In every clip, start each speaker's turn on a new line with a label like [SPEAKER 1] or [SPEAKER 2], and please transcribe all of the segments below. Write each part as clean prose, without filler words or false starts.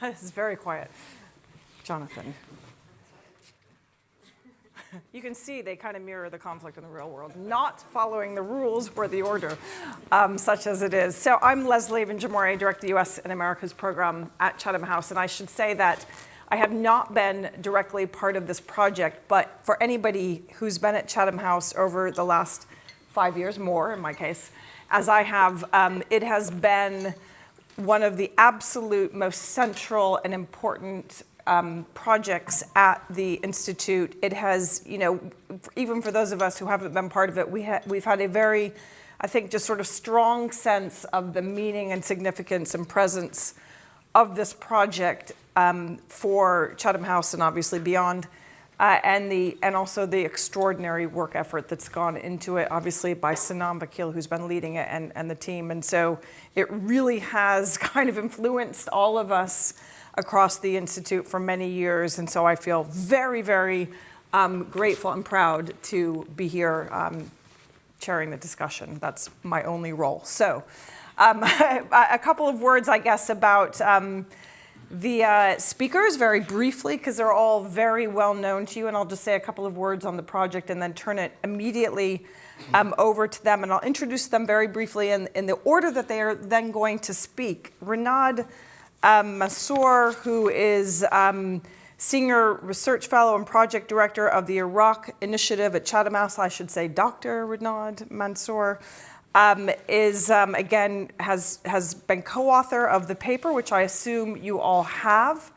[SPEAKER 1] It's very quiet. Jonathan. You can see they kind of mirror the conflict in the real world, not following the rules or the order, such as it is. So I'm Leslie Vinjamore, I direct the US and Americas program at Chatham House, and I should say that I have not been directly part of this project, but for anybody who's been at Chatham House over the last 5 years, more in my case, as I have, it has been one of the absolute most central and important projects at the Institute. It has, even for those of us who haven't been part of it, we've had a very, I think, just sort of strong sense of the meaning and significance and presence of this project for Chatham House and obviously beyond, and also the extraordinary work effort that's gone into it, obviously by Sanam Vakil, who's been leading it, and the team. And so it really has kind of influenced all of us across the Institute for many years. And so I feel very, very grateful and proud to be here chairing the discussion. That's my only role. So a couple of words, I guess, about the speakers very briefly, because they're all very well known to you, and I'll just say a couple of words on the project and then turn it immediately over to them, and I'll introduce them very briefly in the order that they are then going to speak. Renaud Mansour, who is Senior Research Fellow and Project Director of the Iraq Initiative at Chatham House, I should say Dr. Renaud Mansour, again, has been co-author of the paper, which I assume you all have,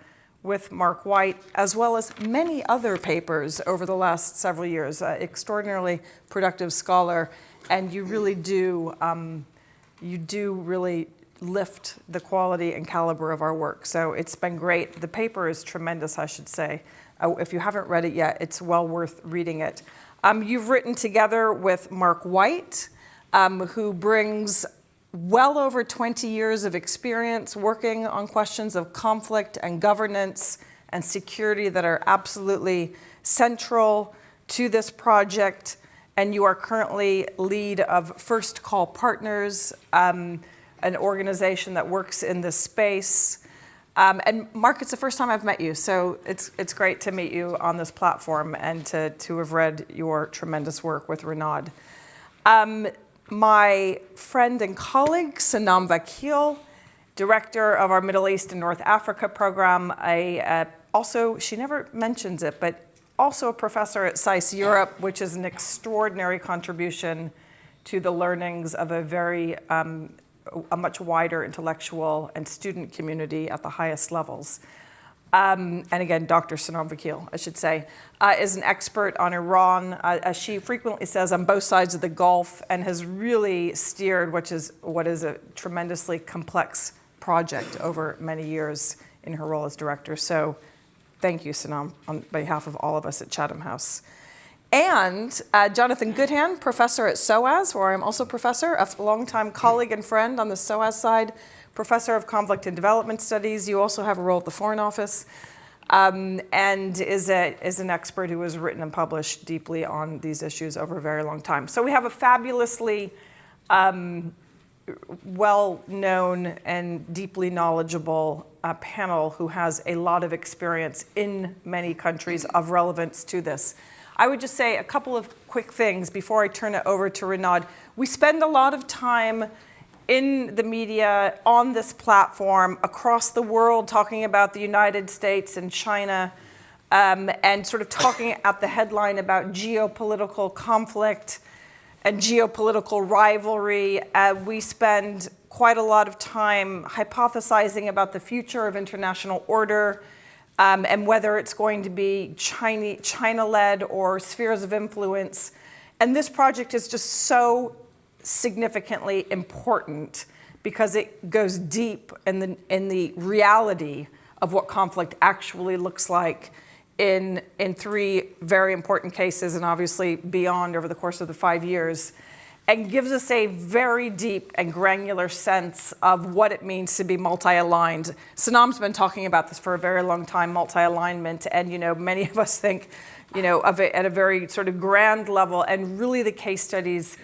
[SPEAKER 1] with Mark White, as well as many other papers over the last several years. Extraordinarily productive scholar, and you really do, really lift the quality and caliber of our work. So it's been great. The paper is tremendous, I should say. If you haven't read it yet, it's well worth reading it. You've written together with Mark White, who brings well over 20 years of experience working on questions of conflict and governance and security that are absolutely central to this project. And you are currently lead of First Call Partners, an organization that works in this space. And Mark, it's the first time I've met you, so it's great to meet you on this platform and to have read your tremendous work with Renaud. My friend and colleague, Sanam Vakil, director of our Middle East and North Africa program, also, she never mentions it, but also a professor at SAIS Europe, which is an extraordinary contribution to the learnings of a much wider intellectual and student community at the highest levels. And again, Dr. Sanam Vakil, I should say, is an expert on Iran, as she frequently says, on both sides of the Gulf, and has really steered what is a tremendously complex project over many years in her role as director. So thank you, Sanam, on behalf of all of us at Chatham House. And Jonathan Goodhand, professor at SOAS, where I'm also professor, a longtime colleague and friend on the SOAS side, professor of conflict and development studies. You also have a role at the Foreign Office, and is an expert who has written and published deeply on these issues over a very long time. So we have a fabulously well-known and deeply knowledgeable panel who has a lot of experience in many countries of relevance to this. I would just say a couple of quick things before I turn it over to Renaud. We spend a lot of time in the media, on this platform, across the world, talking about the United States and China, and sort of talking at the headline about geopolitical conflict and geopolitical rivalry. We spend quite a lot of time hypothesizing about the future of international order, and whether it's going to be China-led or spheres of influence. And this project is just so significantly important because it goes deep in the reality of what conflict actually looks like in three very important cases, and obviously beyond over the course of the 5 years, and gives us a very deep and granular sense of what it means to be multi-aligned. Sanam's been talking about this for a very long time, multi-alignment, and many of us think of it at a very sort of grand level, and really the case studies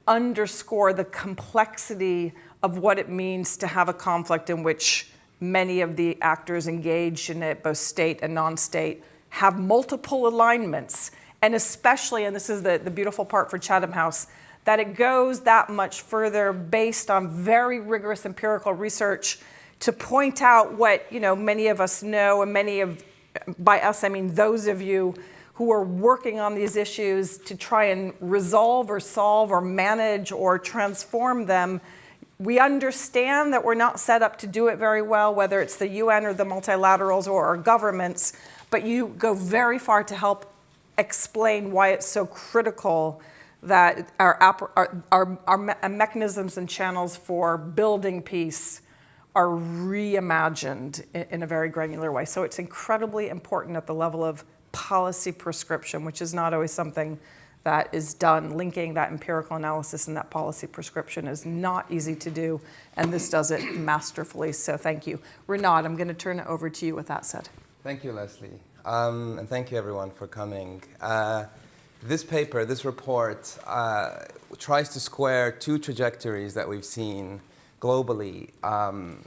[SPEAKER 1] underscore the complexity of what it means to have a conflict in which many of the actors engaged in it, both state and non-state, have multiple alignments. And especially, and this is the beautiful part for Chatham House, that it goes that much further based on very rigorous empirical research to point out what many of us know, and by us I mean those of you who are working on these issues to try and resolve or solve or manage or transform them. We understand that we're not set up to do it very well, whether it's the UN or the multilaterals or our governments, but you go very far to help explain why it's so critical that our mechanisms and channels for building peace are reimagined in a very granular way. So it's incredibly important at the level of policy prescription, which is not always something that is done. Linking that empirical analysis and that policy prescription is not easy to do, and this does it masterfully, so thank you. Renaud, I'm going to turn it over to you with that said.
[SPEAKER 2] Thank you, Leslie, and thank you everyone for coming. This paper, this report, tries to square two trajectories that we've seen globally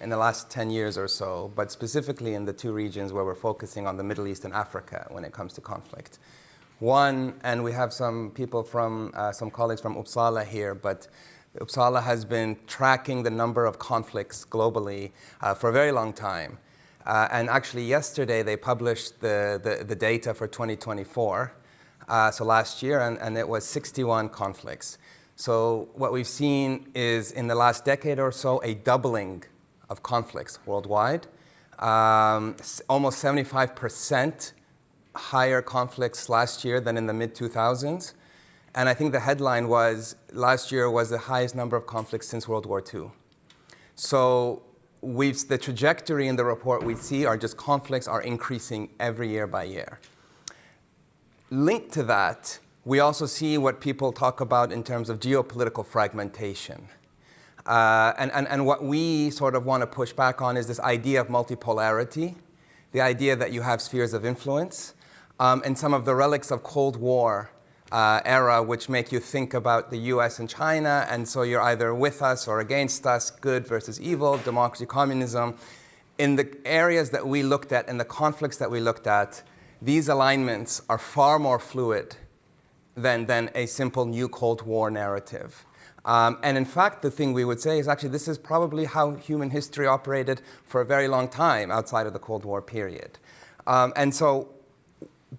[SPEAKER 2] in the last 10 years or so, but specifically in the two regions where we're focusing on the Middle East and Africa when it comes to conflict. One, and we have some people from, some colleagues from Uppsala here, but Uppsala has been tracking the number of conflicts globally for a very long time. And actually yesterday they published the data for 2024, so last year, and it was 61 conflicts. So what we've seen is in the last decade or so, a doubling of conflicts worldwide, almost 75% higher conflicts last year than in the mid-2000s. And I think the headline was, last year was the highest number of conflicts since World War II. So the trajectory in the report we see are just conflicts are increasing every year by year. Linked to that, we also see what people talk about in terms of geopolitical fragmentation. And what we sort of want to push back on is this idea of multipolarity, the idea that you have spheres of influence, and some of the relics of Cold War era, which make you think about the US and China, and so you're either with us or against us, good versus evil, democracy, communism. In the areas that we looked at, in the conflicts that we looked at, these alignments are far more fluid than a simple new Cold War narrative. And in fact, the thing we would say is actually this is probably how human history operated for a very long time outside of the Cold War period. And so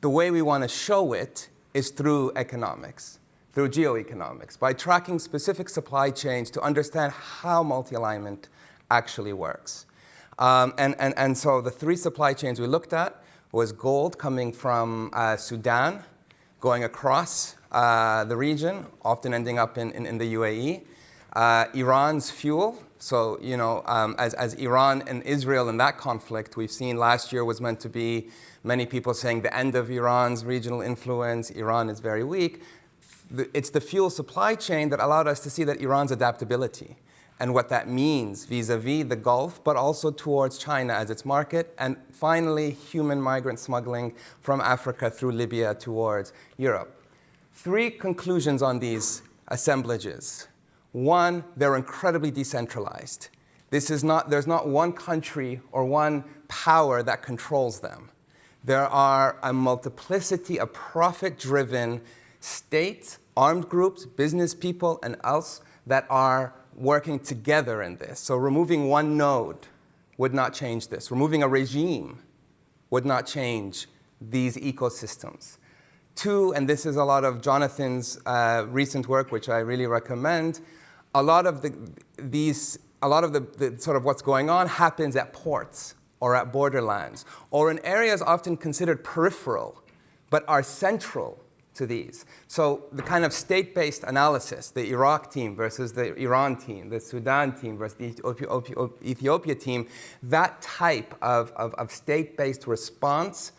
[SPEAKER 2] the way we want to show it is through economics, through geoeconomics, by tracking specific supply chains to understand how multi-alignment actually works. And so the three supply chains we looked at was gold coming from Sudan, going across the region, often ending up in the UAE. Iran's fuel, so as Iran and Israel in that conflict, we've seen last year was meant to be many people saying the end of Iran's regional influence, Iran is very weak. It's the fuel supply chain that allowed us to see that Iran's adaptability and what that means vis-a-vis the Gulf, but also towards China as its market, and finally, human migrant smuggling from Africa through Libya towards Europe. Three conclusions on these assemblages. One, they're incredibly decentralized. There's not one country or one power that controls them. There are a multiplicity of profit-driven states, armed groups, business people, and else that are working together in this. So removing one node would not change this. Removing a regime would not change these ecosystems. Two, and this is a lot of Jonathan's recent work, which I really recommend, a lot of the sort of what's going on happens at ports or at borderlands, or in areas often considered peripheral, but are central to these. So the kind of state-based analysis, the Iraq team versus the Iran team, the Sudan team versus the Ethiopia team, that type of state-based response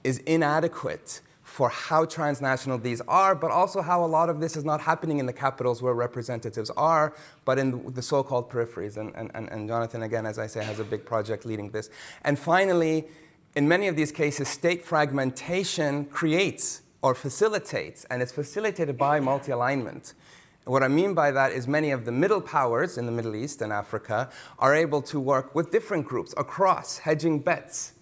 [SPEAKER 2] is inadequate for how transnational these are, but also how a lot of this is not happening in the capitals where representatives are, but in the so-called peripheries. And Jonathan, again, as I say, has a big project leading this. And finally, in many of these cases, state fragmentation creates or facilitates, and it's facilitated by multi-alignment. What I mean by that is many of the middle powers in the Middle East and Africa are able to work with different groups across, hedging bets,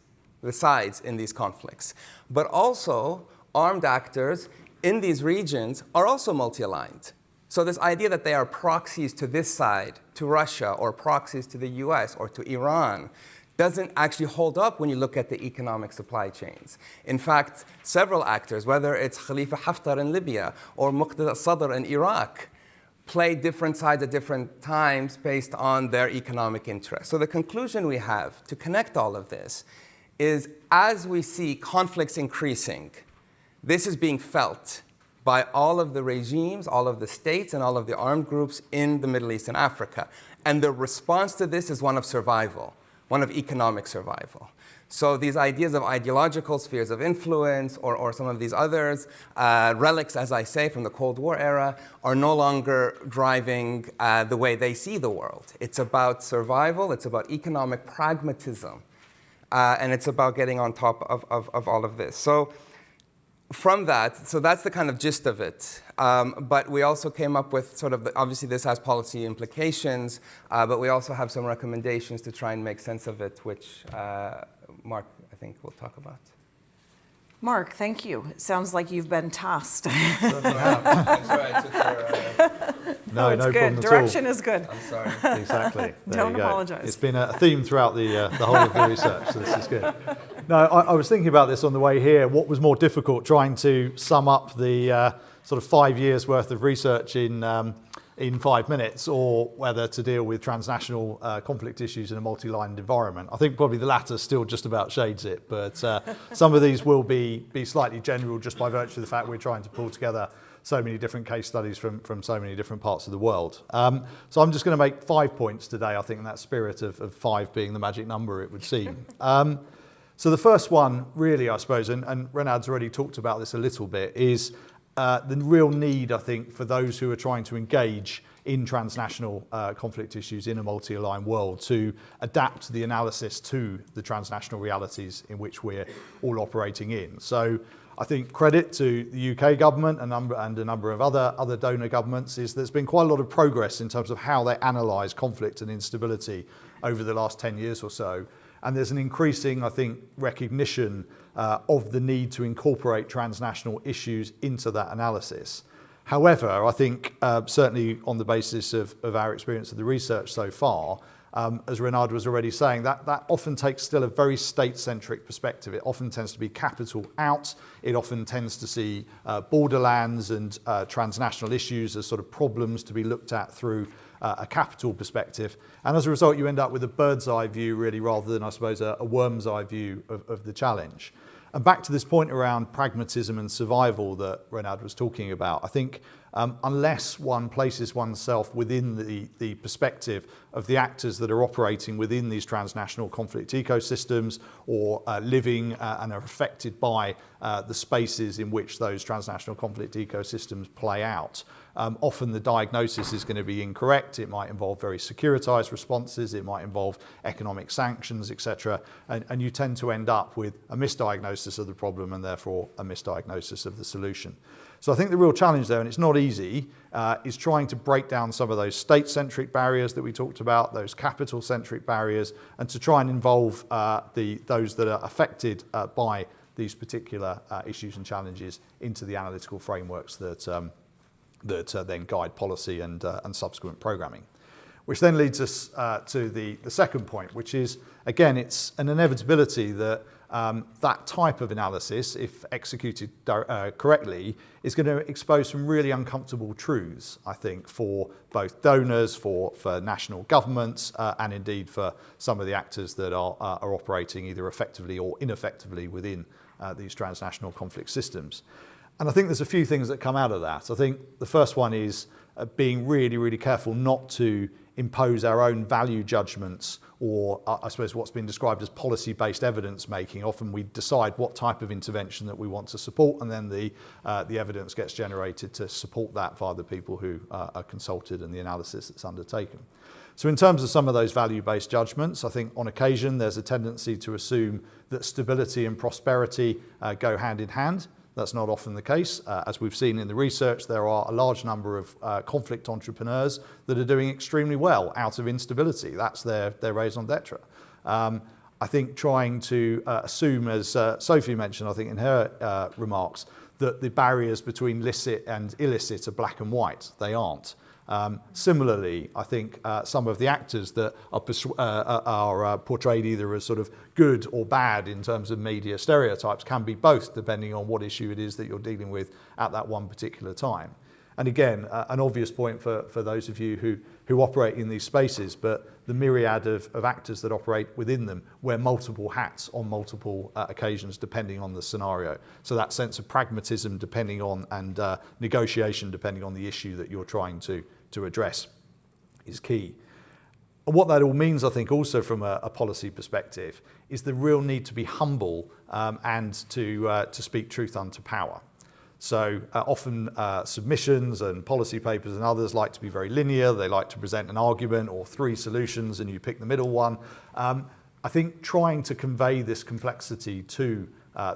[SPEAKER 2] the sides in these conflicts. But also, armed actors in these regions are also multi-aligned. So this idea that they are proxies to this side, to Russia, or proxies to the US or to Iran, doesn't actually hold up when you look at the economic supply chains. In fact, several actors, whether it's Khalifa Haftar in Libya or Muqtada Sadr in Iraq, play different sides at different times based on their economic interests. So the conclusion we have to connect all of this is, as we see conflicts increasing, this is being felt by all of the regimes, all of the states, and all of the armed groups in the Middle East and Africa. And the response to this is one of survival, one of economic survival. So these ideas of ideological spheres of influence or some of these others, relics, as I say, from the Cold War era, are no longer driving the way they see the world. It's about survival, it's about economic pragmatism, and it's about getting on top of all of this. So from that, so that's the kind of gist of it. But we also came up with sort of, obviously this has policy implications, but we also have some recommendations to try and make sense of it, which Mark, I think, will talk about.
[SPEAKER 1] Mark, thank you. It sounds like you've been tasked.
[SPEAKER 2] I'm sorry I took your...
[SPEAKER 3] No,
[SPEAKER 1] it's
[SPEAKER 3] no
[SPEAKER 1] good.
[SPEAKER 3] problem at all.
[SPEAKER 1] Direction is good.
[SPEAKER 2] I'm sorry.
[SPEAKER 3] Exactly. There
[SPEAKER 1] Don't
[SPEAKER 3] you go.
[SPEAKER 1] apologize.
[SPEAKER 3] It's been a theme throughout the whole of the research, so this is good. No, I was thinking about this on the way here. What was more difficult, trying to sum up the sort of 5 years worth of research in 5 minutes, or whether to deal with transnational conflict issues in a multi-lined environment? I think probably the latter still just about shades it, but some of these will be slightly general just by virtue of the fact we're trying to pull together so many different case studies from so many different parts of the world. So I'm just going to make 5 points today, I think, in that spirit of 5 being the magic number, it would seem. So the first one, really, I suppose, and Renard's already talked about this a little bit, is the real need, I think, for those who are trying to engage in transnational conflict issues in a multi-aligned world to adapt the analysis to the transnational realities in which we're all operating in. So I think credit to the UK government and a number of other donor governments is there's been quite a lot of progress in terms of how they analyse conflict and instability over the last 10 years or so. And there's an increasing, I think, recognition of the need to incorporate transnational issues into that analysis. However, I think certainly on the basis of our experience of the research so far, as Renard was already saying, that often takes still a very state-centric perspective. It often tends to be capital out. It often tends to see borderlands and transnational issues as sort of problems to be looked at through a capital perspective. And as a result, you end up with a bird's eye view, really, rather than, I suppose, a worm's eye view of the challenge. And back to this point around pragmatism and survival that Renard was talking about, I think unless one places oneself within the perspective of the actors that are operating within these transnational conflict ecosystems or living and are affected by the spaces in which those transnational conflict ecosystems play out, often the diagnosis is going to be incorrect. It might involve very securitized responses, it might involve economic sanctions, etc. And you tend to end up with a misdiagnosis of the problem and therefore a misdiagnosis of the solution. So I think the real challenge there, and it's not easy, is trying to break down some of those state-centric barriers that we talked about, those capital-centric barriers, and to try and involve those that are affected by these particular issues and challenges into the analytical frameworks that then guide policy and subsequent programming. Which then leads us to the second point, which is, again, it's an inevitability that that type of analysis, if executed correctly, is going to expose some really uncomfortable truths, I think, for both donors, for national governments, and indeed for some of the actors that are operating either effectively or ineffectively within these transnational conflict systems. And I think there's a few things that come out of that. I think the first one is being really, really careful not to impose our own value judgments or, I suppose, what's been described as policy-based evidence making. Often we decide what type of intervention that we want to support, and then the evidence gets generated to support that via the people who are consulted and the analysis that's undertaken. So in terms of some of those value-based judgments, I think on occasion there's a tendency to assume that stability and prosperity go hand in hand. That's not often the case. As we've seen in the research, there are a large number of conflict entrepreneurs that are doing extremely well out of instability. That's their raison d'etre. I think trying to assume, as Sophie mentioned, I think in her remarks, that the barriers between licit and illicit are black and white. They aren't. Similarly, I think some of the actors that are portrayed either as sort of good or bad in terms of media stereotypes can be both, depending on what issue it is that you're dealing with at that one particular time. And again, an obvious point for those of you who operate in these spaces, but the myriad of actors that operate within them wear multiple hats on multiple occasions depending on the scenario. So that sense of pragmatism depending on, and negotiation depending on the issue that you're trying to address is key. And what that all means, I think, also from a policy perspective, is the real need to be humble and to speak truth unto power. So often submissions and policy papers and others like to be very linear. They like to present an argument or 3 solutions and you pick the middle one. I think trying to convey this complexity to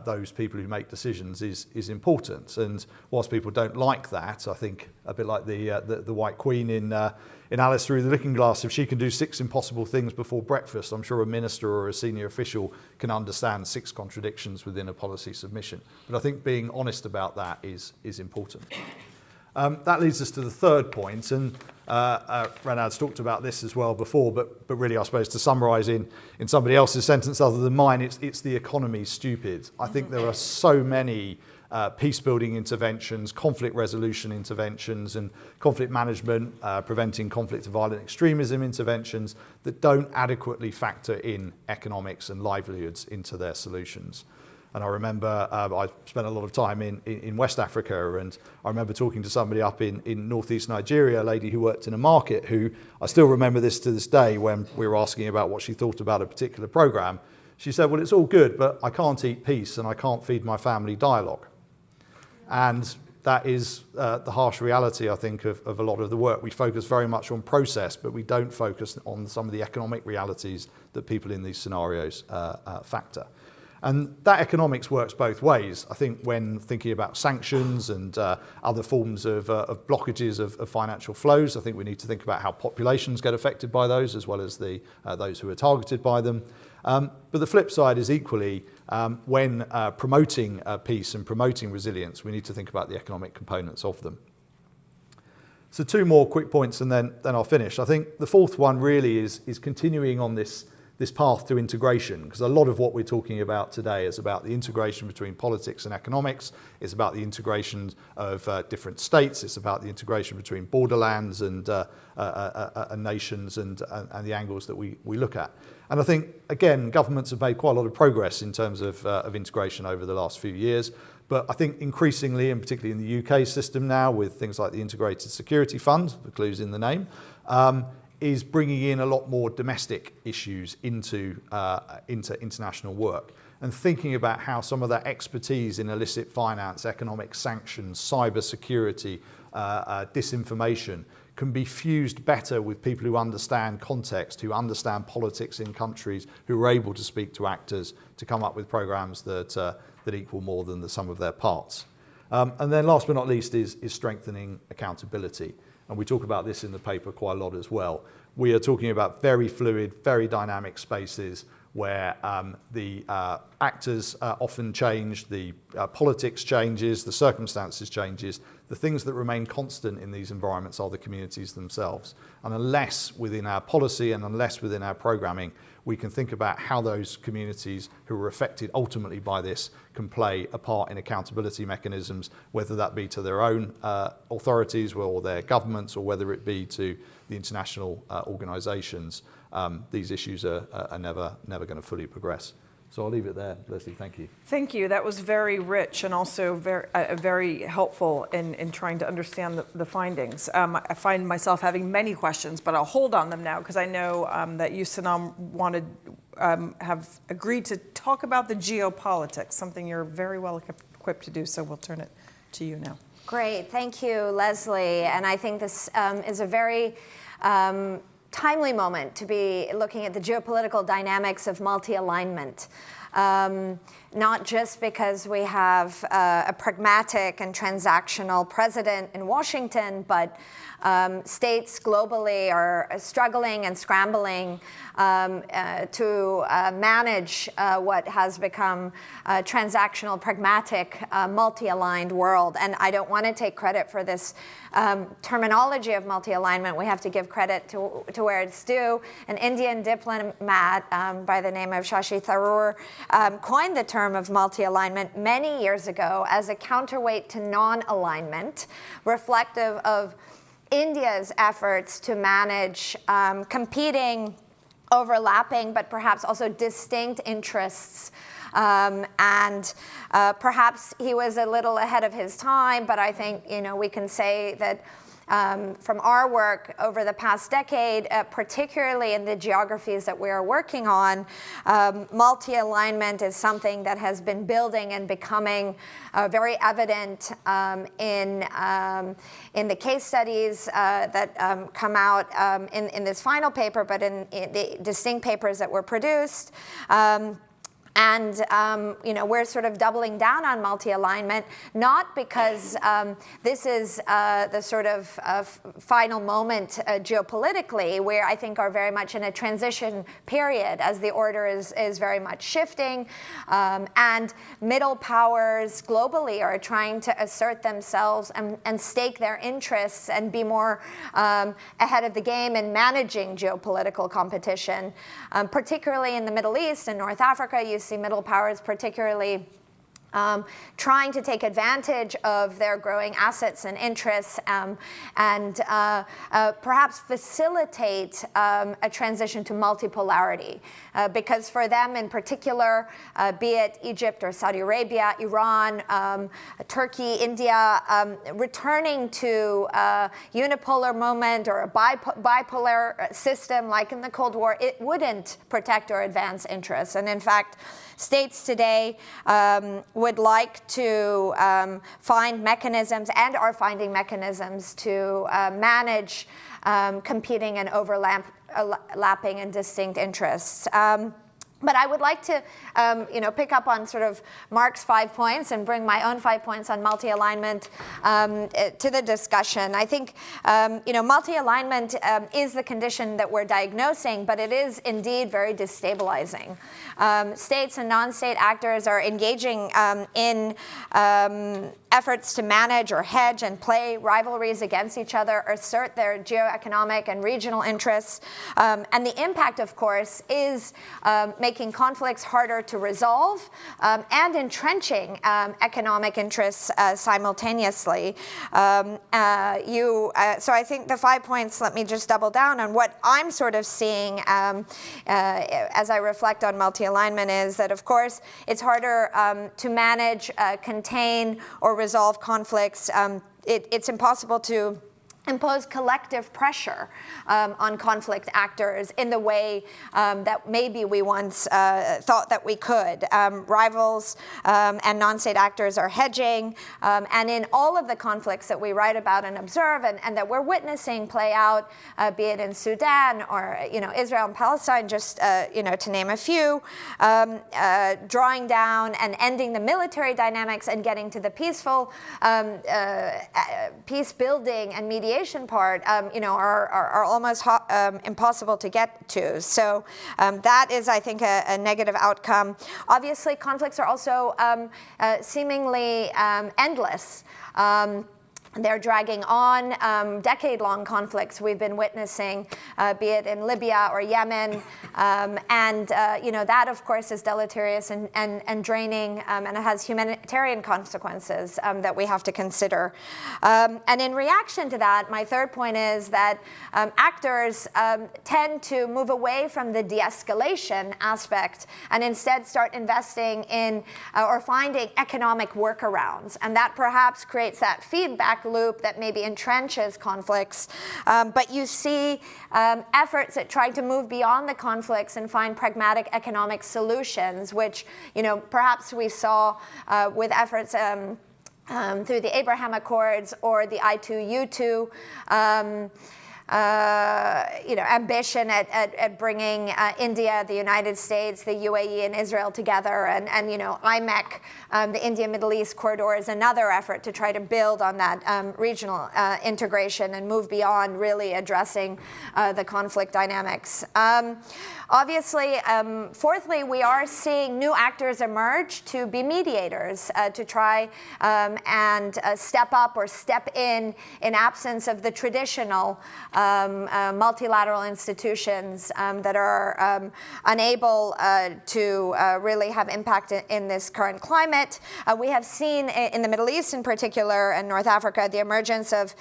[SPEAKER 3] those people who make decisions is important. And whilst people don't like that, I think a bit like the White Queen in Alice Through the Looking Glass, if she can do 6 impossible things before breakfast, I'm sure a minister or a senior official can understand 6 contradictions within a policy submission. But I think being honest about that is important. That leads us to the third point, and Renard's talked about this as well before, but really I suppose to summarise in somebody else's sentence other than mine, it's the economy stupid. I think there are so many peace-building interventions, conflict resolution interventions and conflict management, preventing conflict and violent extremism interventions that don't adequately factor in economics and livelihoods into their solutions. And I remember I spent a lot of time in West Africa, and I remember talking to somebody up in northeast Nigeria, a lady who worked in a market, who I still remember this to this day when we were asking about what she thought about a particular program. She said, well, it's all good, but I can't eat peace and I can't feed my family dialogue. And that is the harsh reality, I think, of a lot of the work. We focus very much on process, but we don't focus on some of the economic realities that people in these scenarios factor. And that economics works both ways. I think when thinking about sanctions and other forms of blockages of financial flows, I think we need to think about how populations get affected by those, as well as those who are targeted by them. But the flip side is equally, when promoting peace and promoting resilience, we need to think about the economic components of them. So 2 more quick points and then I'll finish. I think the fourth one really is continuing on this path to integration, because a lot of what we're talking about today is about the integration between politics and economics. It's about the integration of different states. It's about the integration between borderlands and nations and the angles that we look at. And I think, again, governments have made quite a lot of progress in terms of integration over the last few years. But I think increasingly, and particularly in the UK system now, with things like the Integrated Security Fund, the clue's in the name, is bringing in a lot more domestic issues into international work, and thinking about how some of that expertise in illicit finance, economic sanctions, cyber security, disinformation can be fused better with people who understand context, who understand politics in countries, who are able to speak to actors to come up with programs that equal more than the sum of their parts. And then last but not least is strengthening accountability. And we talk about this in the paper quite a lot as well. We are talking about very fluid, very dynamic spaces where the actors often change, the politics changes, the circumstances changes. The things that remain constant in these environments are the communities themselves. And unless within our policy and unless within our programming, we can think about how those communities who are affected ultimately by this can play a part in accountability mechanisms, whether that be to their own authorities or their governments, or whether it be to the international organisations, these issues are never going to fully progress. So I'll leave it there. Leslie, thank you.
[SPEAKER 1] Thank you. That was very rich and also very helpful in trying to understand the findings. I find myself having many questions, but I'll hold on them now because I know that you, Sanam, have agreed to talk about the geopolitics, something you're very well equipped to do, so we'll turn it to you now.
[SPEAKER 4] Great. Thank you, Leslie. And I think this is a very timely moment to be looking at the geopolitical dynamics of multi-alignment. not just because we have a pragmatic and transactional president in Washington, but states globally are struggling and scrambling to manage what has become a transactional, pragmatic, multi-aligned world. And I don't want to take credit for this terminology of multi-alignment. We have to give credit to where it's due. An Indian diplomat by the name of Shashi Tharoor coined the term of multi-alignment many years ago as a counterweight to non-alignment, reflective of India's efforts to manage competing, overlapping, but perhaps also distinct interests. And perhaps he was a little ahead of his time, but I think we can say that from our work over the past decade, particularly in the geographies that we are working on, multi-alignment is something that has been building and becoming very evident in the case studies that come out in this final paper, but in the distinct papers that were produced. And we're sort of doubling down on multi-alignment, not because this is the sort of final moment geopolitically, where I think are very much in a transition period as the order is very much shifting, and middle powers globally are trying to assert themselves and stake their interests and be more ahead of the game in managing geopolitical competition, particularly in the Middle East and North Africa. You see middle powers particularly trying to take advantage of their growing assets and interests and perhaps facilitate a transition to multipolarity. Because for them in particular, be it Egypt or Saudi Arabia, Iran, Turkey, India, returning to a unipolar moment or a bipolar system like in the Cold War, it wouldn't protect or advance interests. And in fact, states today would like to find mechanisms and are finding mechanisms to manage competing and overlapping and distinct interests. But I would like to, pick up on sort of Mark's 5 points and bring my own 5 points on multi-alignment to the discussion. I think, multi-alignment is the condition that we're diagnosing, but it is indeed very destabilizing. States and non-state actors are engaging in efforts to manage or hedge and play rivalries against each other, assert their geoeconomic and regional interests. And the impact, of course, is making conflicts harder to resolve and entrenching economic interests simultaneously. So I think the 5 points, let me just double down on what I'm sort of seeing as I reflect on multi-alignment is that, of course, it's harder to manage, contain, or resolve conflicts. It's impossible to impose collective pressure on conflict actors in the way that maybe we once thought that we could. Rivals and non-state actors are hedging, and in all of the conflicts that we write about and observe and that we're witnessing play out, be it in Sudan or Israel and Palestine, just to name a few, drawing down and ending the military dynamics and getting to the peaceful peace building and mediation part, are almost impossible to get to. So that is, I think, a negative outcome. Obviously, conflicts are also seemingly endless. They're dragging on decade-long conflicts we've been witnessing, be it in Libya or Yemen, and that, of course, is deleterious and draining, and it has humanitarian consequences that we have to consider. And in reaction to that, my third point is that actors tend to move away from the de-escalation aspect and instead start investing in or finding economic workarounds, and that perhaps creates that feedback loop that maybe entrenches conflicts. But you see efforts at trying to move beyond the conflicts and find pragmatic economic solutions, which perhaps we saw with efforts through the Abraham Accords or the I2U2. ambition at bringing India, the United States, the UAE, and Israel together, and IMEC, the India Middle East corridor, is another effort to try to build on that regional integration and move beyond really addressing the conflict dynamics. Obviously, fourthly, we are seeing new actors emerge to be mediators, to try and step up or step in absence of the traditional multilateral institutions that are unable to really have impact in this current climate. We have seen in the Middle East in particular and North Africa the emergence of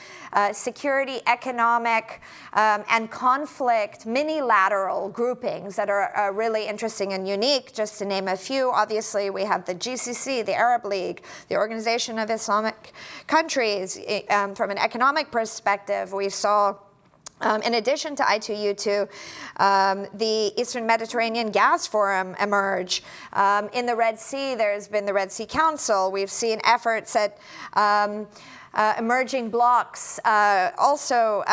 [SPEAKER 4] security, economic, and conflict minilateral groupings that are really interesting and unique. Just to name a few, obviously we have the GCC, the Arab League, the Organization of Islamic Countries. From an economic perspective, we saw in addition to I2U2, the Eastern Mediterranean Gas Forum emerge. In the Red Sea, there's been the Red Sea Council. We've seen efforts at emerging blocs also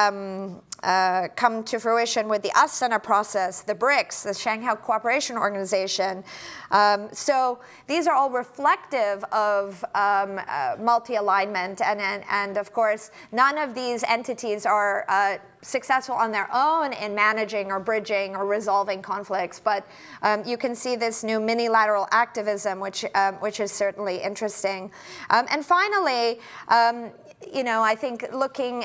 [SPEAKER 4] come to fruition with the Astana process, the BRICS, the Shanghai Cooperation Organization. So these are all reflective of multi-alignment, and of course, none of these entities are successful on their own in managing or bridging or resolving conflicts, but you can see this new minilateral activism, which is certainly interesting. And finally, I think looking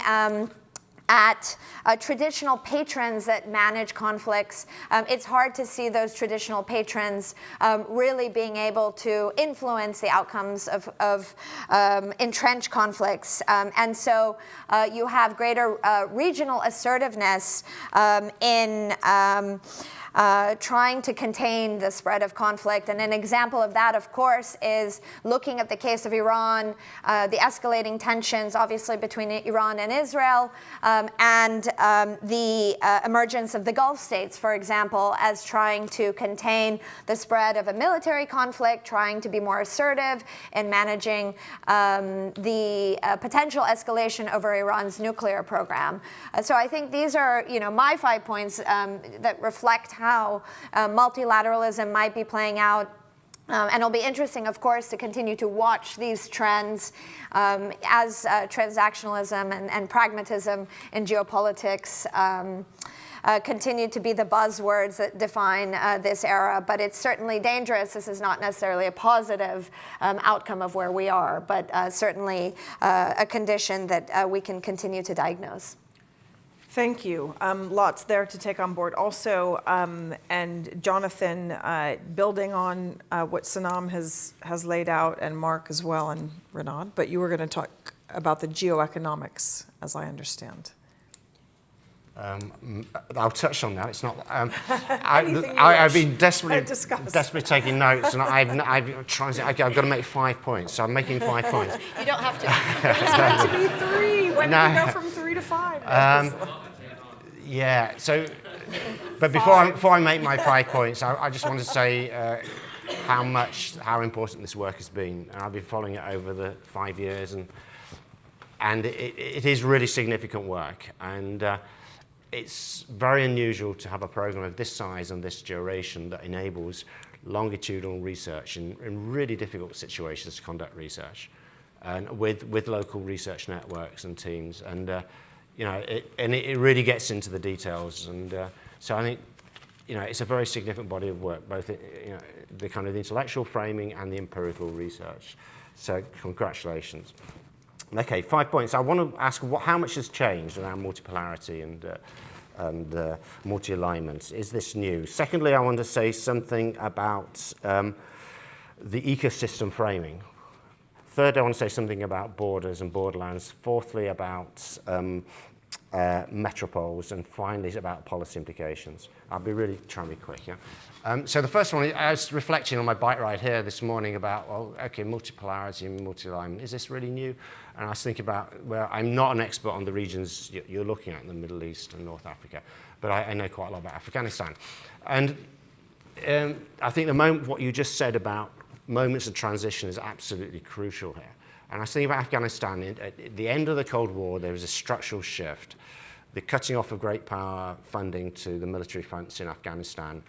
[SPEAKER 4] at traditional patrons that manage conflicts, it's hard to see those traditional patrons really being able to influence the outcomes of entrenched conflicts. And so you have greater regional assertiveness in trying to contain the spread of conflict. And an example of that, of course, is looking at the case of Iran, the escalating tensions, obviously, between Iran and Israel, and the emergence of the Gulf states, for example, as trying to contain the spread of a military conflict, trying to be more assertive in managing the potential escalation over Iran's nuclear program. So I think these are, my 5 points that reflect how multilateralism might be playing out. And it'll be interesting, of course, to continue to watch these trends as transactionalism and pragmatism in geopolitics continue to be the buzzwords that define this era. But it's certainly dangerous. This is not necessarily a positive outcome of where we are, but certainly a condition that we can continue to diagnose.
[SPEAKER 1] Thank you. Lots there to take on board also. And Jonathan, building on what Sanam has laid out, and Mark as well, and Renaud, but you were going to talk about the geoeconomics, as I understand.
[SPEAKER 5] I'll touch on that. It's not. I've been desperately taking notes, and I've tried. I've got to make 5 points, so I'm making 5 points.
[SPEAKER 4] You don't have to.
[SPEAKER 1] It's meant to be 3. When did we go from 3 to 5?
[SPEAKER 5] Yeah. So, but before I make my 5 points, I just want to say how important this work has been, and I've been following it over the 5 years, and it is really significant work, and. It's very unusual to have a program of this size and this duration that enables longitudinal research in really difficult situations to conduct research, and with local research networks and teams, and it really gets into the details, and so I think it's a very significant body of work, both the kind of the intellectual framing and the empirical research. So congratulations. Okay, 5 points. I want to ask how much has changed around multipolarity and multi-alignment. Is this new? Secondly, I want to say something about the ecosystem framing. Third, I want to say something about borders and borderlands. Fourthly, about metropoles, and finally about policy implications. I'll be really trying to be quick, yeah? So the first one, I was reflecting on my bike ride here this morning about, multipolarity and multi-alignment. Is this really new? And I was thinking about, I'm not an expert on the regions you're looking at in the Middle East and North Africa, but I know quite a lot about Afghanistan. And I think what you just said about moments of transition is absolutely crucial here. And I was thinking about Afghanistan. At the end of the Cold War, there was a structural shift. the cutting off of great power funding to the military fronts in Afghanistan,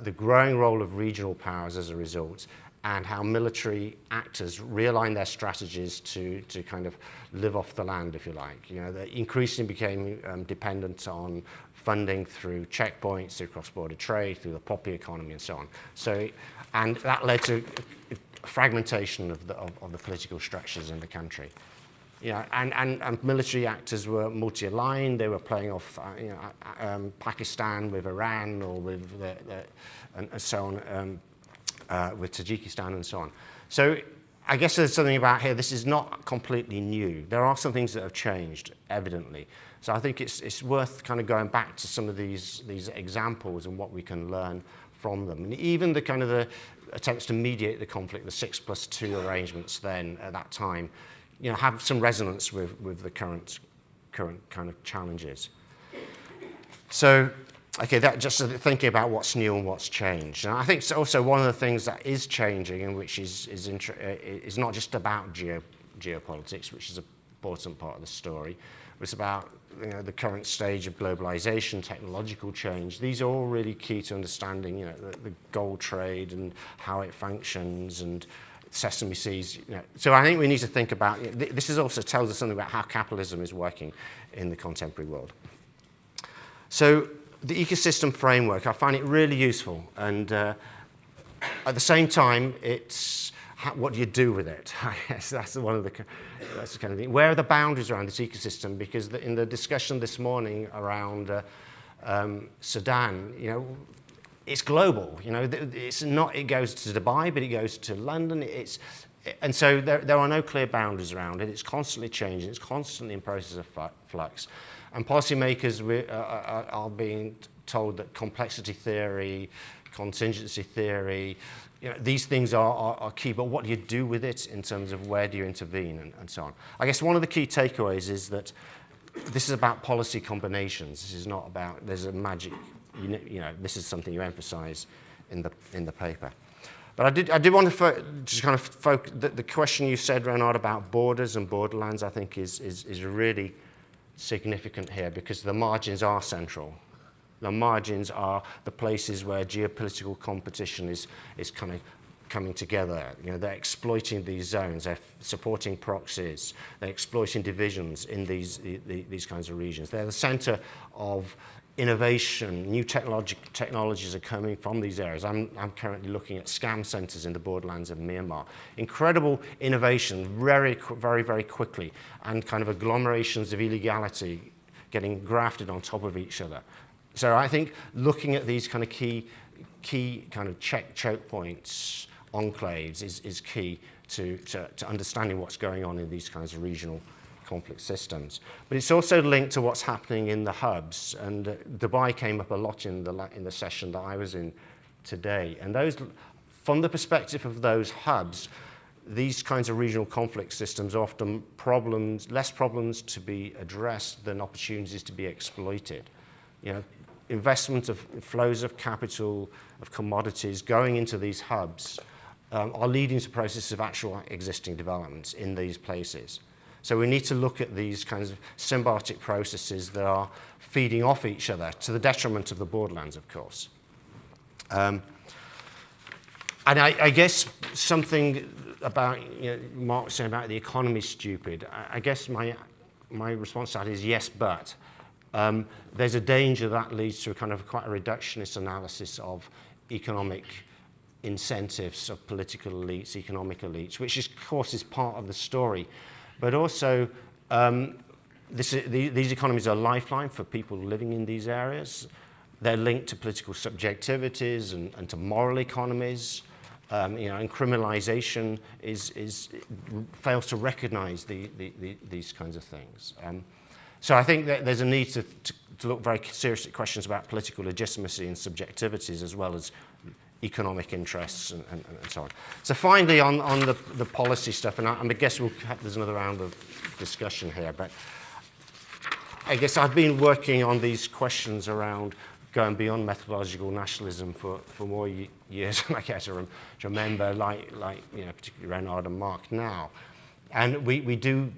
[SPEAKER 5] the growing role of regional powers as a result, and how military actors realign their strategies to kind of live off the land, if you like. You know, they increasingly became dependent on funding through checkpoints, through cross-border trade, through the poppy economy, and so on. So, and that led to fragmentation of the political structures in the country. Yeah, and military actors were multi-aligned. They were playing off, Pakistan with Iran, or with and so on, with Tajikistan and so on. So I guess there's something about here. This is not completely new. There are some things that have changed, evidently. So I think it's worth kind of going back to some of these examples and what we can learn from them. And even the kind of the attempts to mediate the conflict, the 6+2 arrangements then at that time, you know, have some resonance with the current kind of challenges. So, okay, that just thinking about what's new and what's changed. And I think also one of the things that is changing, and which is not just about geopolitics, which is an important part of the story, but it's about, you know, the current stage of globalization, technological change. These are all really key to understanding, you know, the gold trade and how it functions, and sesame seeds. You know. So I think we need to think about, you know, this is also tells us something about how capitalism is working in the contemporary world. So the ecosystem framework, I find it really useful, and at the same time, it's what do you do with it? I guess that's the kind of thing. Where are the boundaries around this ecosystem? Because in the discussion this morning around Sudan, you know, it's global. You know, it's not. It goes to Dubai, but it goes to London. And so there are no clear boundaries around it. It's constantly changing. It's constantly in process of flux. And policymakers are being told that complexity theory, contingency theory, you know, these things are key, but what do you do with it in terms of where do you intervene and so on. I guess one of the key takeaways is that this is about policy combinations. This is not about, there's a magic, you know, this is something you emphasize in the paper. But I did want to just kind of focus, the question you said, Renard, about borders and borderlands, I think is really significant here, because the margins are central. The margins are the places where geopolitical competition is kind of coming together. You know, they're exploiting these zones, they're supporting proxies, they're exploiting divisions in these kinds of regions. They're the center of innovation. New technologies are coming from these areas. I'm currently looking at scam centers in the borderlands of Myanmar. Incredible innovation, very, very quickly, and kind of agglomerations of illegality getting grafted on top of each other. So I think looking at these kind of key kind of choke points, enclaves, is key to understanding what's going on in these kinds of regional conflict systems. But it's also linked to what's happening in the hubs, and Dubai came up a lot in the session that I was in today. And those, from the perspective of those hubs, these kinds of regional conflict systems are often less problems to be addressed than opportunities to be exploited. You know, investment of flows of capital, of commodities going into these hubs are leading to processes of actual existing developments in these places. So we need to look at these kinds of symbiotic processes that are feeding off each other to the detriment of the borderlands, of course. And I guess something about, you know, Mark saying about the economy stupid, I guess my response to that is yes, but. There's a danger that leads to a kind of quite a reductionist analysis of economic incentives of political elites, economic elites, which of course is part of the story. But also, these economies are a lifeline for people living in these areas. They're linked to political subjectivities and to moral economies. You know, and criminalization fails to recognize these kinds of things. So I think that there's a need to look very seriously at questions about political legitimacy and subjectivities, as well as economic interests and so on. So finally, on the policy stuff, and I guess there's another round of discussion here, but I guess I've been working on these questions around going beyond methodological nationalism for more years than I care to remember, like you know, particularly Renard and Mark now. And we do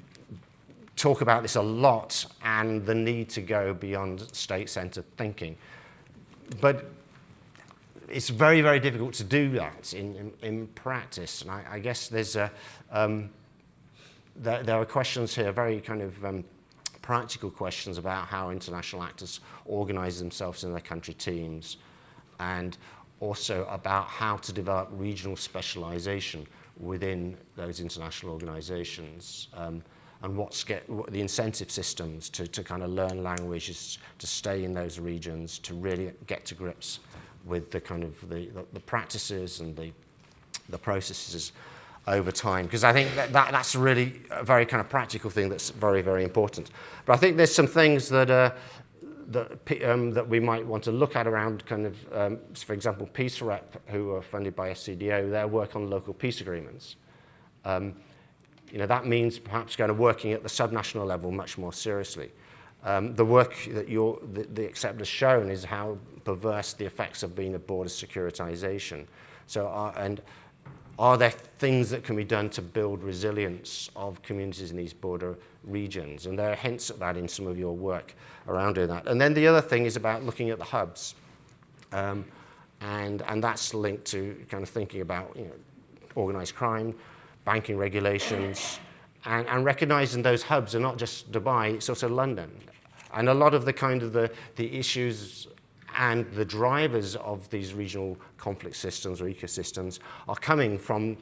[SPEAKER 5] talk about this a lot and the need to go beyond state-centered thinking. But it's very, very difficult to do that in practice. And I guess there's there are questions here, very kind of practical questions about how international actors organize themselves in their country teams, and also about how to develop regional specialization within those international organizations, and what the incentive systems to kind of learn languages, to stay in those regions, to really get to grips with the kind of the practices and the processes over time, because I think that's really a very kind of practical thing that's very, very important. But I think there's some things that we might want to look at around kind of, for example, PeaceRep, who are funded by SCDO, their work on local peace agreements. That means perhaps kind of working at the subnational level much more seriously. The work that the XCEPT has shown is how perverse the effects have been of border securitization. Are there things that can be done to build resilience of communities in these border regions? And there are hints at that in some of your work around doing that. And then the other thing is about looking at the hubs. And that's linked to kind of thinking about organized crime, banking regulations, and recognizing those hubs are not just Dubai, it's also London. And a lot of the kind of the issues and the drivers of these regional conflict systems or ecosystems are coming from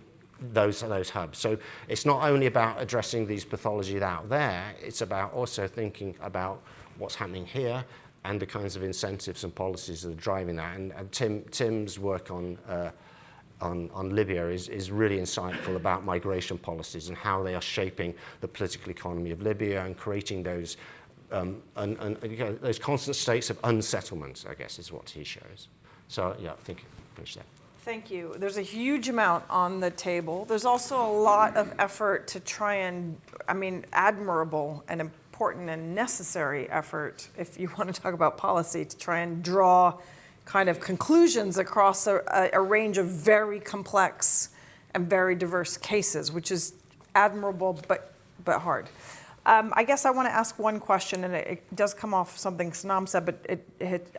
[SPEAKER 5] those hubs. So it's not only about addressing these pathologies out there, it's about also thinking about what's happening here and the kinds of incentives and policies that are driving that. And Tim's work on Libya is really insightful about migration policies and how they are shaping the political economy of Libya and creating those those constant states of unsettlement, I guess, is what he shows. So, yeah, I think I'll finish there.
[SPEAKER 1] Thank you. There's a huge amount on the table. There's also a lot of effort to try and, admirable and important and necessary effort, if you want to talk about policy, to try and draw kind of conclusions across a range of very complex and very diverse cases, which is admirable but hard. I guess I want to ask one question, and it does come off something Sanam said, but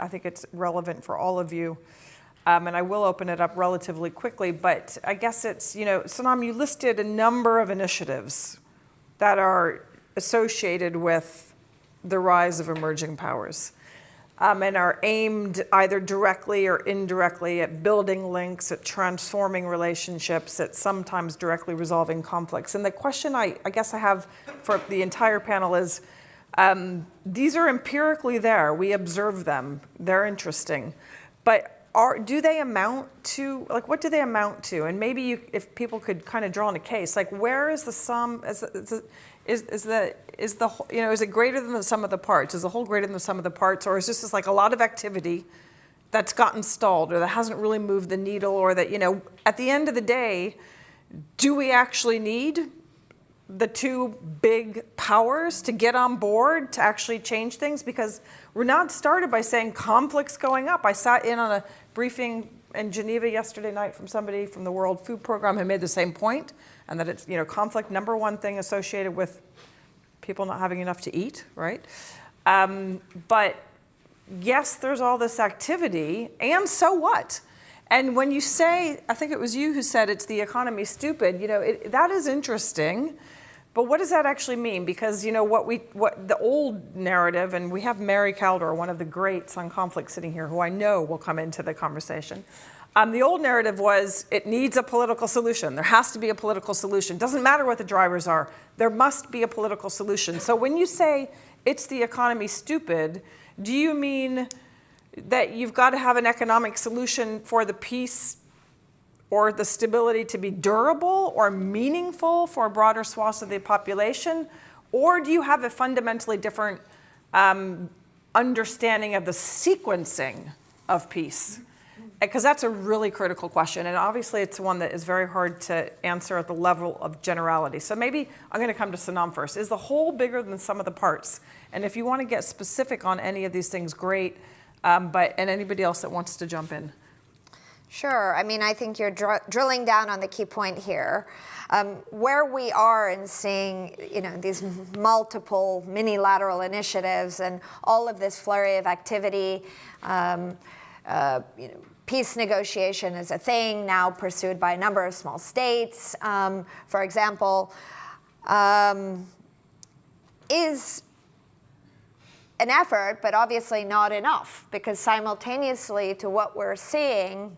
[SPEAKER 1] I think it's relevant for all of you. And I will open it up relatively quickly, but I guess it's, Sanam, you listed a number of initiatives that are associated with the rise of emerging powers, and are aimed either directly or indirectly at building links, at transforming relationships, at sometimes directly resolving conflicts. And the question I guess I have for the entire panel is, these are empirically there. We observe them. They're interesting. But do they amount to, what do they amount to? And maybe if people could kind of draw on a case, where is the sum, is it greater than the sum of the parts? Is the whole greater than the sum of the parts? Or is this just a lot of activity that's gotten stalled or that hasn't really moved the needle, or that, at the end of the day, do we actually need the two big powers to get on board to actually change things? Because we're not started by saying conflict's going up. I sat in on a briefing in Geneva yesterday night from somebody from the World Food Program who made the same point, and that it's, conflict, number one thing associated with people not having enough to eat, right? But yes, there's all this activity, and so what? And when you say, I think it was you who said it's the economy stupid, that is interesting. But what does that actually mean? Because what the old narrative, and we have Mary Kaldor, one of the greats on conflict, sitting here, who I know will come into the conversation. The old narrative was it needs a political solution. There has to be a political solution. Doesn't matter what the drivers are. There must be a political solution. So when you say it's the economy stupid, do you mean that you've got to have an economic solution for the peace or the stability to be durable or meaningful for broader swaths of the population? Or do you have a fundamentally different understanding of the sequencing of peace? Because that's a really critical question, and obviously it's one that is very hard to answer at the level of generality. So maybe I'm going to come to Sanam first. Is the whole bigger than the sum of the parts? And if you want to get specific on any of these things, great. And anybody else that wants to jump in.
[SPEAKER 4] Sure. I mean, I think you're drilling down on the key point here. Where we are in seeing, these multiple mini-lateral initiatives and all of this flurry of activity, peace negotiation is a thing now pursued by a number of small states, for example, is an effort, but obviously not enough, because simultaneously to what we're seeing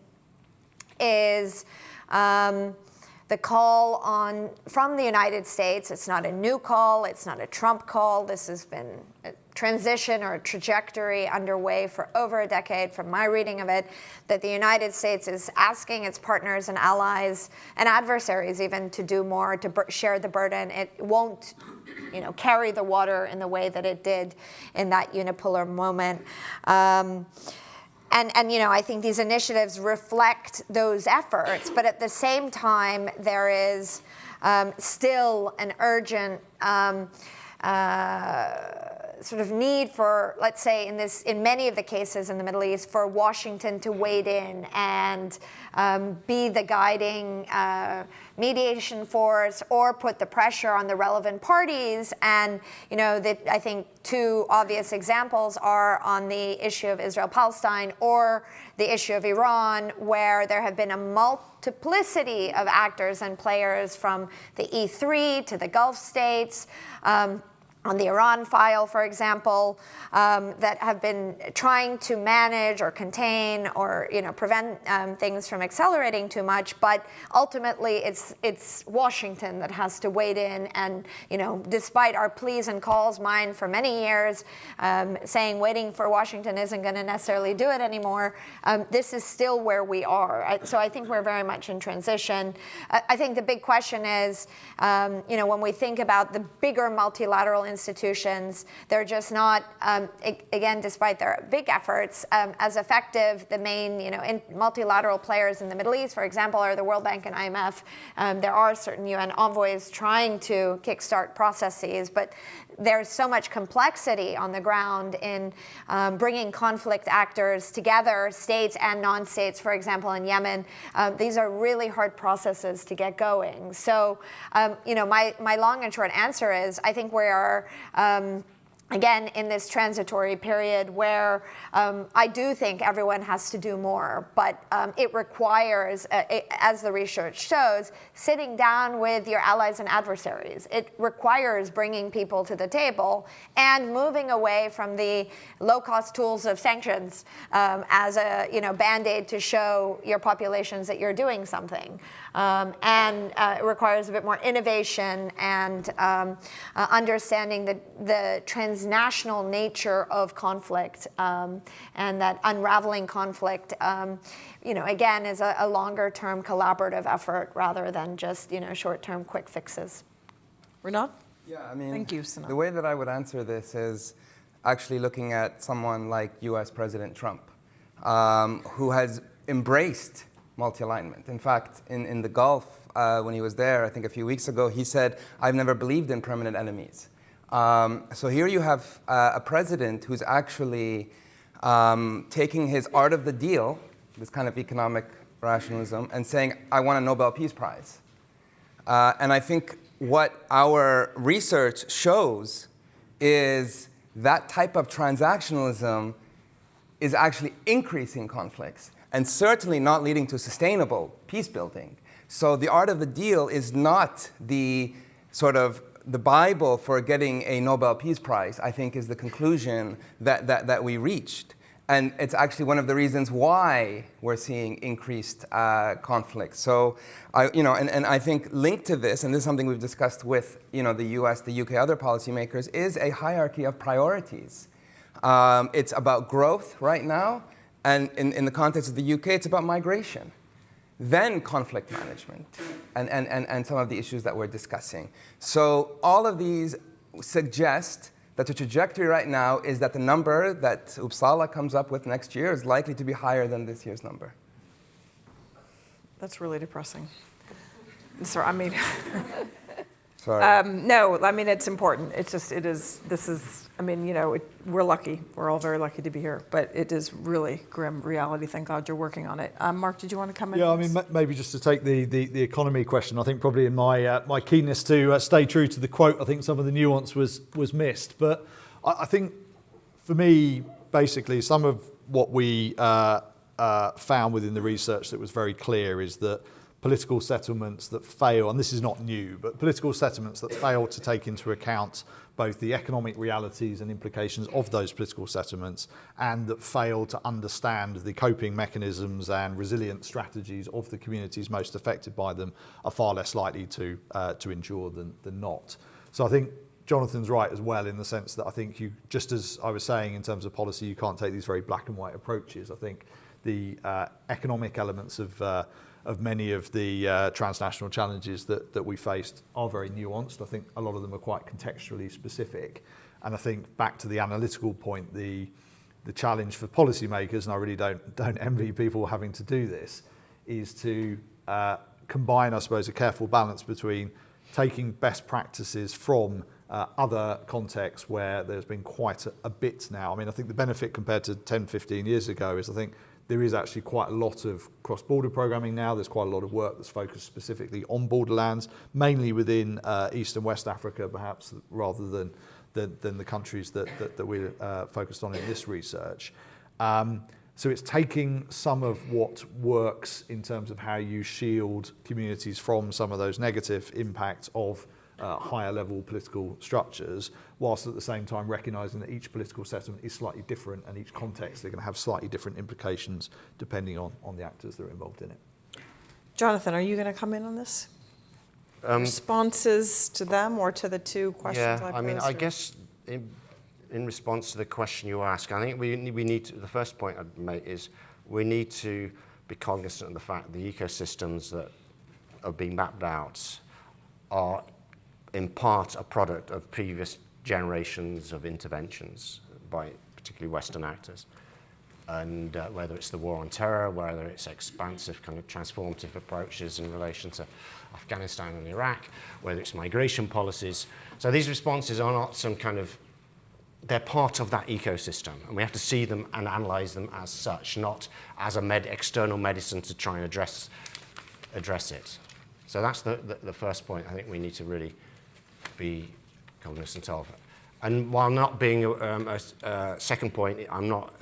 [SPEAKER 4] is the call from the United States. It's not a new call, it's not a Trump call. This has been a transition or a trajectory underway for over a decade, from my reading of it, that the United States is asking its partners and allies and adversaries even to do more, to share the burden. It won't carry the water in the way that it did in that unipolar moment. And I think these initiatives reflect those efforts, but at the same time, there is still an urgent sort of need for, let's say, in many of the cases in the Middle East, for Washington to wade in and be the guiding mediation force, or put the pressure on the relevant parties. And I think two obvious examples are on the issue of Israel-Palestine or the issue of Iran, where there have been a multiplicity of actors and players, from the E3 to the Gulf states, on the Iran file, for example, that have been trying to manage or contain or prevent things from accelerating too much. But ultimately, it's Washington that has to wade in. And despite our pleas and calls, mine for many years, saying waiting for Washington isn't going to necessarily do it anymore, this is still where we are. So I think we're very much in transition. I think the big question is, when we think about the bigger multilateral institutions, they're just not, again, despite their big efforts, as effective. The main, multilateral players in the Middle East, for example, are the World Bank and IMF. There are certain UN envoys trying to kickstart processes, but there's so much complexity on the ground in bringing conflict actors together, states and non-states, for example, in Yemen. These are really hard processes to get going. So, my long and short answer is, I think we are again, in this transitory period where I do think everyone has to do more, but it requires, as the research shows, sitting down with your allies and adversaries. It requires bringing people to the table and moving away from the low-cost tools of sanctions as a band-aid to show your populations that you're doing something. And it requires a bit more innovation and understanding the transnational nature of conflict, and that unraveling conflict, again, is a longer-term collaborative effort rather than just short-term quick fixes.
[SPEAKER 1] Renaud?
[SPEAKER 2] Yeah, I mean,
[SPEAKER 1] thank you, Sana.
[SPEAKER 2] The way that I would answer this is actually looking at someone like U.S. President Trump, who has embraced multi-alignment. In fact, in the Gulf, when he was there, I think a few weeks ago, he said, "I've never believed in permanent enemies." So here you have a president who's actually taking his art of the deal, this kind of economic rationalism, and saying, "I want a Nobel Peace Prize." And I think what our research shows is that type of transactionalism is actually increasing conflicts and certainly not leading to sustainable peace building. So the art of the deal is not the sort of the Bible for getting a Nobel Peace Prize, I think, is the conclusion that we reached. And it's actually one of the reasons why we're seeing increased conflict. So, I think linked to this, and this is something we've discussed with the US, the UK, other policymakers, is a hierarchy of priorities. It's about growth right now, and in the context of the UK, it's about migration. Then conflict management, and some of the issues that we're discussing. So all of these suggest that the trajectory right now is that the number that Uppsala comes up with next year is likely to be higher than this year's number.
[SPEAKER 1] That's really depressing. Sorry, I mean,
[SPEAKER 2] Sorry.
[SPEAKER 1] No, I mean, it's important. It's just, I mean, we're lucky. We're all very lucky to be here, but it is really grim reality. Thank God you're working on it. Mark, did you want to come in?
[SPEAKER 3] Yeah, I mean, maybe just to take the economy question, I think probably in my keenness to stay true to the quote, I think some of the nuance was missed. But I think for me, basically, some of what we found within the research that was very clear is that political settlements that fail, and this is not new, but political settlements that fail to take into account both the economic realities and implications of those political settlements, and that fail to understand the coping mechanisms and resilient strategies of the communities most affected by them, are far less likely to endure than not. So I think Jonathan's right as well, in the sense that I think you, just as I was saying in terms of policy, you can't take these very black and white approaches. I think the economic elements of many of the transnational challenges that we faced are very nuanced. I think a lot of them are quite contextually specific. And I think back to the analytical point, the challenge for policymakers, and I really don't envy people having to do this, is to combine, I suppose, a careful balance between taking best practices from other contexts where there's been quite a bit now. I mean, I think the benefit compared to 10, 15 years ago is I think there is actually quite a lot of cross-border programming now. There's quite a lot of work that's focused specifically on borderlands, mainly within East and West Africa, perhaps, rather than the countries that we're focused on in this research. So it's taking some of what works in terms of how you shield communities from some of those negative impacts of higher level political structures, whilst at the same time recognising that each political settlement is slightly different, and each context, they're going to have slightly different implications depending on the actors that are involved in it.
[SPEAKER 1] Jonathan, are you going to come in on this? Responses to them or to the two questions I posed?
[SPEAKER 5] I mean, I guess in response to the question you ask, I think we need to, the first point I'd make is we need to be cognizant of the fact the ecosystems that are being mapped out are in part a product of previous generations of interventions by particularly Western actors. And whether it's the war on terror, whether it's expansive kind of transformative approaches in relation to Afghanistan and Iraq, whether it's migration policies. So these responses are not some kind of, they're part of that ecosystem, and we have to see them and analyze them as such, not as a external medicine to try and address it. So that's the first point I think we need to really be cognizant of. And while not being a second point, I'm not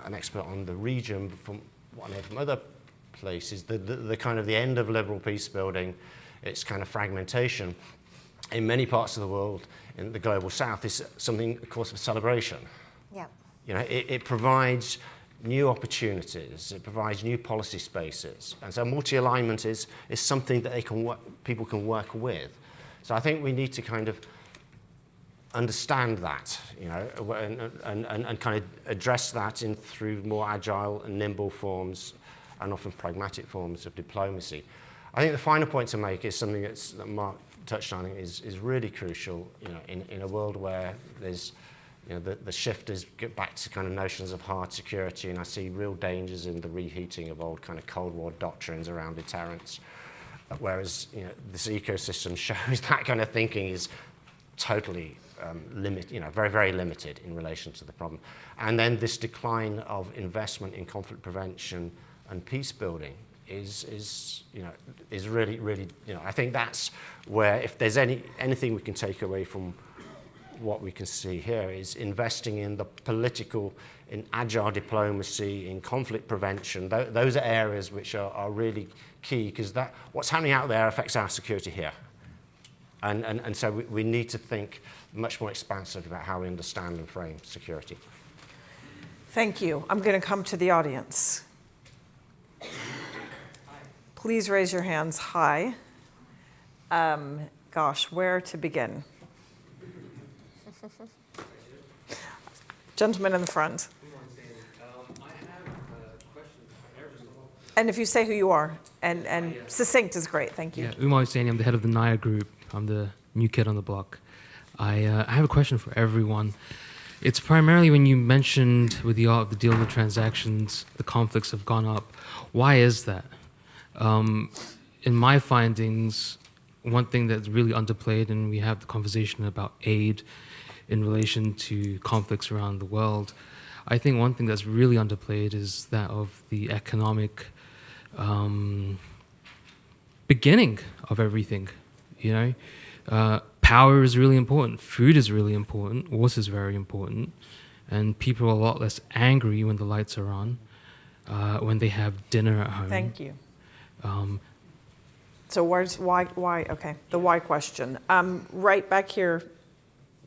[SPEAKER 5] an expert on the region, but from what I know from other places, the kind of the end of liberal peace building, its kind of fragmentation in many parts of the world, in the global south, is something, of course, of celebration.
[SPEAKER 4] Yeah.
[SPEAKER 5] You know, it provides new opportunities, it provides new policy spaces, and so multi-alignment is something that people can work with. So I think we need to kind of understand that, you know, and kind of address that through more agile and nimble forms, and often pragmatic forms of diplomacy. I think the final point to make is something that Mark touched on, is really crucial, you know, in a world where there's, you know, the shift is get back to kind of notions of hard security, and I see real dangers in the reheating of old kind of Cold War doctrines around deterrence. Whereas, you know, this ecosystem shows that kind of thinking is totally limited, you know, very, very limited in relation to the problem. And then this decline of investment in conflict prevention and peace building is really, really, you know, I think that's where, if there's anything we can take away from what we can see here, is investing in the political, in agile diplomacy, in conflict prevention. Those are areas which are really key, because what's happening out there affects our security here. And so we need to think much more expansively about how we understand and frame security.
[SPEAKER 1] Thank you. I'm going to come to the audience. Please raise your hands high. Gosh, where to begin? Gentleman in the front. And if you say who you are, and succinct is great, thank you.
[SPEAKER 6] Yeah, Umar Hussaini, I'm the head of the NIA group. I'm the new kid on the block. I have a question for everyone. It's primarily when you mentioned with the dealing with transactions, the conflicts have gone up. Why is that? In my findings, one thing that's really underplayed, and we have the conversation about aid in relation to conflicts around the world, I think one thing that's really underplayed is that of the economic beginning of everything, you know? Power is really important, food is really important, water is very important, and people are a lot less angry when the lights are on, when they have dinner at home.
[SPEAKER 1] Thank you. So why, okay, the why question. Right back here,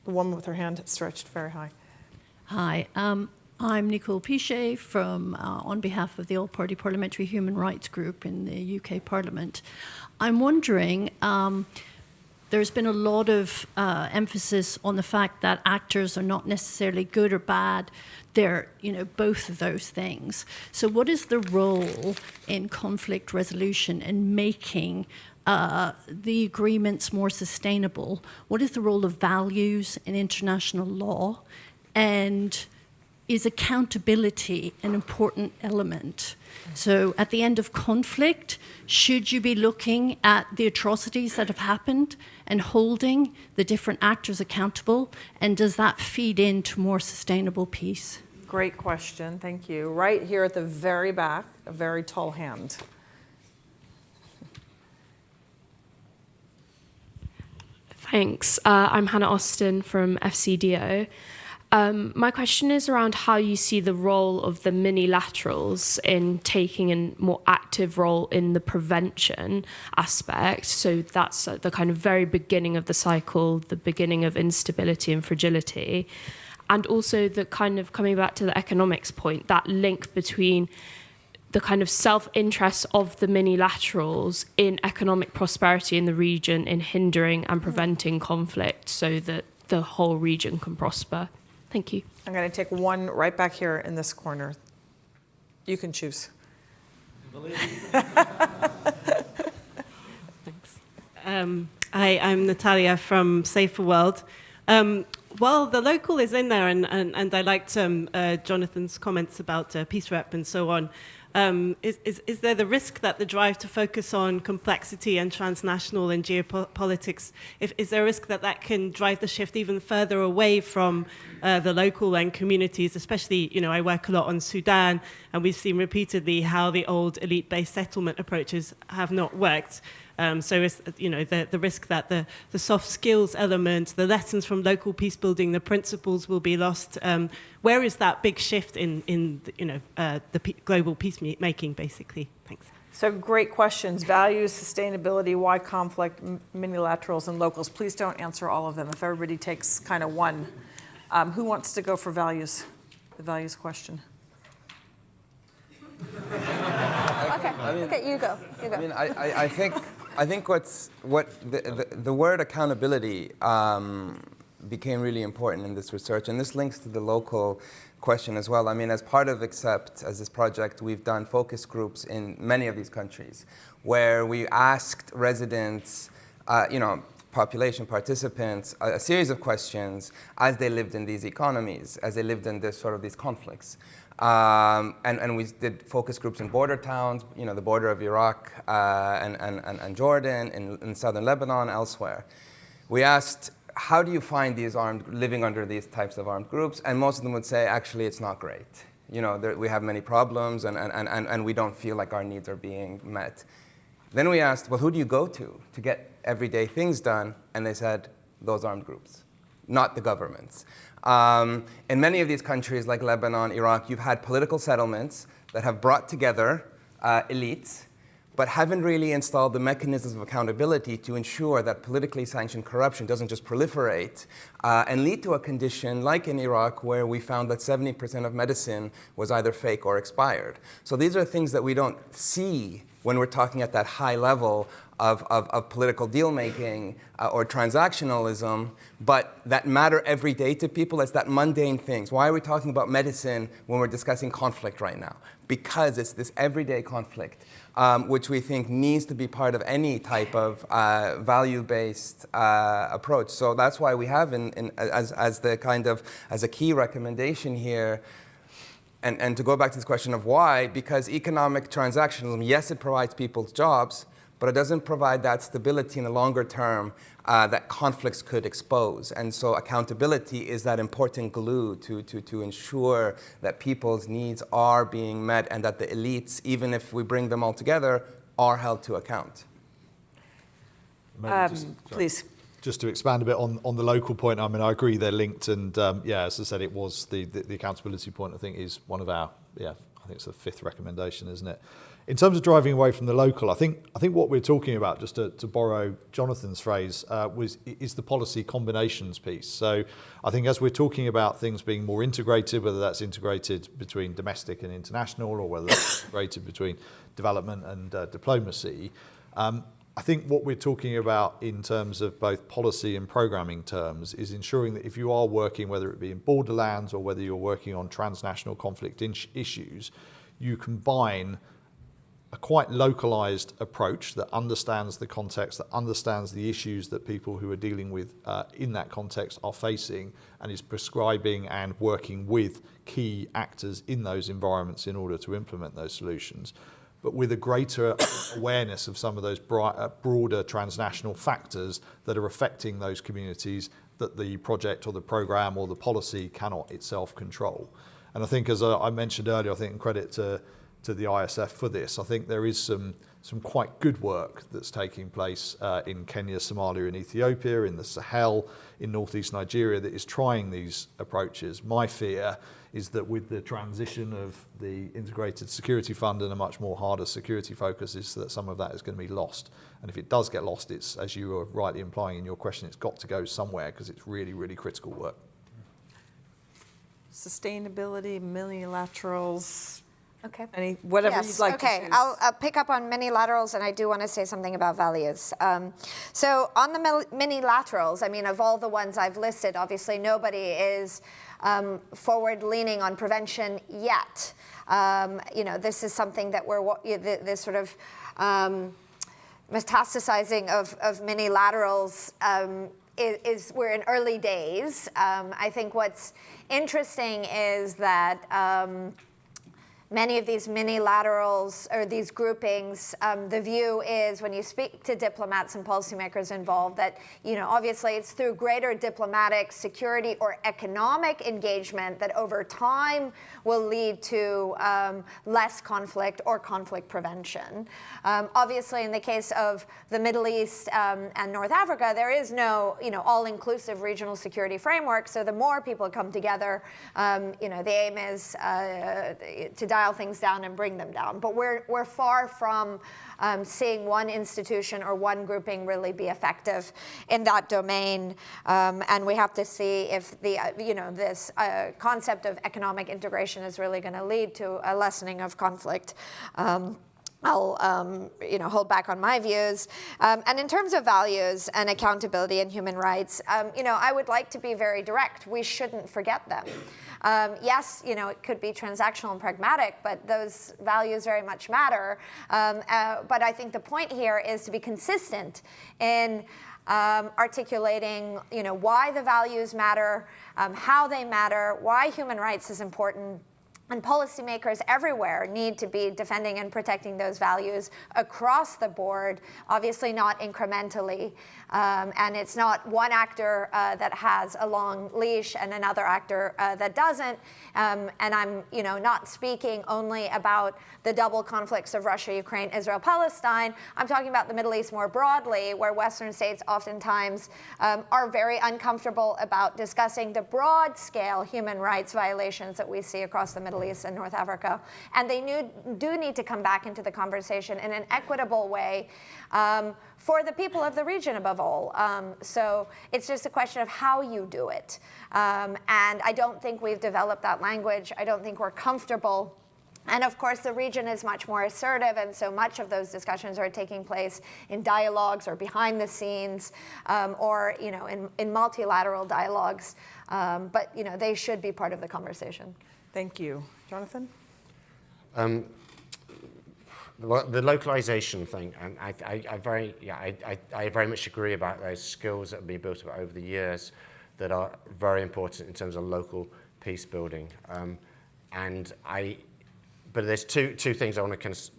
[SPEAKER 1] the woman with her hand stretched very high.
[SPEAKER 7] Hi, I'm Nicole Pichet from, on behalf of the All-Party Parliamentary Human Rights Group in the UK Parliament. I'm wondering, there's been a lot of emphasis on the fact that actors are not necessarily good or bad. They're, both of those things. So what is the role in conflict resolution and making the agreements more sustainable? What is the role of values in international law? And is accountability an important element? So at the end of conflict, should you be looking at the atrocities that have happened and holding the different actors accountable? And does that feed into more sustainable peace?
[SPEAKER 1] Great question, thank you. Right here at the very back, a very tall hand.
[SPEAKER 8] Thanks. I'm Hannah Austin from FCDO. My question is around how you see the role of the minilaterals in taking a more active role in the prevention aspect. So that's at the kind of very beginning of the cycle, the beginning of instability and fragility. And also the kind of, coming back to the economics point, that link between the kind of self-interest of the minilaterals in economic prosperity in the region, in hindering and preventing conflict so that the whole region can prosper. Thank you.
[SPEAKER 1] I'm going to take one right back here in this corner. You can choose.
[SPEAKER 9] Thanks. Hi, I'm Natalia from Safer World. Well, the local is in there, and I liked Jonathan's comments about peace rep and so on. Is there the risk that the drive to focus on complexity and transnational and geopolitics, is there a risk that that can drive the shift even further away from the local and communities, especially, I work a lot on Sudan, and we've seen repeatedly how the old elite-based settlement approaches have not worked. So it's, the risk that the soft skills element, the lessons from local peace building, the principles will be lost. Where is that big shift in global peacemaking, basically? Thanks.
[SPEAKER 1] So great questions. Values, sustainability, why conflict, minilaterals, and locals. Please don't answer all of them. If everybody takes kind of one. Who wants to go for values? The values question.
[SPEAKER 4] Okay, you go.
[SPEAKER 2] I mean, I think the word accountability became really important in this research, and this links to the local question as well. I mean, as part of XCEPT, as this project, we've done focus groups in many of these countries where we asked residents, population participants, a series of questions as they lived in these economies, as they lived in this sort of these conflicts. And we did focus groups in border towns, the border of Iraq and Jordan, in southern Lebanon, elsewhere. We asked, how do you find these living under these types of armed groups? And most of them would say, actually, it's not great. We have many problems, and we don't feel like our needs are being met. Then we asked, well, who do you go to get everyday things done? And they said, those armed groups, not the governments. In many of these countries like Lebanon, Iraq, you've had political settlements that have brought together elites, but haven't really installed the mechanisms of accountability to ensure that politically sanctioned corruption doesn't just proliferate and lead to a condition like in Iraq where we found that 70% of medicine was either fake or expired. So these are things that we don't see when we're talking at that high level of political deal-making or transactionalism, but that matter every day to people as that mundane things. Why are we talking about medicine when we're discussing conflict right now? Because it's this everyday conflict, which we think needs to be part of any type of value-based approach. So that's why we have as a key recommendation here. And to go back to this question of why, because economic transactionalism, yes, it provides people's jobs, but it doesn't provide that stability in the longer term that conflicts could expose. And so accountability is that important glue to ensure that people's needs are being met and that the elites, even if we bring them all together, are held to account.
[SPEAKER 1] Please.
[SPEAKER 3] Just to expand a bit on the local point, I mean, I agree they're linked, and yeah, as I said, it was the accountability point, I think, is one of our, I think it's the 5th recommendation, isn't it? In terms of driving away from the local, I think what we're talking about, just to borrow Jonathan's phrase, is the policy combinations piece. So I think as we're talking about things being more integrated, whether that's integrated between domestic and international, or whether that's integrated between development and diplomacy, I think what we're talking about in terms of both policy and programming terms is ensuring that if you are working, whether it be in borderlands or whether you're working on transnational conflict issues, you combine a quite localized approach that understands the context, that understands the issues that people who are dealing with in that context are facing, and is prescribing and working with key actors in those environments in order to implement those solutions, but with a greater awareness of some of those broader transnational factors that are affecting those communities that the project or the program or the policy cannot itself control. And I think, as I mentioned earlier, I think in credit to the ISF for this, I think there is some quite good work that's taking place in Kenya, Somalia and Ethiopia, in the Sahel, in northeast Nigeria, that is trying these approaches. My fear is that with the transition of the Integrated Security Fund and a much more harder security focus, is that some of that is going to be lost. And if it does get lost, it's, as you were rightly implying in your question, it's got to go somewhere because it's really, really critical work.
[SPEAKER 1] Sustainability, multilaterals.
[SPEAKER 4] Okay.
[SPEAKER 1] Whatever
[SPEAKER 4] yes.
[SPEAKER 1] you'd like to choose.
[SPEAKER 4] I'll pick up on minilaterals, and I do want to say something about values. So on the minilaterals, I mean, of all the ones I've listed, obviously nobody is forward-leaning on prevention yet. This is something that we're, this sort of metastasizing of minilaterals we're in early days. I think what's interesting is that many of these minilaterals or these groupings, the view is when you speak to diplomats and policymakers involved that, obviously it's through greater diplomatic, security, or economic engagement that over time will lead to less conflict or conflict prevention. Obviously, in the case of the Middle East and North Africa, there is no, all-inclusive regional security framework. So the more people come together, the aim is to dial things down and bring them down. But we're far from seeing one institution or one grouping really be effective in that domain. And we have to see if the, this concept of economic integration is really going to lead to a lessening of conflict. I'll hold back on my views. And in terms of values and accountability and human rights, I would like to be very direct. We shouldn't forget them. Yes, it could be transactional and pragmatic, but those values very much matter. But I think the point here is to be consistent in articulating, why the values matter, how they matter, why human rights is important. And policymakers everywhere need to be defending and protecting those values across the board, obviously not incrementally. And it's not one actor that has a long leash and another actor that doesn't. And I'm not speaking only about the double conflicts of Russia, Ukraine, Israel, Palestine. I'm talking about the Middle East more broadly, where Western states oftentimes are very uncomfortable about discussing the broad-scale human rights violations that we see across the Middle East and North Africa. And they do need to come back into the conversation in an equitable way for the people of the region above all. So it's just a question of how you do it. And I don't think we've developed that language. I don't think we're comfortable. And of course, the region is much more assertive, and so much of those discussions are taking place in dialogues or behind the scenes, or in multilateral dialogues. But they should be part of the conversation.
[SPEAKER 1] Thank you. Jonathan?
[SPEAKER 5] The localization thing, and I very much agree about those skills that have been built up over the years that are very important in terms of local peace building. But there's two things I want to kind of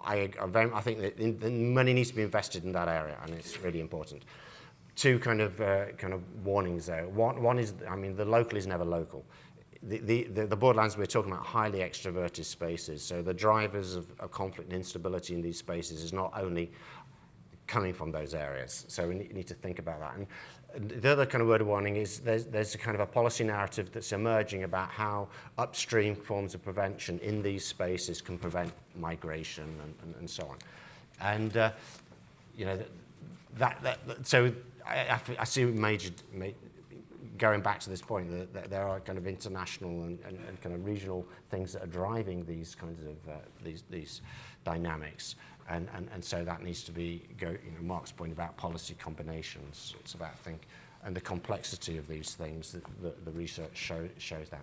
[SPEAKER 5] I think that the money needs to be invested in that area, and it's really important. Two kind of warnings there. One is, I mean, the local is never local. The borderlands we're talking about, highly extroverted spaces. So the drivers of conflict and instability in these spaces is not only coming from those areas. So we need to think about that. And the other kind of word of warning is there's a kind of a policy narrative that's emerging about how upstream forms of prevention in these spaces can prevent migration and so on. And you know, so I see going back to this point, that there are kind of international and kind of regional things that are driving these kinds of these dynamics, and so that needs to be Mark's point about policy combinations. It's about and the complexity of these things. The research shows that.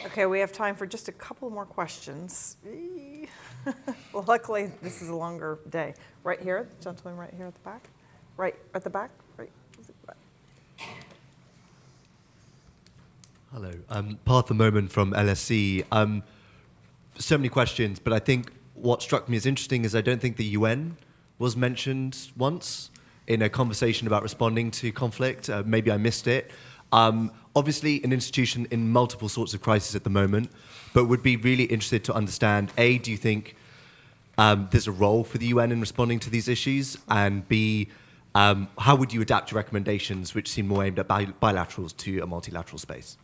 [SPEAKER 5] Okay,
[SPEAKER 1] we have time for just a couple more questions. Well, luckily this is a longer day. Right here, the gentleman right here at the back. Right at the back. Right.
[SPEAKER 10] Hello, Partha Moman from LSE. So many questions, but I think what struck me as interesting is I don't think the UN was mentioned once in a conversation about responding to conflict. Maybe I missed it. Obviously, an institution in multiple sorts of crises at the moment, but would be really interested to understand, A, do you think there's a role for the UN in responding to these issues? And B, how would you adapt your recommendations, which seem more aimed at bilaterals, to a multilateral space?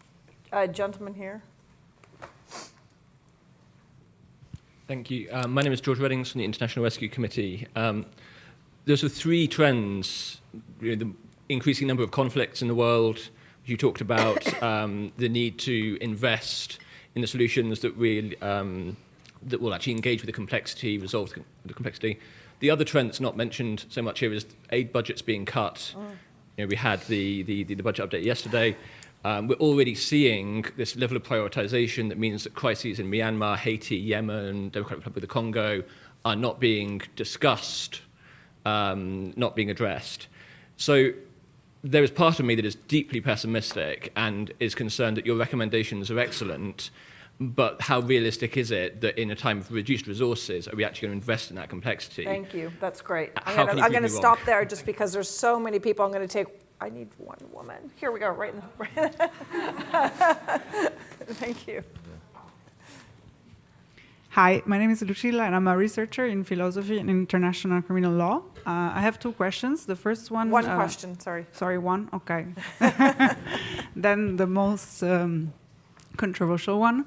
[SPEAKER 1] Gentleman here.
[SPEAKER 11] Thank you. My name is George Reddings from the International Rescue Committee. There's three trends: the increasing number of conflicts in the world. You talked about the need to invest in the solutions that will actually engage with the complexity, resolve the complexity. The other trend that's not mentioned so much here is aid budgets being cut. We had the budget update yesterday. We're already seeing this level of prioritization that means that crises in Myanmar, Haiti, Yemen, Democratic Republic of the Congo are not being discussed, not being addressed. So there is part of me that is deeply pessimistic and is concerned that your recommendations are excellent, but how realistic is it that in a time of reduced resources, are we actually going to invest in that complexity?
[SPEAKER 1] Thank you. That's great.
[SPEAKER 11] How can you
[SPEAKER 1] I'm going to
[SPEAKER 11] prove me
[SPEAKER 1] stop
[SPEAKER 11] wrong?
[SPEAKER 1] there just because there's so many people. I'm going to take. I need one woman. Here we go. Right in the. Thank you.
[SPEAKER 12] Hi, my name is Lucilla, and I'm a researcher in philosophy and international criminal law. I have two questions. The first one.
[SPEAKER 1] One question. Sorry.
[SPEAKER 12] Sorry, one. Okay. Then the most controversial one.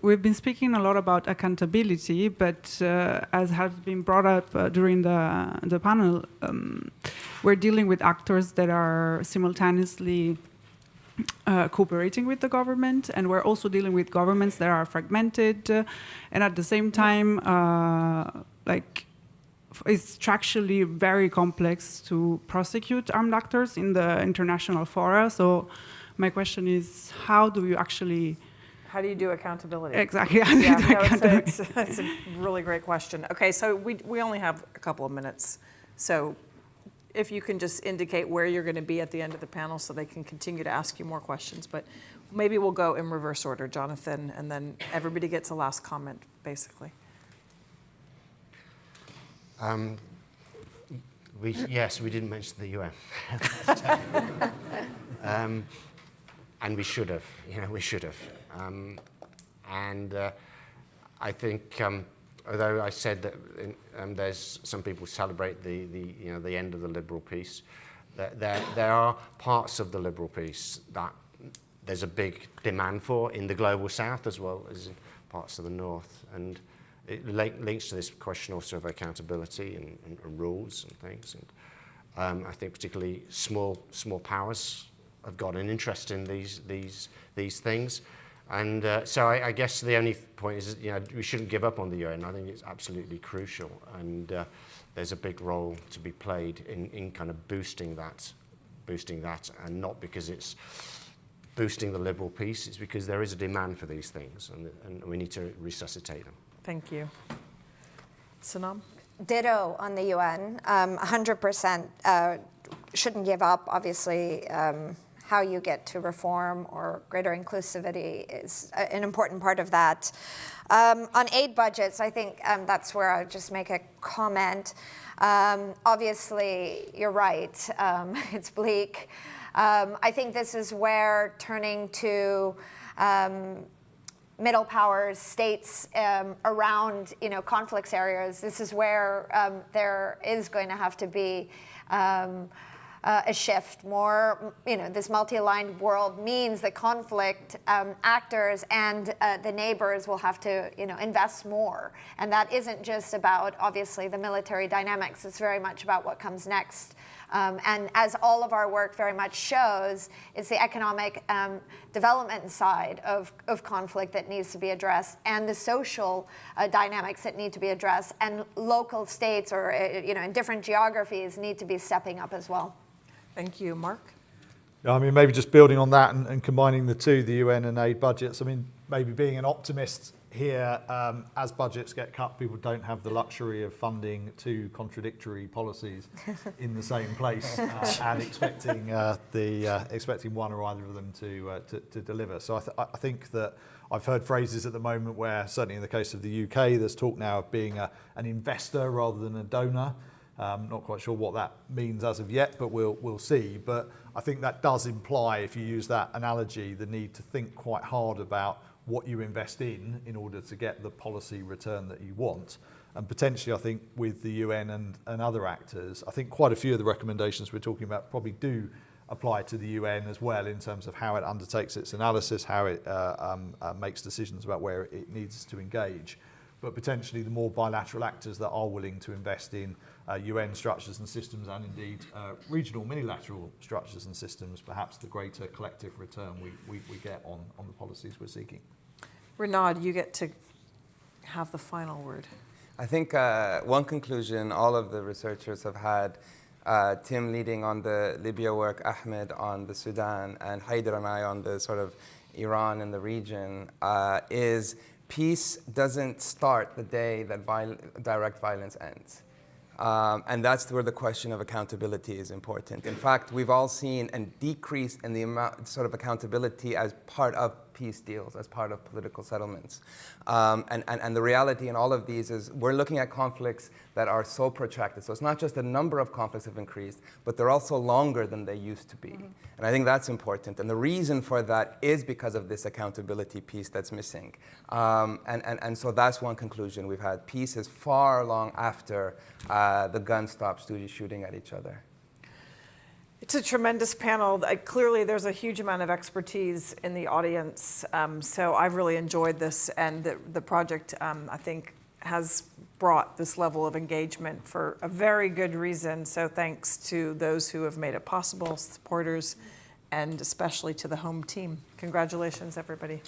[SPEAKER 12] We've been speaking a lot about accountability, but as has been brought up during the panel, we're dealing with actors that are simultaneously cooperating with the government, and we're also dealing with governments that are fragmented, and at the same time, it's structurally very complex to prosecute armed actors in the international fora. So my question is, how do you do accountability? Exactly.
[SPEAKER 1] It's a really great question. Okay, so we only have a couple of minutes. So if you can just indicate where you're going to be at the end of the panel so they can continue to ask you more questions. But maybe we'll go in reverse order, Jonathan, and then everybody gets a last comment, basically.
[SPEAKER 5] Yes, we didn't mention the UN. And we should have, we should have. I think, although I said that there's some people celebrate the end of the liberal peace, there are parts of the liberal peace that there's a big demand for in the global south as well as in parts of the north, and it links to this question also of accountability and rules and things. And I think particularly small powers have got an interest in these things. And so I guess the only point is, we shouldn't give up on the UN. I think it's absolutely crucial, and there's a big role to be played in kind of boosting that, and not because it's boosting the liberal peace. It's because there is a demand for these things, and we need to resuscitate them.
[SPEAKER 1] Thank you. Sanam?
[SPEAKER 4] Ditto on the UN. 100% shouldn't give up. Obviously, how you get to reform or greater inclusivity is an important part of that. On aid budgets, I think that's where I'll just make a comment. Obviously, you're right. It's bleak. I think this is where turning to middle powers, states around conflicts areas, this is where there is going to have to be a shift. More, this multi-aligned world means that conflict actors and the neighbors will have to, invest more. And that isn't just about, obviously, the military dynamics. It's very much about what comes next. And as all of our work very much shows, it's the economic development side of conflict that needs to be addressed, and the social dynamics that need to be addressed, and local states or in different geographies need to be stepping up as well.
[SPEAKER 1] Thank you. Mark?
[SPEAKER 3] Yeah, I mean, maybe just building on that and combining the two, the UN and aid budgets. I mean, maybe being an optimist here, as budgets get cut, people don't have the luxury of funding two contradictory policies in the same place and expecting expecting one or either of them to deliver. So I think that I've heard phrases at the moment where, certainly in the case of the UK, there's talk now of being an investor rather than a donor. Not quite sure what that means as of yet, but we'll see. But I think that does imply, if you use that analogy, the need to think quite hard about what you invest in order to get the policy return that you want. And potentially, I think, with the UN and other actors, I think quite a few of the recommendations we're talking about probably do apply to the UN as well, in terms of how it undertakes its analysis, how it makes decisions about where it needs to engage. But potentially the more bilateral actors that are willing to invest in UN structures and systems, and indeed regional minilateral structures and systems, perhaps the greater collective return we get on the policies we're seeking.
[SPEAKER 1] Renaud, you get to have the final word.
[SPEAKER 2] I think one conclusion all of the researchers have had, Tim leading on the Libya work, Ahmed on the Sudan, and Haider and I on the sort of Iran and the region, is peace doesn't start the day that direct violence ends. And that's where the question of accountability is important. In fact, we've all seen a decrease in the amount sort of accountability as part of peace deals, as part of political settlements. And the reality in all of these is we're looking at conflicts that are so protracted. So it's not just the number of conflicts have increased, but they're also longer than they used to be. Mm-hmm. And I think that's important. And the reason for that is because of this accountability piece that's missing. And so that's one conclusion we've had. Peace is far long after the gun stops shooting at each other.
[SPEAKER 1] It's a tremendous panel. Clearly, there's a huge amount of expertise in the audience. So I've really enjoyed this, and the project, I think, has brought this level of engagement for a very good reason. So thanks to those who have made it possible, supporters, and especially to the home team. Congratulations, everybody.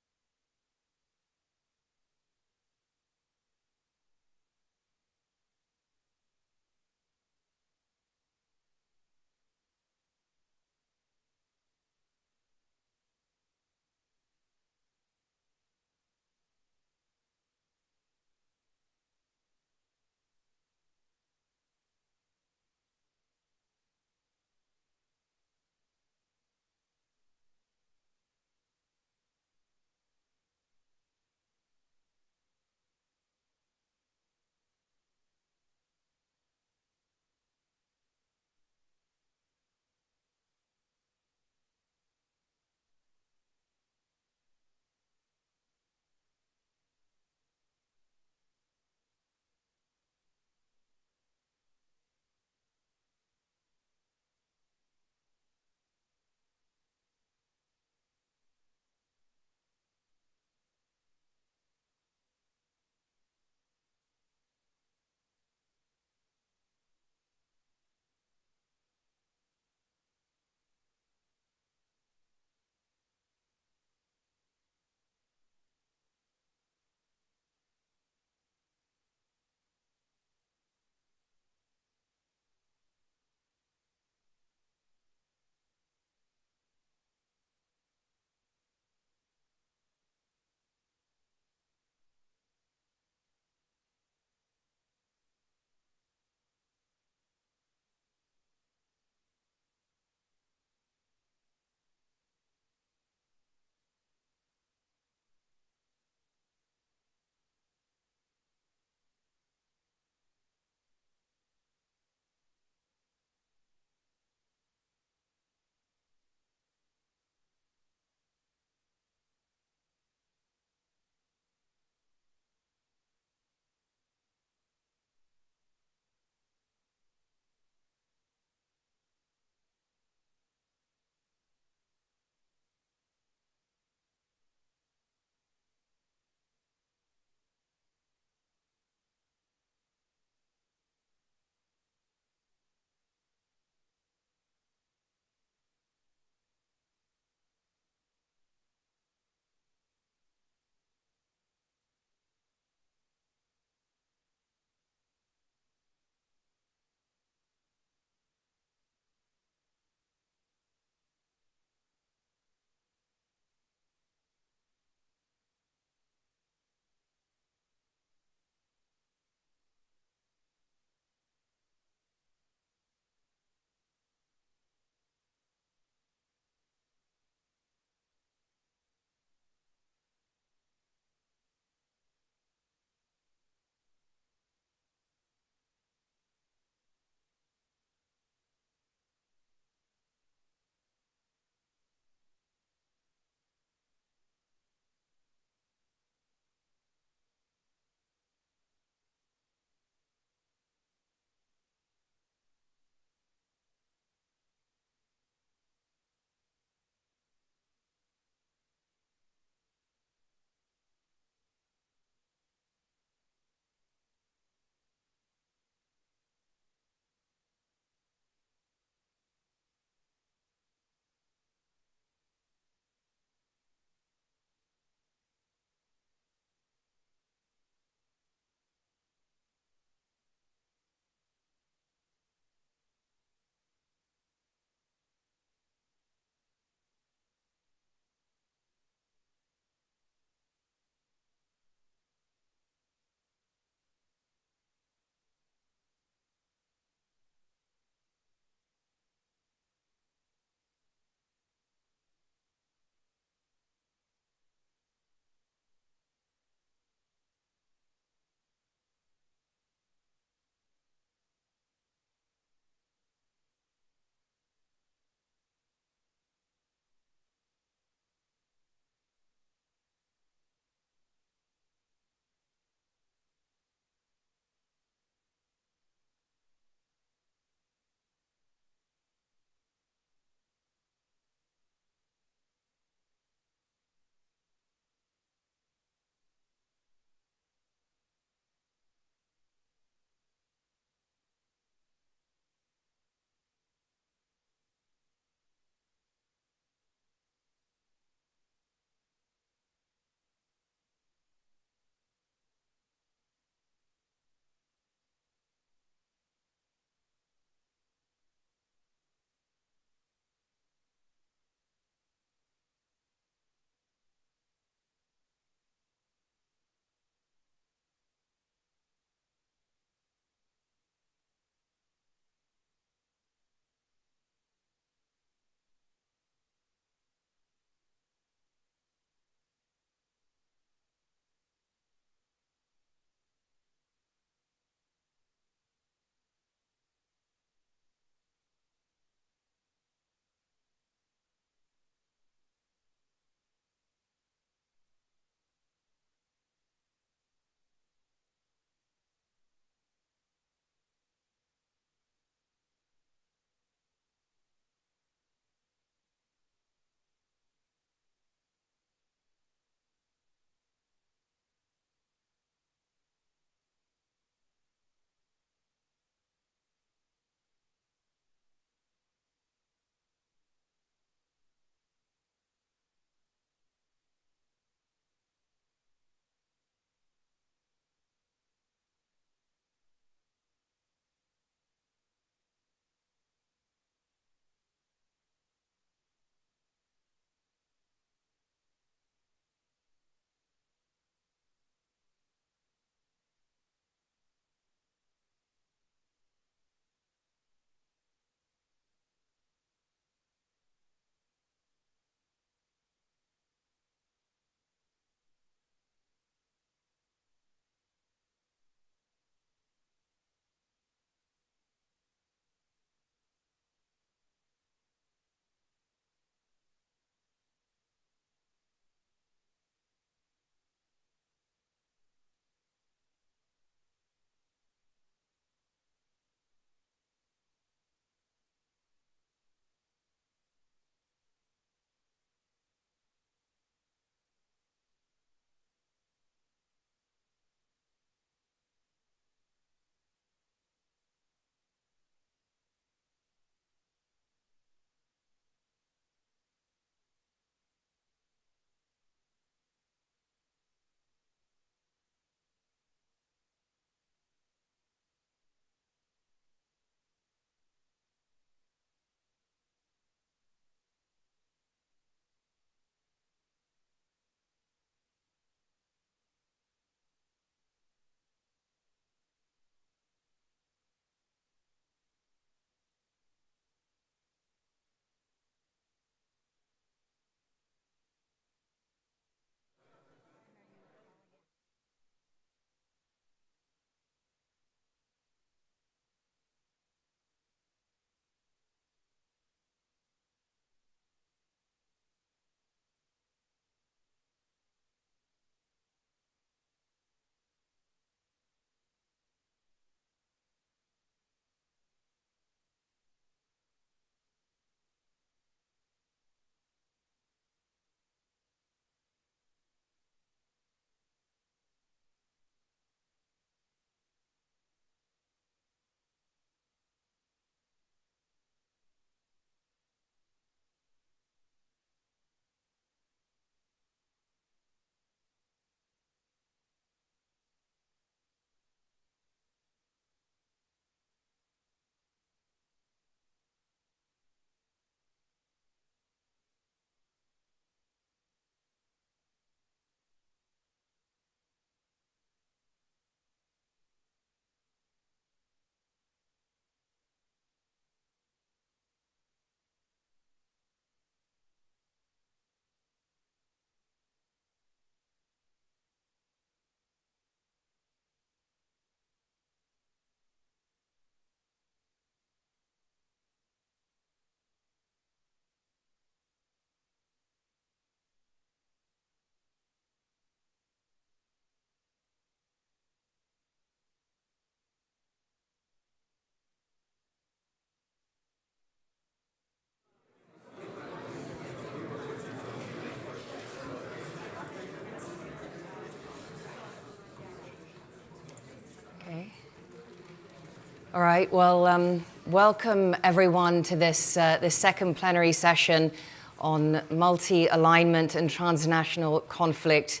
[SPEAKER 13] All right, well, welcome everyone to this second plenary session on multi-alignment and transnational conflict,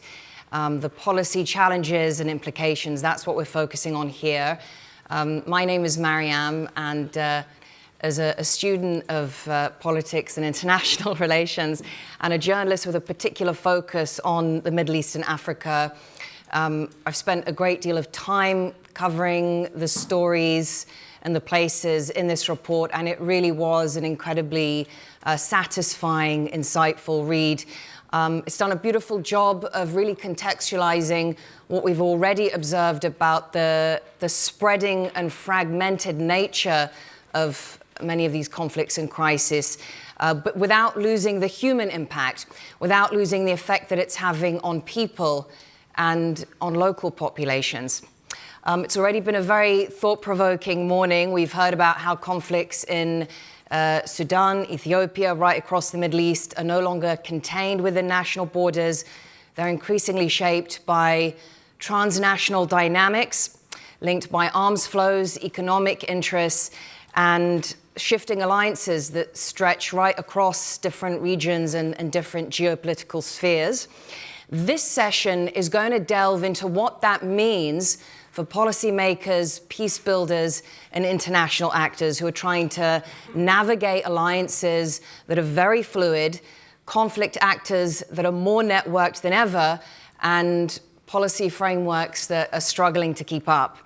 [SPEAKER 13] the policy challenges and implications. That's what we're focusing on here. My name is Mariam, and as a student of politics and international relations and a journalist with a particular focus on the Middle East and Africa, I've spent a great deal of time covering the stories and the places in this report, and it really was an incredibly satisfying, insightful read. It's done a beautiful job of really contextualizing what we've already observed about the spreading and fragmented nature of many of these conflicts and crises, but without losing the human impact, without losing the effect that it's having on people and on local populations. It's already been a very thought-provoking morning. We've heard about how conflicts in Sudan, Ethiopia, right across the Middle East are no longer contained within national borders. They're increasingly shaped by transnational dynamics linked by arms flows, economic interests, and shifting alliances that stretch right across different regions and different geopolitical spheres. This session is going to delve into what that means for policymakers, peace builders, and international actors who are trying to navigate alliances that are very fluid, conflict actors that are more networked than ever, and policy frameworks that are struggling to keep up.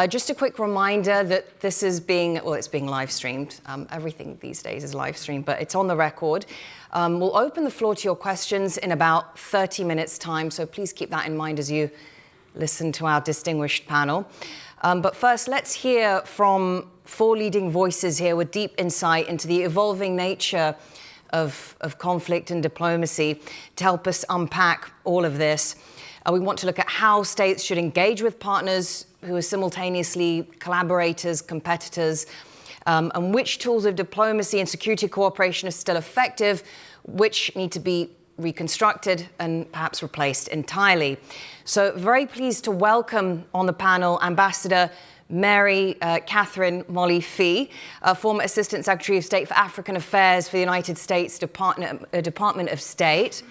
[SPEAKER 13] Just a quick reminder that this is it's being live streamed. Everything these days is live streamed, but it's on the record. We'll open the floor to your questions in about 30 minutes' time, so please keep that in mind as you listen to our distinguished panel. But first, let's hear from four leading voices here with deep insight into the evolving nature of conflict and diplomacy to help us unpack all of this. We want to look at how states should engage with partners who are simultaneously collaborators, competitors, and which tools of diplomacy and security cooperation are still effective, which need to be reconstructed and perhaps replaced entirely. So very pleased to welcome on the panel Ambassador Mary Catherine Molly Fee, former Assistant Secretary of State for African Affairs for the United States Department of State.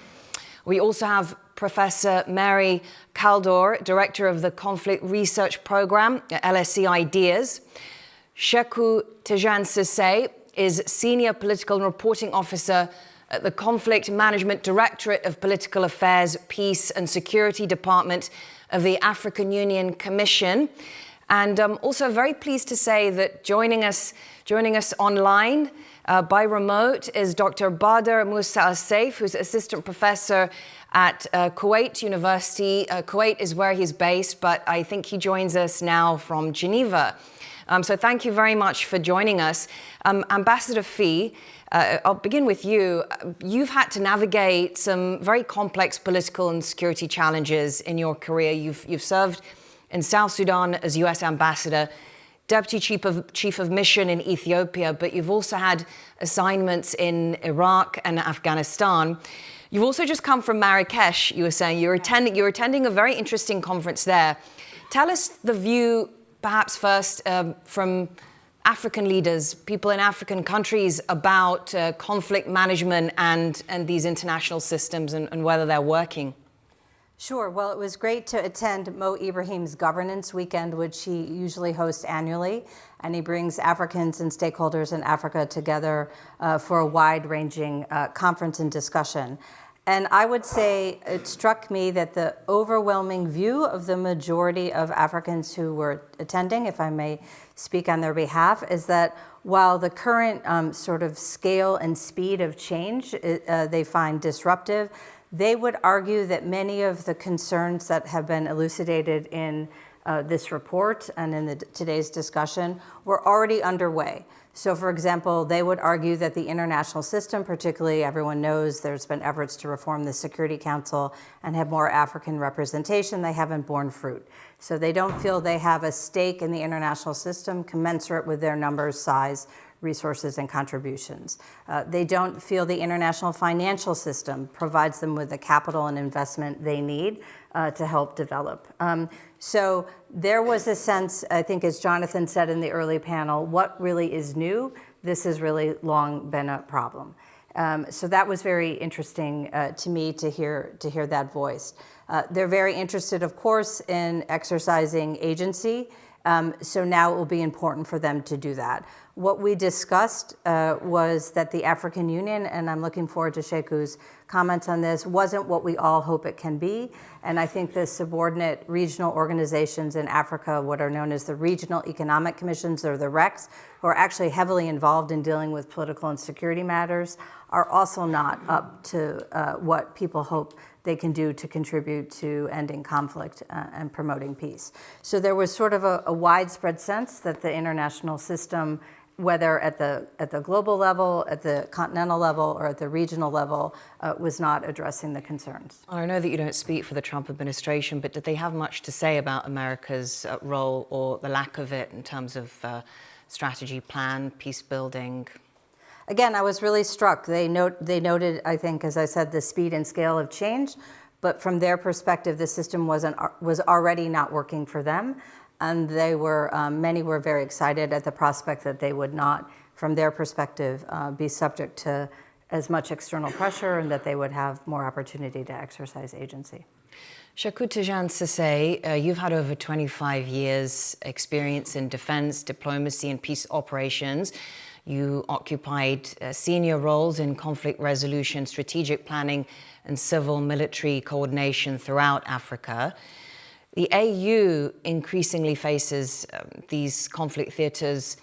[SPEAKER 13] We also have Professor Mary Kaldor, Director of the Conflict Research Program at LSE Ideas. Sheku Tejan Sise is Senior Political and Reporting Officer at the Conflict Management Directorate of Political Affairs, Peace and Security Department of the African Union Commission. And also very pleased to say that joining us online by remote is Dr. Badr Musa Al-Saif, who's Assistant Professor at Kuwait University. Kuwait is where he's based, but I think he joins us now from Geneva. So thank you very much for joining us. Ambassador Fee, I'll begin with you. You've had to navigate some very complex political and security challenges in your career. You've served in South Sudan as US Ambassador, Deputy Chief of Mission in Ethiopia, but you've also had assignments in Iraq and Afghanistan. You've also just come from Marrakesh, you were saying. You're attending a very interesting conference there. Tell us the view, perhaps first, from African leaders, people in African countries, about conflict management and these international systems and whether they're working.
[SPEAKER 14] Sure. Well, it was great to attend Mo Ibrahim's Governance Weekend, which he usually hosts annually. And he brings Africans and stakeholders in Africa together for a wide-ranging conference and discussion. And I would say it struck me that the overwhelming view of the majority of Africans who were attending, if I may speak on their behalf, is that while the current sort of scale and speed of change they find disruptive, they would argue that many of the concerns that have been elucidated in this report and in today's discussion were already underway. So, for example, they would argue that the international system, particularly everyone knows there's been efforts to reform the Security Council and have more African representation, they haven't borne fruit. So they don't feel they have a stake in the international system commensurate with their numbers, size, resources and contributions. They don't feel the international financial system provides them with the capital and investment they need to help develop. So there was a sense, I think, as Jonathan said in the early panel, what really is new? This has really long been a problem. So that was very interesting to me to hear that voice. They're very interested, of course, in exercising agency. So now it will be important for them to do that. What we discussed was that the African Union, and I'm looking forward to Sheku's comments on this, wasn't what we all hope it can be. And I think the subordinate regional organizations in Africa, what are known as the Regional Economic Commissions, or the RECs, who are actually heavily involved in dealing with political and security matters, are also not up to what people hope they can do to contribute to ending conflict and promoting peace. So there was sort of a widespread sense that the international system, whether at the global level, at the continental level, or at the regional level, was not addressing the concerns.
[SPEAKER 13] I know that you don't speak for the Trump administration, but did they have much to say about America's role or the lack of it in terms of strategy, plan, peace building?
[SPEAKER 14] Again, I was really struck. They noted, I think, as I said, the speed and scale of change, but from their perspective, the system was already not working for them, and they were many were very excited at the prospect that they would not, from their perspective, be subject to as much external pressure, and that they would have more opportunity to exercise agency.
[SPEAKER 13] Sekou Tidjane Sissé, you've had over 25 years experience in defense, diplomacy, and peace operations. You occupied senior roles in conflict resolution, strategic planning, and civil-military coordination throughout Africa. The AU increasingly faces these conflict theaters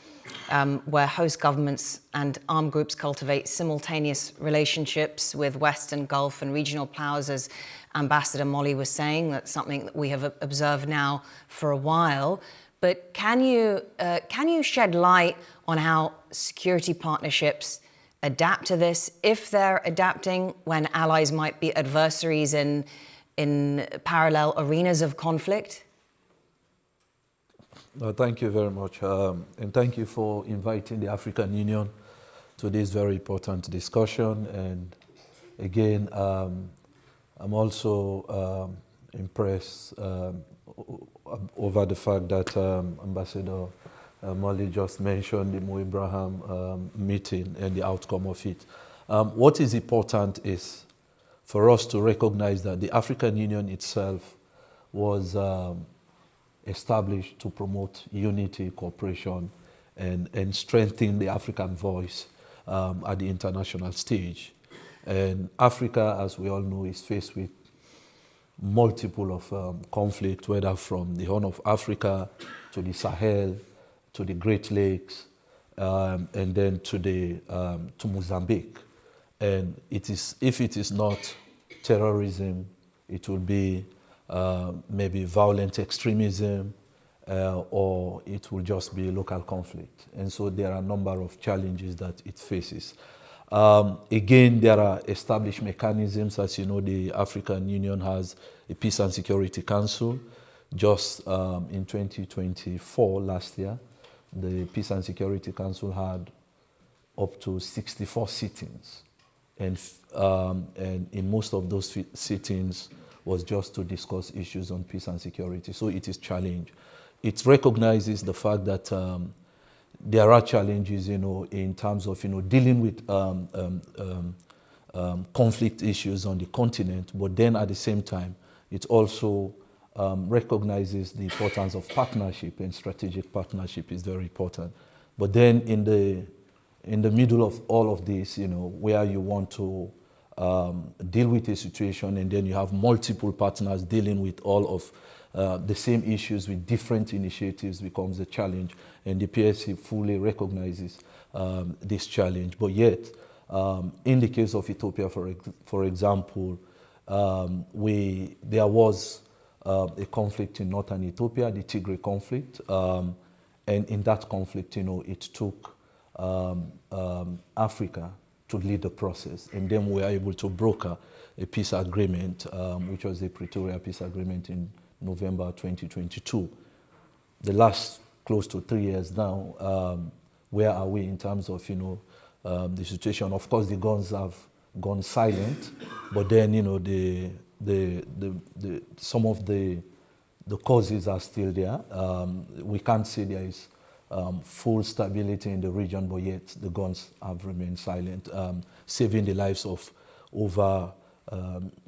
[SPEAKER 13] where host governments and armed groups cultivate simultaneous relationships with Western Gulf and regional powers, as Ambassador Molly was saying. That's something that we have observed now for a while. But can you shed light on how security partnerships adapt to this, if they're adapting when allies might be adversaries in parallel arenas of conflict?
[SPEAKER 15] Thank you very much, and thank you for inviting the African Union to this very important discussion. And again, I'm also impressed over the fact that Ambassador Molly just mentioned the Mo Ibrahim meeting and the outcome of it. What is important is for us to recognize that the African Union itself was established to promote unity, cooperation, and strengthen the African voice at the international stage. And Africa, as we all know, is faced with multiple of conflict, whether from the Horn of Africa to the Sahel, to the Great Lakes, and then to Mozambique. And if it is not terrorism, it will be maybe violent extremism, or it will just be local conflict. And so there are a number of challenges that it faces. Again, there are established mechanisms. As you know, the African Union has a Peace and Security Council. Just in 2024, last year, the Peace and Security Council had up to 64 sittings. And in most of those sittings was just to discuss issues on peace and security. So it is challenge. It recognizes the fact that there are challenges, in terms of, dealing with conflict issues on the continent, but then at the same time, it also recognizes the importance of partnership, and strategic partnership is very important. But then in the middle of all of this, where you want to deal with a situation and then you have multiple partners dealing with all of the same issues with different initiatives becomes a challenge, and the PSC fully recognizes this challenge. But yet, in the case of Ethiopia, for example, there was a conflict in northern Ethiopia, the Tigray conflict, and in that conflict, it took Africa to lead the process, and then we were able to broker a peace agreement, which was the Pretoria Peace Agreement in November 2022. The last close to 3 years now, where are we in terms of, the situation. Of course, the guns have gone silent, but then, some of the causes are still there. We can't say there is full stability in the region, but yet the guns have remained silent, saving the lives of over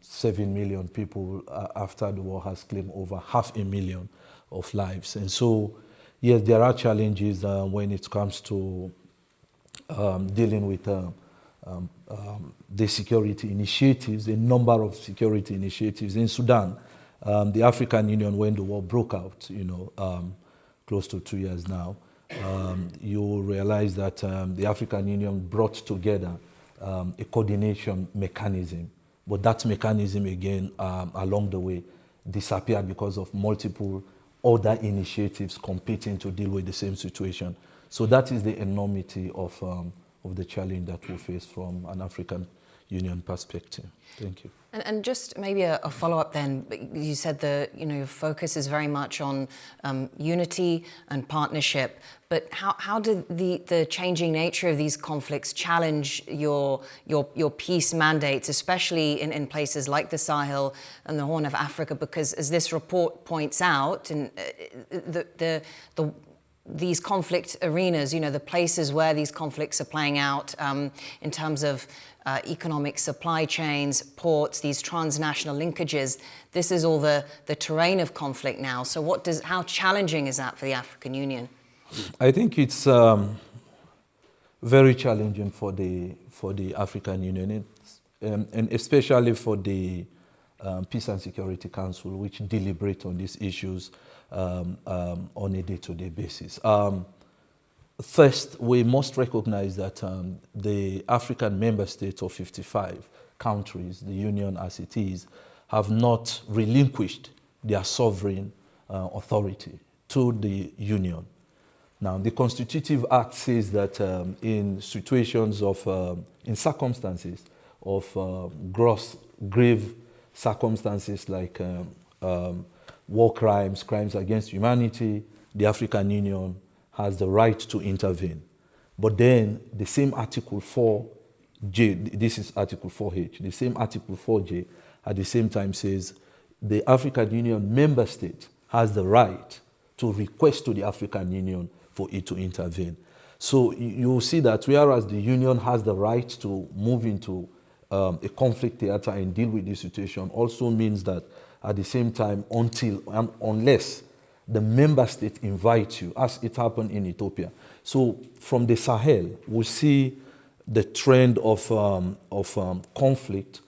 [SPEAKER 15] 7 million people after the war has claimed over 500,000 of lives. And so, yes, there are challenges when it comes to dealing with the security initiatives, a number of security initiatives. In Sudan, the African Union, when the war broke out, close to 2 years now, you will realize that the African Union brought together a coordination mechanism. But that mechanism, again, along the way, disappeared because of multiple other initiatives competing to deal with the same situation. So that is the enormity of the challenge that we face from an African Union perspective. Thank you.
[SPEAKER 13] And just maybe a follow-up then, you said your focus is very much on unity and partnership, but how did the changing nature of these conflicts challenge your peace mandates, especially in places like the Sahel and the Horn of Africa? Because as this report points out, and these conflict arenas, the places where these conflicts are playing out in terms of economic supply chains, ports, these transnational linkages, this is all the terrain of conflict now. So how challenging is that for the African Union?
[SPEAKER 15] I think it's very challenging for the African Union, and especially for the Peace and Security Council, which deliberate on these issues on a day-to-day basis. First, we must recognize that the African member states of 55 countries, the Union as it is, have not relinquished their sovereign authority to the Union. Now, the Constitutive Act says that in situations of, in circumstances of grave circumstances like war crimes, crimes against humanity, the African Union has the right to intervene. But then the same Article 4J, this is Article 4H, the same Article 4J at the same time says the African Union member state has the right to request to the African Union for it to intervene. So you see that whereas the Union has the right to move into a conflict theater and deal with this situation, also means that at the same time, unless the member state invites you, as it happened in Ethiopia. So from the Sahel, we see the trend of conflict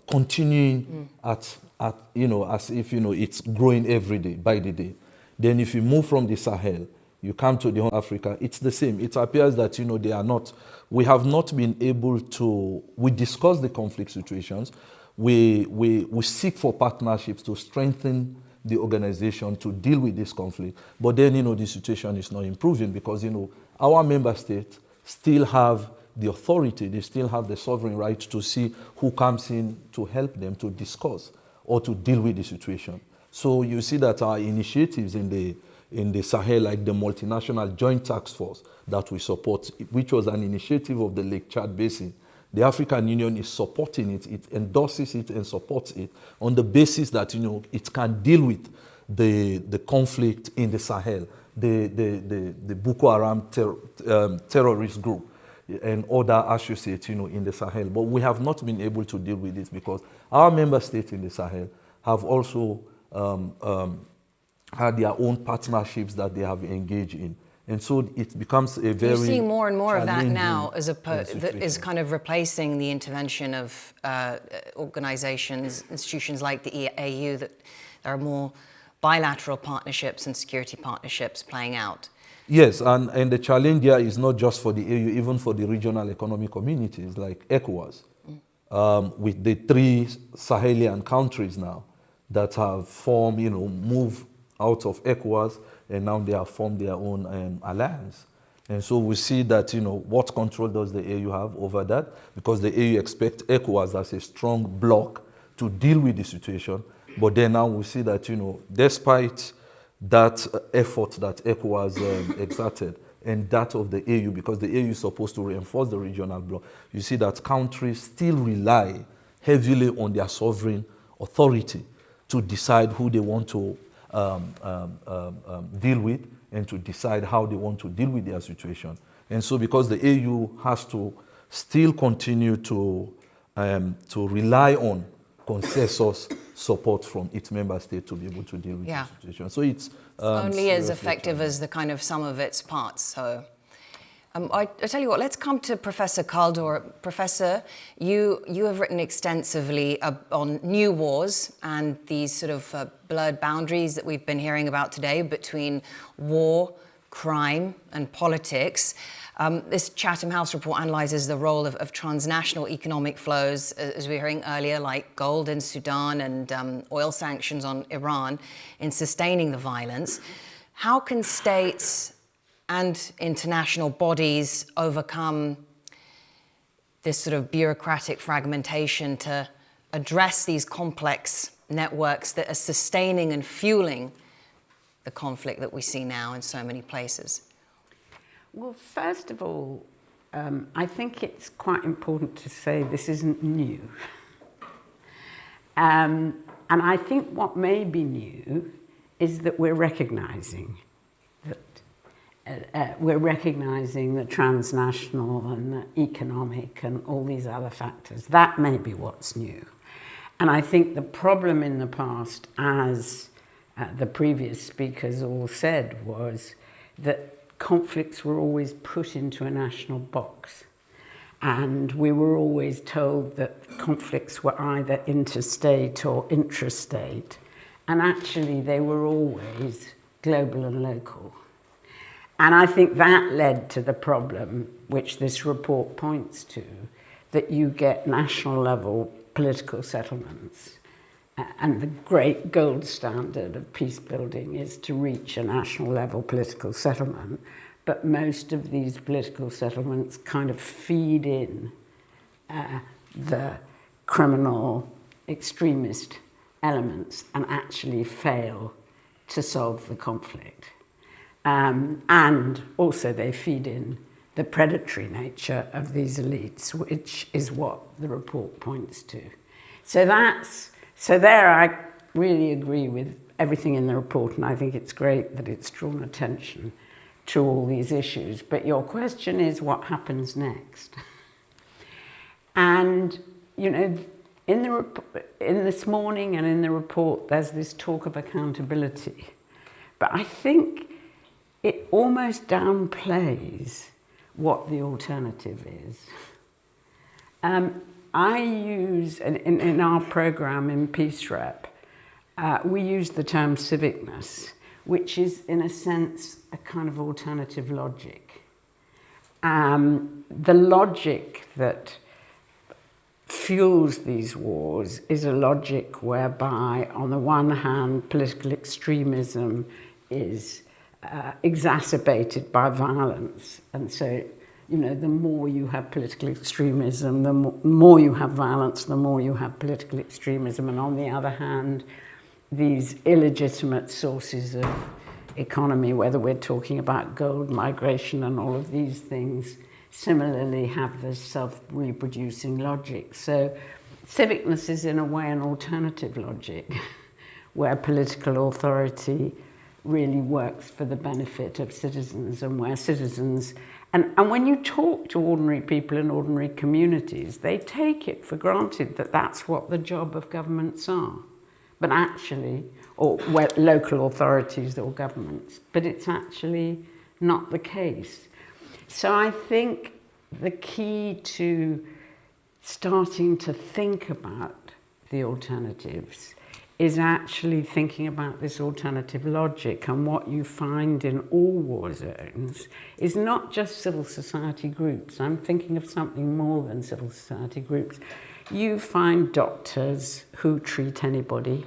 [SPEAKER 15] continuing as if it's growing every day by the day. Then if you move from the Sahel, you come to the Horn of Africa, it's the same. It appears that we have not been able to, we discuss the conflict situations, we seek for partnerships to strengthen the organization to deal with this conflict. But then, the situation is not improving because, our member states still have the authority, they still have the sovereign right to see who comes in to help them to discuss or to deal with the situation. So you see that our initiatives in the Sahel, like the multinational joint task force that we support, which was an initiative of the Lake Chad Basin, the African Union is supporting it, it endorses it and supports it on the basis that, it can deal with the conflict in the Sahel, the Boko Haram terrorist group and other associates, in the Sahel. But we have not been able to deal with it because our member states in the Sahel have also had their own partnerships that they have engaged in. And so it becomes a very
[SPEAKER 13] You're seeing more and more of that now as that is kind of replacing the intervention of organizations, institutions like the AU, that there are more bilateral partnerships and security partnerships playing out.
[SPEAKER 15] Yes, and the challenge there is not just for the AU, even for the regional economic communities like ECOWAS, with the 3 Sahelian countries now that have formed, moved out of ECOWAS, and now they have formed their own alliance. And so we see that, what control does the AU have over that? Because the AU expects ECOWAS as a strong bloc to deal with the situation. But then now we see that, despite that effort that ECOWAS exerted and that of the AU, because the AU is supposed to reinforce the regional bloc, you see that countries still rely heavily on their sovereign authority to decide who they want to deal with and to decide how they want to deal with their situation. And so because the AU has to still continue to rely on consensus support from its member state to be able to deal with the situation. So it's
[SPEAKER 13] only as effective as the kind of sum of its parts. So I tell you what, let's come to Professor Kaldor. Professor, you have written extensively on new wars and these sort of blurred boundaries that we've been hearing about today between war, crime, and politics. This Chatham House report analyzes the role of transnational economic flows, as we were hearing earlier, like gold in Sudan and oil sanctions on Iran, in sustaining the violence. How can states and international bodies overcome this sort of bureaucratic fragmentation to address these complex networks that are sustaining and fueling the conflict that we see now in so many places?
[SPEAKER 16] Well, first of all, I think it's quite important to say this isn't new. And I think what may be new is that we're recognizing the transnational and the economic and all these other factors. That may be what's new. And I think the problem in the past, as the previous speakers all said, was that conflicts were always put into a national box. And we were always told that conflicts were either interstate or intrastate. And actually, they were always global and local. And I think that led to the problem, which this report points to, that you get national level political settlements. And the great gold standard of peacebuilding is to reach a national level political settlement. But most of these political settlements kind of feed in the criminal extremist elements and actually fail to solve the conflict. And also they feed in the predatory nature of these elites, which is what the report points to. So there I really agree with everything in the report, and I think it's great that it's drawn attention to all these issues. But your question is what happens next? And, you know, in this morning and in the report, there's this talk of accountability. But I think it almost downplays what the alternative is. I use, in our program in PeaceRep, we use the term civicness, which is, in a sense, a kind of alternative logic. The logic that fuels these wars is a logic whereby, on the one hand, political extremism is exacerbated by violence. And so, you know, the more you have political extremism, the more you have violence, the more you have political extremism. And on the other hand, these illegitimate sources of economy, whether we're talking about gold, migration, and all of these things, similarly have this self-reproducing logic. So civicness is, in a way, an alternative logic where political authority really works for the benefit of citizens, and where citizens, and when you talk to ordinary people in ordinary communities, they take it for granted that that's what the job of governments are. But actually, or local authorities or governments, but it's actually not the case. So I think the key to starting to think about the alternatives is actually thinking about this alternative logic. And what you find in all war zones is not just civil society groups. I'm thinking of something more than civil society groups. You find doctors who treat anybody.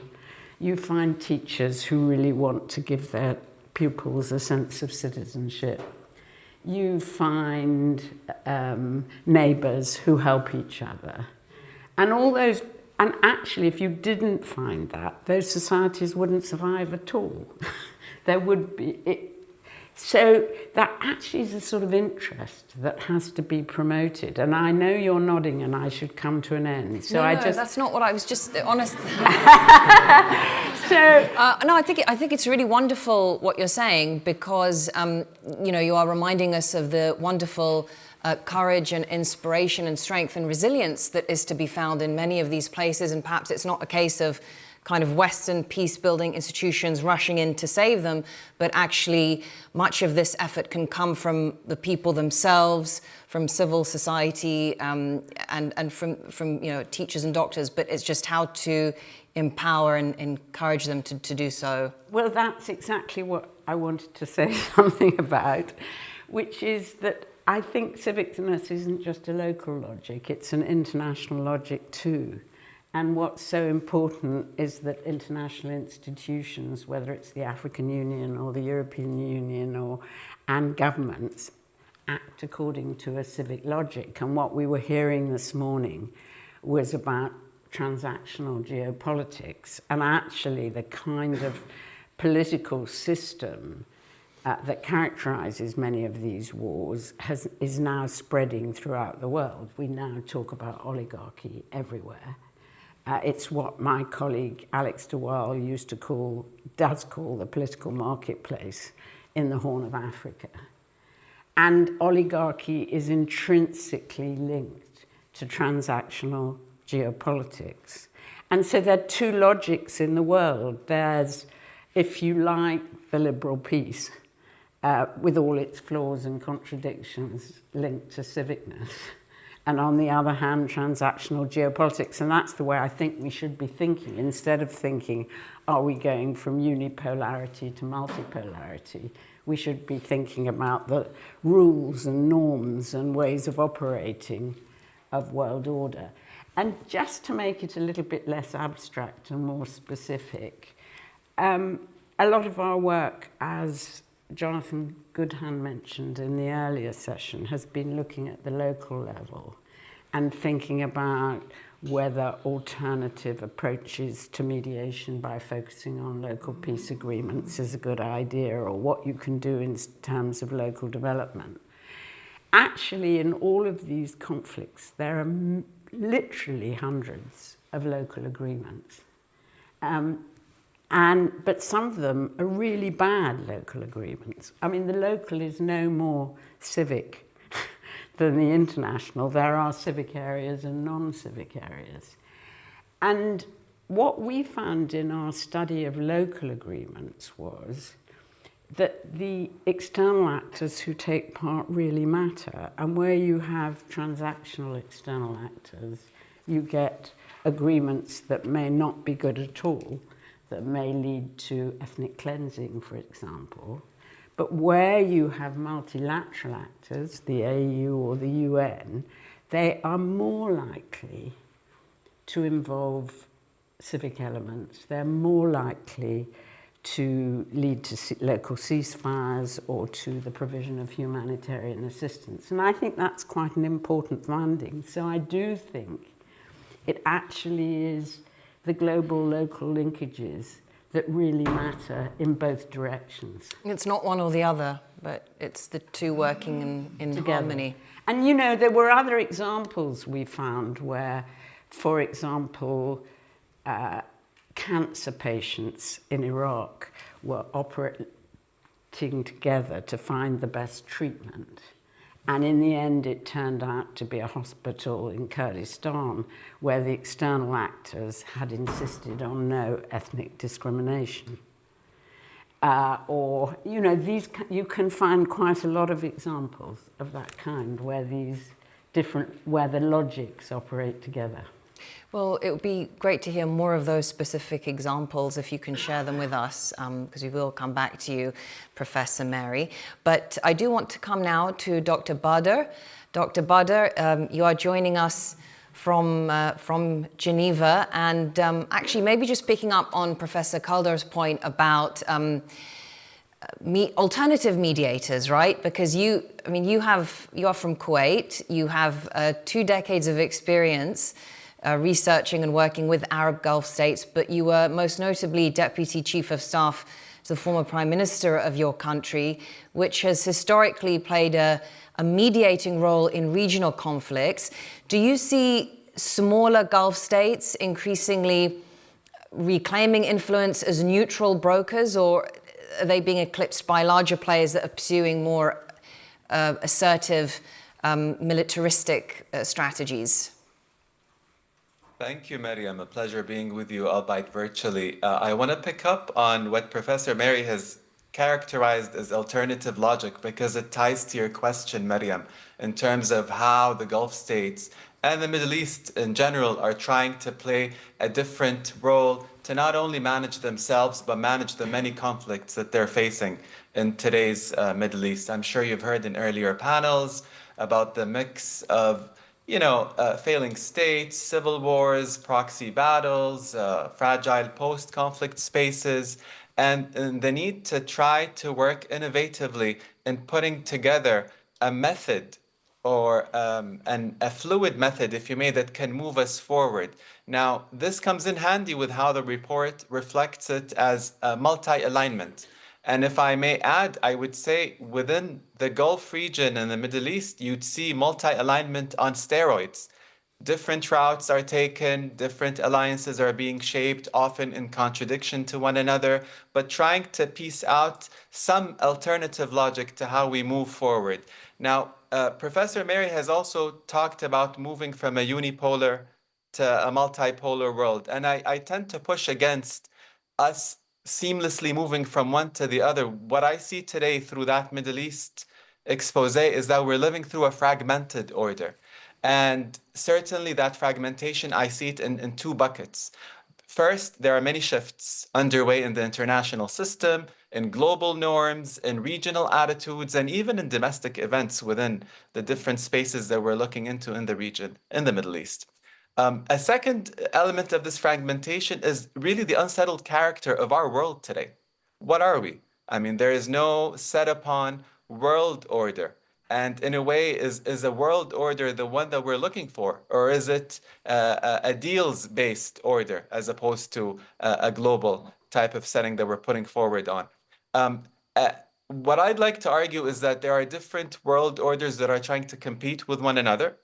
[SPEAKER 16] You find teachers who really want to give their pupils a sense of citizenship. You find neighbours who help each other. And all those. And actually, if you didn't find that, those societies wouldn't survive at all. there would be. So that actually is a sort of interest that has to be promoted. And I know you're nodding and I should come to an end. So
[SPEAKER 13] No, that's not what I was just honest.
[SPEAKER 16] So
[SPEAKER 13] no, I think it's really wonderful what you're saying, because you are reminding us of the wonderful courage and inspiration and strength and resilience that is to be found in many of these places. And perhaps it's not a case of kind of Western peace-building institutions rushing in to save them, but actually much of this effort can come from the people themselves, from civil society, and from teachers and doctors. But it's just how to empower and encourage them to do so.
[SPEAKER 16] Well, that's exactly what I wanted to say something about, which is that I think civicness isn't just a local logic, it's an international logic too. And what's so important is that international institutions, whether it's the African Union or the European Union and governments, act according to a civic logic. And what we were hearing this morning was about transactional geopolitics, and actually the kind of political system that characterizes many of these wars is now spreading throughout the world. We now talk about oligarchy everywhere. It's what my colleague Alex de Waal does call the political marketplace in the Horn of Africa. And oligarchy is intrinsically linked to transactional geopolitics. And so there are two logics in the world. There's, if you like, the liberal peace, with all its flaws and contradictions linked to civicness. And on the other hand, transactional geopolitics. And that's the way I think we should be thinking. Instead of thinking, are we going from unipolarity to multipolarity? We should be thinking about the rules and norms and ways of operating of world order. And just to make it a little bit less abstract and more specific, a lot of our work, as Jonathan Goodhand mentioned in the earlier session, has been looking at the local level and thinking about whether alternative approaches to mediation by focusing on local peace agreements is a good idea, or what you can do in terms of local development. Actually, in all of these conflicts, there are literally hundreds of local agreements. But some of them are really bad local agreements. I mean, the local is no more civic than the international. There are civic areas and non-civic areas. And what we found in our study of local agreements was that the external actors who take part really matter. And where you have transactional external actors, you get agreements that may not be good at all, that may lead to ethnic cleansing, for example. But where you have multilateral actors, the AU or the UN, they are more likely to involve civic elements. They're more likely to lead to local ceasefires or to the provision of humanitarian assistance. And I think that's quite an important finding. So I do think it actually is the global-local linkages that really matter in both directions.
[SPEAKER 13] It's not one or the other, but it's the two working in harmony.
[SPEAKER 16] And there were other examples we found where, for example, cancer patients in Iraq were operating together to find the best treatment. And in the end, it turned out to be a hospital in Kurdistan where the external actors had insisted on no ethnic discrimination. You can find quite a lot of examples of that kind where the logics operate together.
[SPEAKER 13] Well, it would be great to hear more of those specific examples if you can share them with us, because we will come back to you, Professor Mary. But I do want to come now to Dr. Badr. Dr. Badr, you are joining us from Geneva, and actually maybe just picking up on Professor Calder's point about alternative mediators, right? Because you are from Kuwait, you have 2 decades of experience researching and working with Arab Gulf states, but you were most notably Deputy Chief of Staff as the former Prime Minister of your country, which has historically played a mediating role in regional conflicts. Do you see smaller Gulf states increasingly reclaiming influence as neutral brokers, or are they being eclipsed by larger players that are pursuing more assertive, militaristic strategies?
[SPEAKER 17] Thank you, Mariam. A pleasure being with you, albeit virtually. I want to pick up on what Professor Mary has characterized as alternative logic, because it ties to your question, Mariam, in terms of how the Gulf states and the Middle East in general are trying to play a different role to not only manage themselves, but manage the many conflicts that they're facing in today's Middle East. I'm sure you've heard in earlier panels about the mix of failing states, civil wars, proxy battles, fragile post-conflict spaces, and the need to try to work innovatively in putting together a method or a fluid method, if you may, that can move us forward. Now, this comes in handy with how the report reflects it as a multi-alignment. And if I may add, I would say within the Gulf region and the Middle East, you'd see multi-alignment on steroids. Different routes are taken, different alliances are being shaped, often in contradiction to one another, but trying to piece out some alternative logic to how we move forward. Now, Professor Mary has also talked about moving from a unipolar to a multipolar world, and I tend to push against us seamlessly moving from one to the other. What I see today through that Middle East expose is that we're living through a fragmented order. And certainly that fragmentation, I see it in two buckets. First, there are many shifts underway in the international system, in global norms, in regional attitudes, and even in domestic events within the different spaces that we're looking into in the region, in the Middle East. A second element of this fragmentation is really the unsettled character of our world today. What are we? I mean, there is no set upon world order. And in a way, is a world order the one that we're looking for? Or is it a deals-based order as opposed to a global type of setting that we're putting forward on? What I'd like to argue is that there are different world orders that are trying to compete with one another.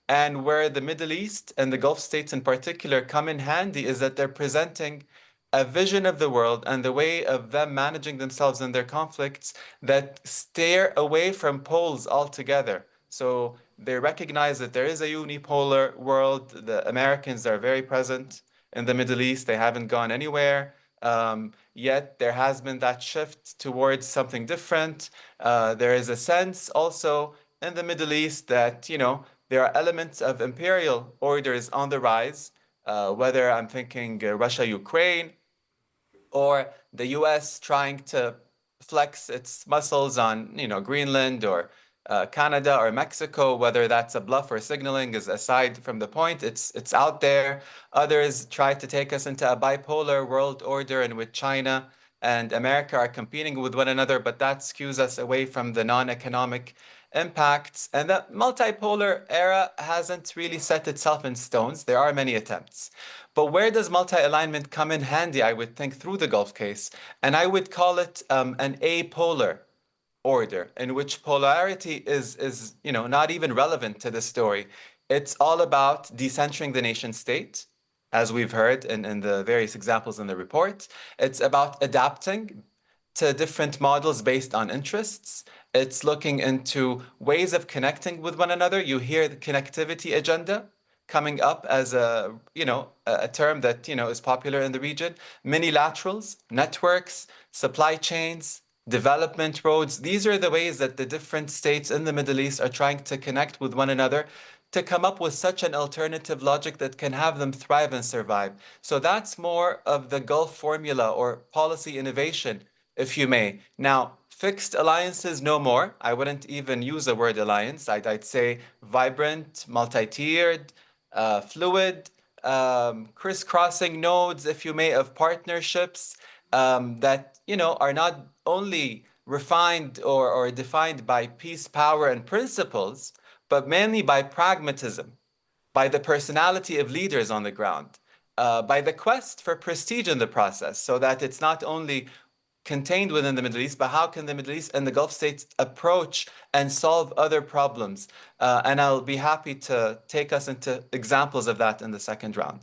[SPEAKER 17] And where the Middle East and the Gulf states in particular come in handy is that they're presenting a vision of the world and the way of them managing themselves in their conflicts that steer away from poles altogether. So they recognize that there is a unipolar world. The Americans are very present in the Middle East. They haven't gone anywhere. Yet there has been that shift towards something different. There is a sense also in the Middle East that, there are elements of imperial orders on the rise, whether I'm thinking Russia, Ukraine, or the US trying to flex its muscles on, Greenland or Canada or Mexico, whether that's a bluff or signaling is aside from the point, it's out there. Others try to take us into a bipolar world order in which China and America are competing with one another, but that skews us away from the non-economic impacts. And that multipolar era hasn't really set itself in stones. There are many attempts. But where does multi-alignment come in handy, I would think, through the Gulf case? And I would call it an apolar order, in which polarity is not even relevant to the story. It's all about decentering the nation state, as we've heard in the various examples in the report. It's about adapting to different models based on interests. It's looking into ways of connecting with one another. You hear the connectivity agenda coming up as a term that is popular in the region. Minilaterals, networks, supply chains, development roads. These are the ways that the different states in the Middle East are trying to connect with one another to come up with such an alternative logic that can have them thrive and survive. So that's more of the Gulf formula or policy innovation, if you may. Now, fixed alliances, no more. I wouldn't even use the word alliance. I'd say vibrant, multi-tiered, fluid, crisscrossing nodes, if you may, of partnerships that are not only refined or defined by peace, power, and principles, but mainly by pragmatism, by the personality of leaders on the ground, by the quest for prestige in the process, so that it's not only contained within the Middle East, but how can the Middle East and the Gulf states approach and solve other problems? And I'll be happy to take us into examples of that in the second round.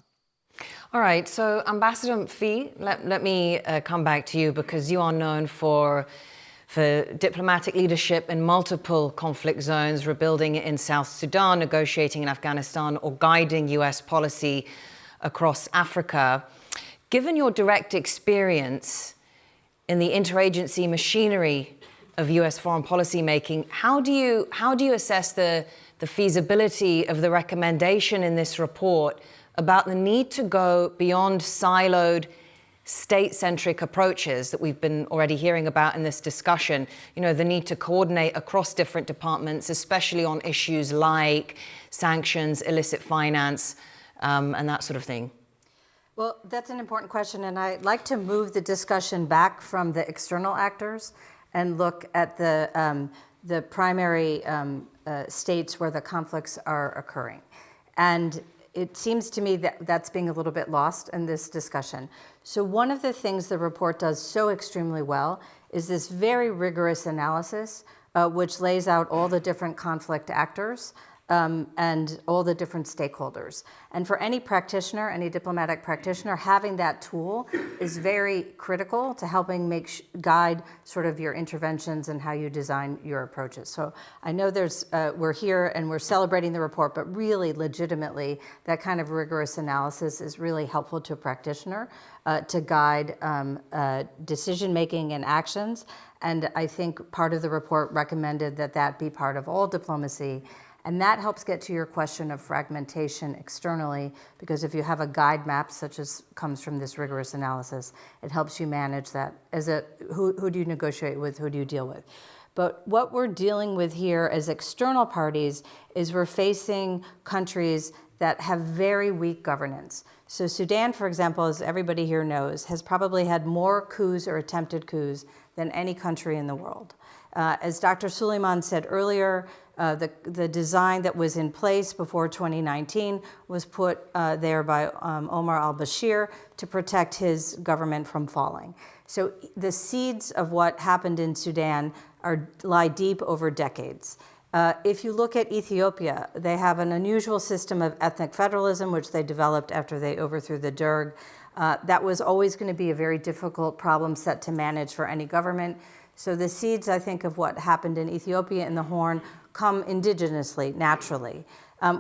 [SPEAKER 13] All right, so Ambassador Mfi, let me come back to you, because you are known for diplomatic leadership in multiple conflict zones, rebuilding in South Sudan, negotiating in Afghanistan, or guiding US policy across Africa. Given your direct experience in the interagency machinery of US foreign policy making, how do you assess the feasibility of the recommendation in this report about the need to go beyond siloed state-centric approaches that we've been already hearing about in this discussion? You know, the need to coordinate across different departments, especially on issues like sanctions, illicit finance, and that sort of thing.
[SPEAKER 14] Well, that's an important question, and I'd like to move the discussion back from the external actors and look at the primary states where the conflicts are occurring. And it seems to me that that's being a little bit lost in this discussion. So one of the things the report does so extremely well is this very rigorous analysis, which lays out all the different conflict actors and all the different stakeholders. And for any practitioner, any diplomatic practitioner, having that tool is very critical to helping guide sort of your interventions and how you design your approaches. So I know we're here and we're celebrating the report, but really legitimately, that kind of rigorous analysis is really helpful to a practitioner to guide decision-making and actions. And I think part of the report recommended that that be part of all diplomacy. And that helps get to your question of fragmentation externally, because if you have a guide map, such as comes from this rigorous analysis, it helps you manage that. Who do you negotiate with, who do you deal with? But what we're dealing with here as external parties is we're facing countries that have very weak governance. So Sudan, for example, as everybody here knows, has probably had more coups or attempted coups than any country in the world. As Dr. Suleiman said earlier, the design that was in place before 2019 was put there by Omar al-Bashir to protect his government from falling. So the seeds of what happened in Sudan lie deep over decades. If you look at Ethiopia, they have an unusual system of ethnic federalism, which they developed after they overthrew the Derg. That was always going to be a very difficult problem set to manage for any government. So the seeds, I think, of what happened in Ethiopia and the Horn come indigenously, naturally.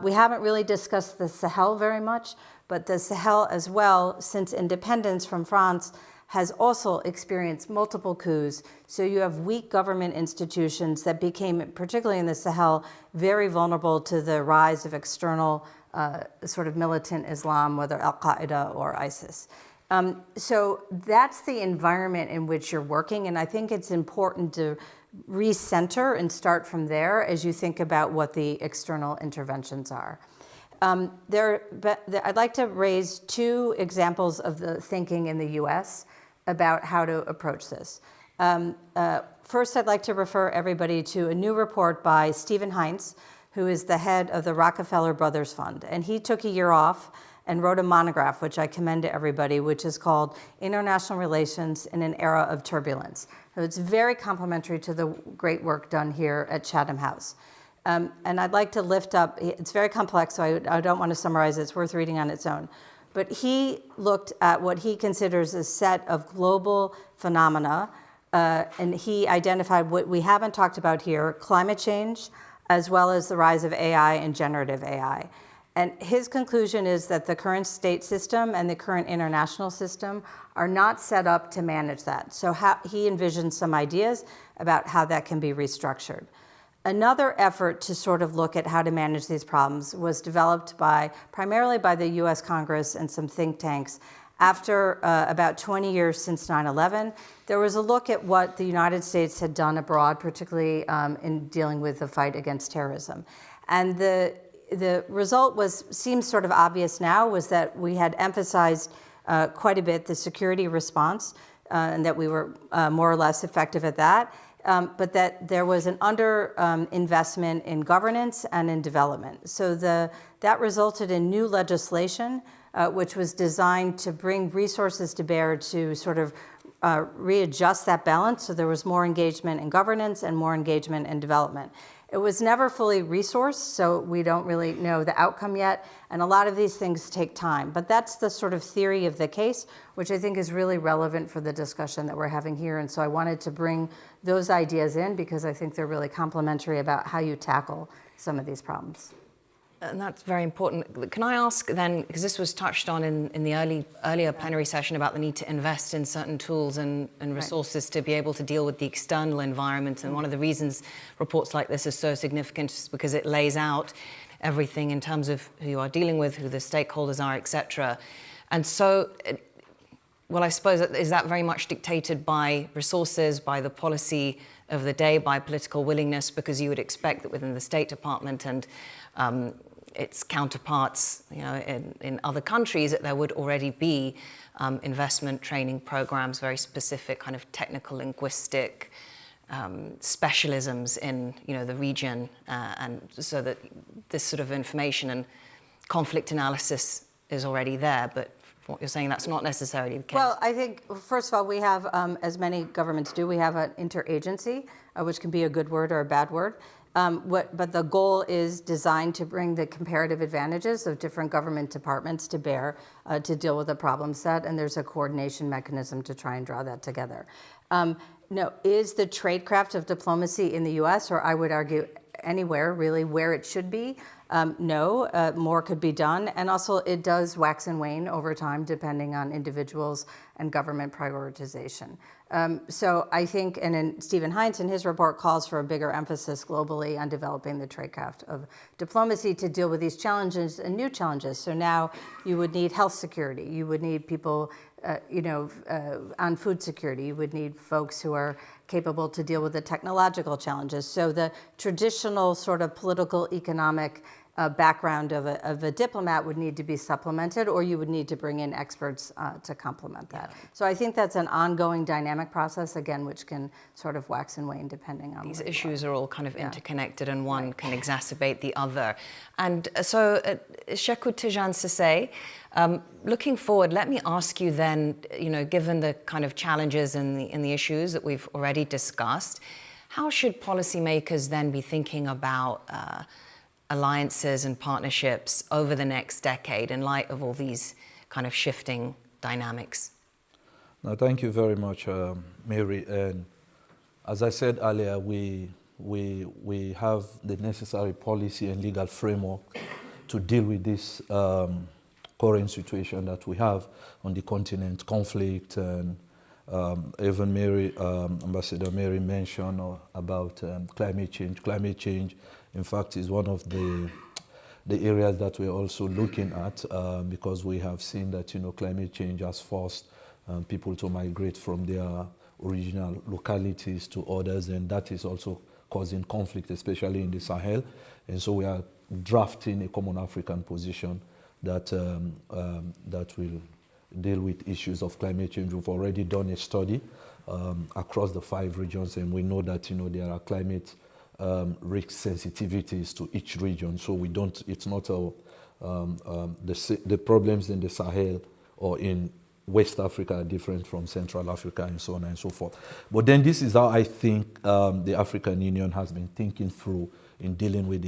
[SPEAKER 14] We haven't really discussed the Sahel very much, but the Sahel as well, since independence from France, has also experienced multiple coups. So you have weak government institutions that became, particularly in the Sahel, very vulnerable to the rise of external sort of militant Islam, whether Al-Qaeda or ISIS. So that's the environment in which you're working, and I think it's important to recenter and start from there as you think about what the external interventions are. I'd like to raise two examples of the thinking in the US about how to approach this. First, I'd like to refer everybody to a new report by Stephen Heinz, who is the head of the Rockefeller Brothers Fund. And he took a year off and wrote a monograph, which I commend to everybody, which is called International Relations in an Era of Turbulence. So it's very complementary to the great work done here at Chatham House. And I'd like to lift up, it's very complex, so I don't want to summarize it. It's worth reading on its own. But he looked at what he considers a set of global phenomena, and he identified what we haven't talked about here, climate change, as well as the rise of AI and generative AI. And his conclusion is that the current state system and the current international system are not set up to manage that. So he envisions some ideas about how that can be restructured. Another effort to sort of look at how to manage these problems was developed primarily by the US Congress and some think tanks. After about 20 years since 9/11, there was a look at what the United States had done abroad, particularly in dealing with the fight against terrorism. And the result seems sort of obvious now, was that we had emphasized quite a bit the security response, and that we were more or less effective at that, but that there was an investment in governance and in development. So that resulted in new legislation, which was designed to bring resources to bear to sort of readjust that balance so there was more engagement in governance and more engagement in development. It was never fully resourced, so we don't really know the outcome yet, and a lot of these things take time. But that's the sort of theory of the case, which I think is really relevant for the discussion that we're having here, and so I wanted to bring those ideas in because I think they're really complementary about how you tackle some of these problems.
[SPEAKER 13] And that's very important. Can I ask then, because this was touched on in the earlier plenary session about the need to invest in certain tools and resources to be able to deal with the external environment. And one of the reasons reports like this are so significant is because it lays out everything in terms of who you are dealing with, who the stakeholders are, et cetera. And so, well, I suppose, is that very much dictated by resources, by the policy of the day, by political willingness, because you would expect that within the State Department and its counterparts, in other countries, that there would already be investment training programs, very specific kind of technical linguistic specialisms in the region, and so that this sort of information and conflict analysis is already there. But from what you're saying, that's not necessarily the case.
[SPEAKER 14] Well, I think, first of all, we have, as many governments do, we have an interagency, which can be a good word or a bad word. But the goal is designed to bring the comparative advantages of different government departments to bear to deal with the problem set, and there's a coordination mechanism to try and draw that together. No, is the tradecraft of diplomacy in the US, or I would argue anywhere really where it should be? No, more could be done. And also it does wax and wane over time depending on individuals and government prioritization. So I think, and then Stephen Hines in his report calls for a bigger emphasis globally on developing the tradecraft of diplomacy to deal with these challenges and new challenges. So now you would need health security, you would need people on food security, you would need folks who are capable to deal with the technological challenges. So the traditional sort of political economic background of a diplomat would need to be supplemented, or you would need to bring in experts to complement that. So I think that's an ongoing dynamic process, again, which can sort of wax and wane depending on
[SPEAKER 13] these issues are all kind of interconnected, and one can exacerbate the other. And so, Sheku Tijan Sese, looking forward, let me ask you then, given the kind of challenges and the issues that we've already discussed, how should policymakers then be thinking about alliances and partnerships over the next decade in light of all these kind of shifting dynamics?
[SPEAKER 15] No, thank you very much, Mary. And as I said earlier, we have the necessary policy and legal framework to deal with this current situation that we have on the continent, conflict, and even Ambassador Mary mentioned about climate change. Climate change, in fact, is one of the areas that we're also looking at because we have seen that climate change has forced people to migrate from their original localities to others, and that is also causing conflict, especially in the Sahel. And so we are drafting a common African position that will deal with issues of climate change. We've already done a study across the 5 regions, and we know that there are climate risk sensitivities to each region. So we don't. It's not the problems in the Sahel or in West Africa are different from Central Africa, and so on and so forth. But then this is how I think the African Union has been thinking through in dealing with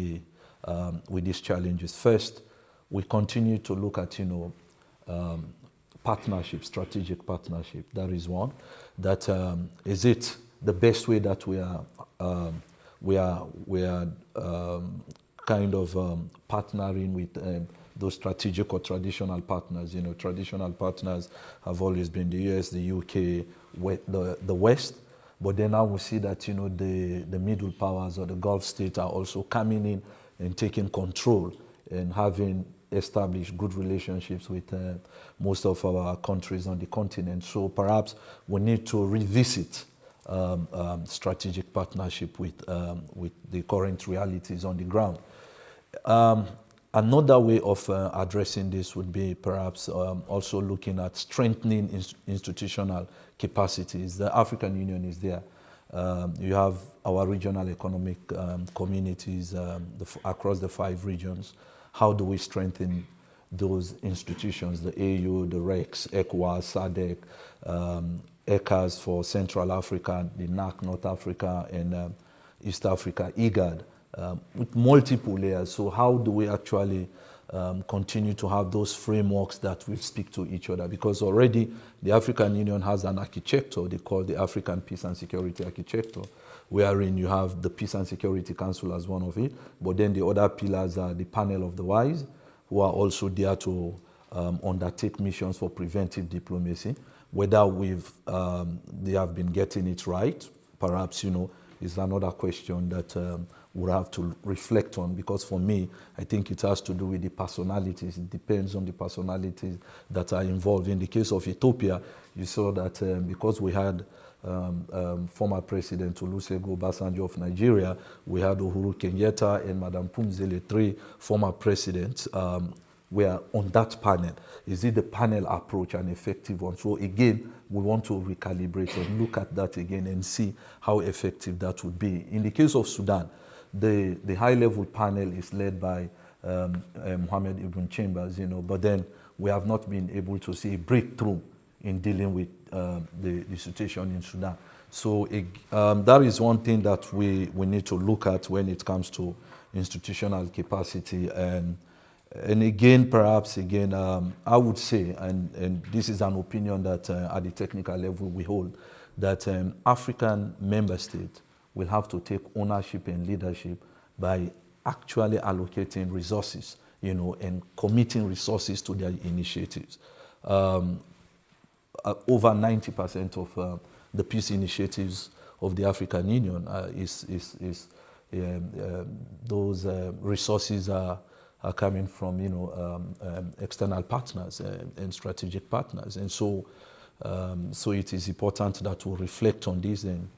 [SPEAKER 15] these challenges. First, we continue to look at partnership, strategic partnership. That is one. That is it the best way that we are kind of partnering with those strategic or traditional partners. Traditional partners have always been the US, the UK, the West. But then now we see that the middle powers or the Gulf states are also coming in and taking control and having established good relationships with most of our countries on the continent. So perhaps we need to revisit strategic partnership with the current realities on the ground. Another way of addressing this would be perhaps also looking at strengthening institutional capacities. The African Union is there. You have our regional economic communities across the 5 regions. How do we strengthen those institutions, the AU, the REX, ECOWAS, SADC, ECAs for Central Africa, the NAC North Africa, and East Africa, IGAD, with multiple layers. So how do we actually continue to have those frameworks that will speak to each other? Because already the African Union has an architecture they call the African Peace and Security Architecture, wherein you have the Peace and Security Council as one of it, but then the other pillars are the Panel of the Wise, who are also there to undertake missions for preventive diplomacy. Whether they have been getting it right, perhaps, is another question that we'll have to reflect on, because for me, I think it has to do with the personalities. It depends on the personalities that are involved. In the case of Ethiopia, you saw that because we had former President Olusegun Obasanjo of Nigeria, we had Uhuru Kenyatta and Madam Pumzile, 3 former presidents were on that panel. Is it the panel approach an effective one? So again, we want to recalibrate and look at that again and see how effective that would be. In the case of Sudan, the high-level panel is led by Mohammed Ibn Chambers, but then we have not been able to see a breakthrough in dealing with the situation in Sudan. So that is one thing that we need to look at when it comes to institutional capacity. And again, perhaps, I would say, and this is an opinion that at the technical level we hold, that African member states will have to take ownership and leadership by actually allocating resources, and committing resources to their initiatives. Over 90% of the peace initiatives of the African Union those resources are coming from external partners and strategic partners, and so it is important that we reflect on this. And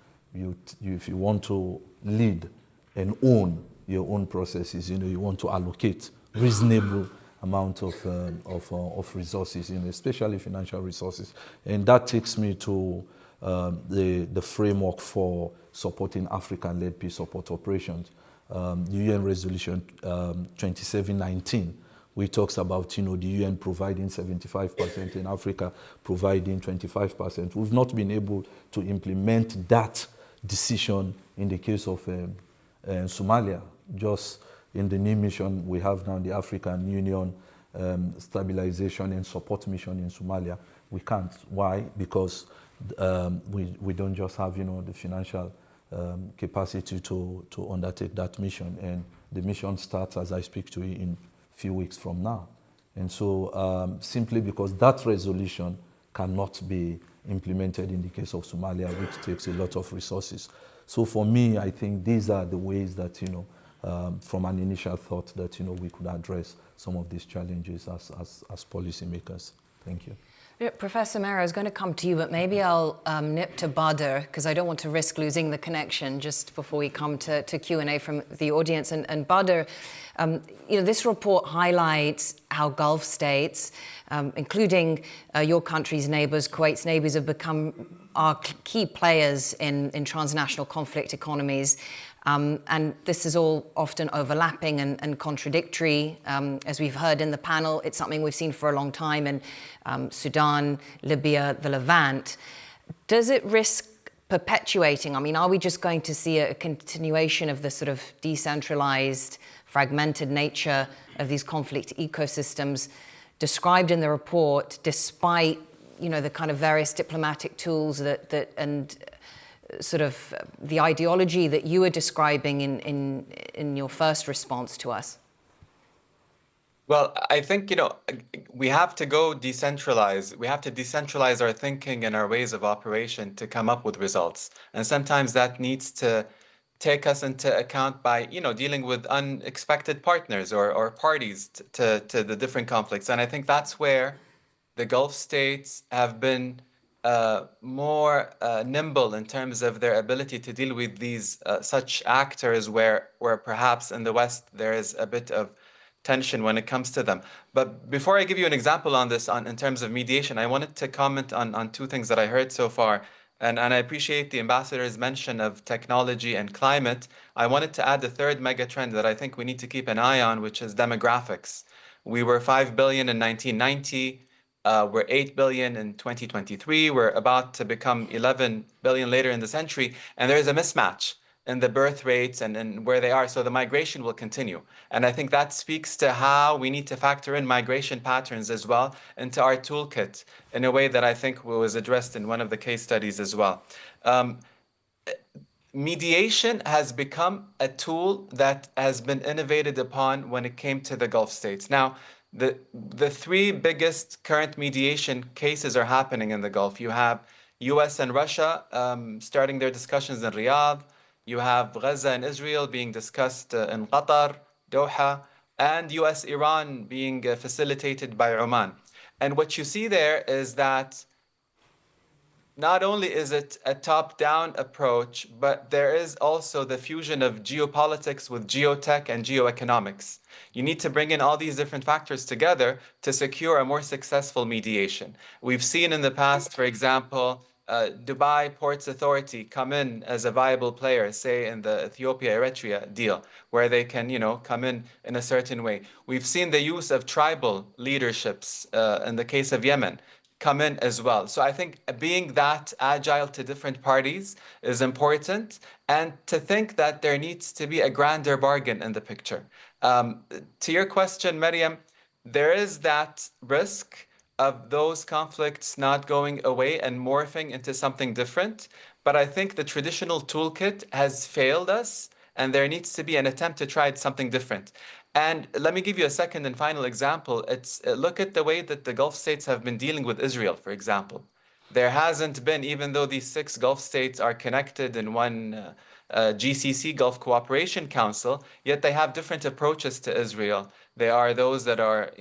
[SPEAKER 15] if you want to lead and own your own processes, you want to allocate reasonable amount of resources, especially financial resources, and that takes me to the framework for supporting African-led peace support operations. The UN Resolution 2719, which talks about the UN providing 75% in Africa, providing 25%. We've not been able to implement that decision in the case of Somalia. Just in the new mission we have now, the African Union Stabilization and Support Mission in Somalia, we can't. Why? Because we don't just have the financial capacity to undertake that mission, and the mission starts, as I speak to you, in a few weeks from now. And so simply because that resolution cannot be implemented in the case of Somalia, which takes a lot of resources. So for me, I think these are the ways that from an initial thought that we could address some of these challenges as policymakers. Thank you.
[SPEAKER 13] Yeah, Professor Mary, I was going to come to you, but maybe I'll nip to Badr, because I don't want to risk losing the connection just before we come to Q&A from the audience. And Badr, this report highlights how Gulf states, including your country's neighbors, Kuwait's neighbors, have become our key players in transnational conflict economies. And this is all often overlapping and contradictory. As we've heard in the panel, it's something we've seen for a long time in Sudan, Libya, the Levant. Does it risk perpetuating? I mean, are we just going to see a continuation of the sort of decentralized, fragmented nature of these conflict ecosystems described in the report, despite the kind of various diplomatic tools and sort of the ideology that you were describing in your first response to us?
[SPEAKER 17] Well, I think, we have to go decentralize. We have to decentralize our thinking and our ways of operation to come up with results. And sometimes that needs to take us into account by, dealing with unexpected partners or parties to the different conflicts. And I think that's where the Gulf states have been more nimble in terms of their ability to deal with these such actors where perhaps in the West there is a bit of tension when it comes to them. But before I give you an example on this, in terms of mediation, I wanted to comment on two things that I heard so far. And I appreciate the ambassador's mention of technology and climate. I wanted to add the third mega trend that I think we need to keep an eye on, which is demographics. We were 5 billion in 1990. We're 8 billion in 2023. We're about to become 11 billion later in the century. And there is a mismatch in the birth rates and where they are. So the migration will continue. And I think that speaks to how we need to factor in migration patterns as well into our toolkit in a way that I think was addressed in one of the case studies as well. Mediation has become a tool that has been innovated upon when it came to the Gulf states. Now, the three biggest current mediation cases are happening in the Gulf. You have US and Russia starting their discussions in Riyadh. You have Gaza and Israel being discussed in Qatar, Doha, and US-Iran being facilitated by Oman. And what you see there is that not only is it a top-down approach, but there is also the fusion of geopolitics with geotech and geoeconomics. You need to bring in all these different factors together to secure a more successful mediation. We've seen in the past, for example, Dubai Ports Authority come in as a viable player, say in the Ethiopia-Eritrea deal, where they can, come in a certain way. We've seen the use of tribal leaderships in the case of Yemen come in as well. So I think being that agile to different parties is important, and to think that there needs to be a grander bargain in the picture. To your question, Maryam, there is that risk of those conflicts not going away and morphing into something different. But I think the traditional toolkit has failed us, and there needs to be an attempt to try something different. And let me give you a second and final example. Look at the way that the Gulf states have been dealing with Israel, for example. There hasn't been, even though these 6 Gulf states are connected in one GCC, Gulf Cooperation Council, yet they have different approaches to Israel. There are those that are,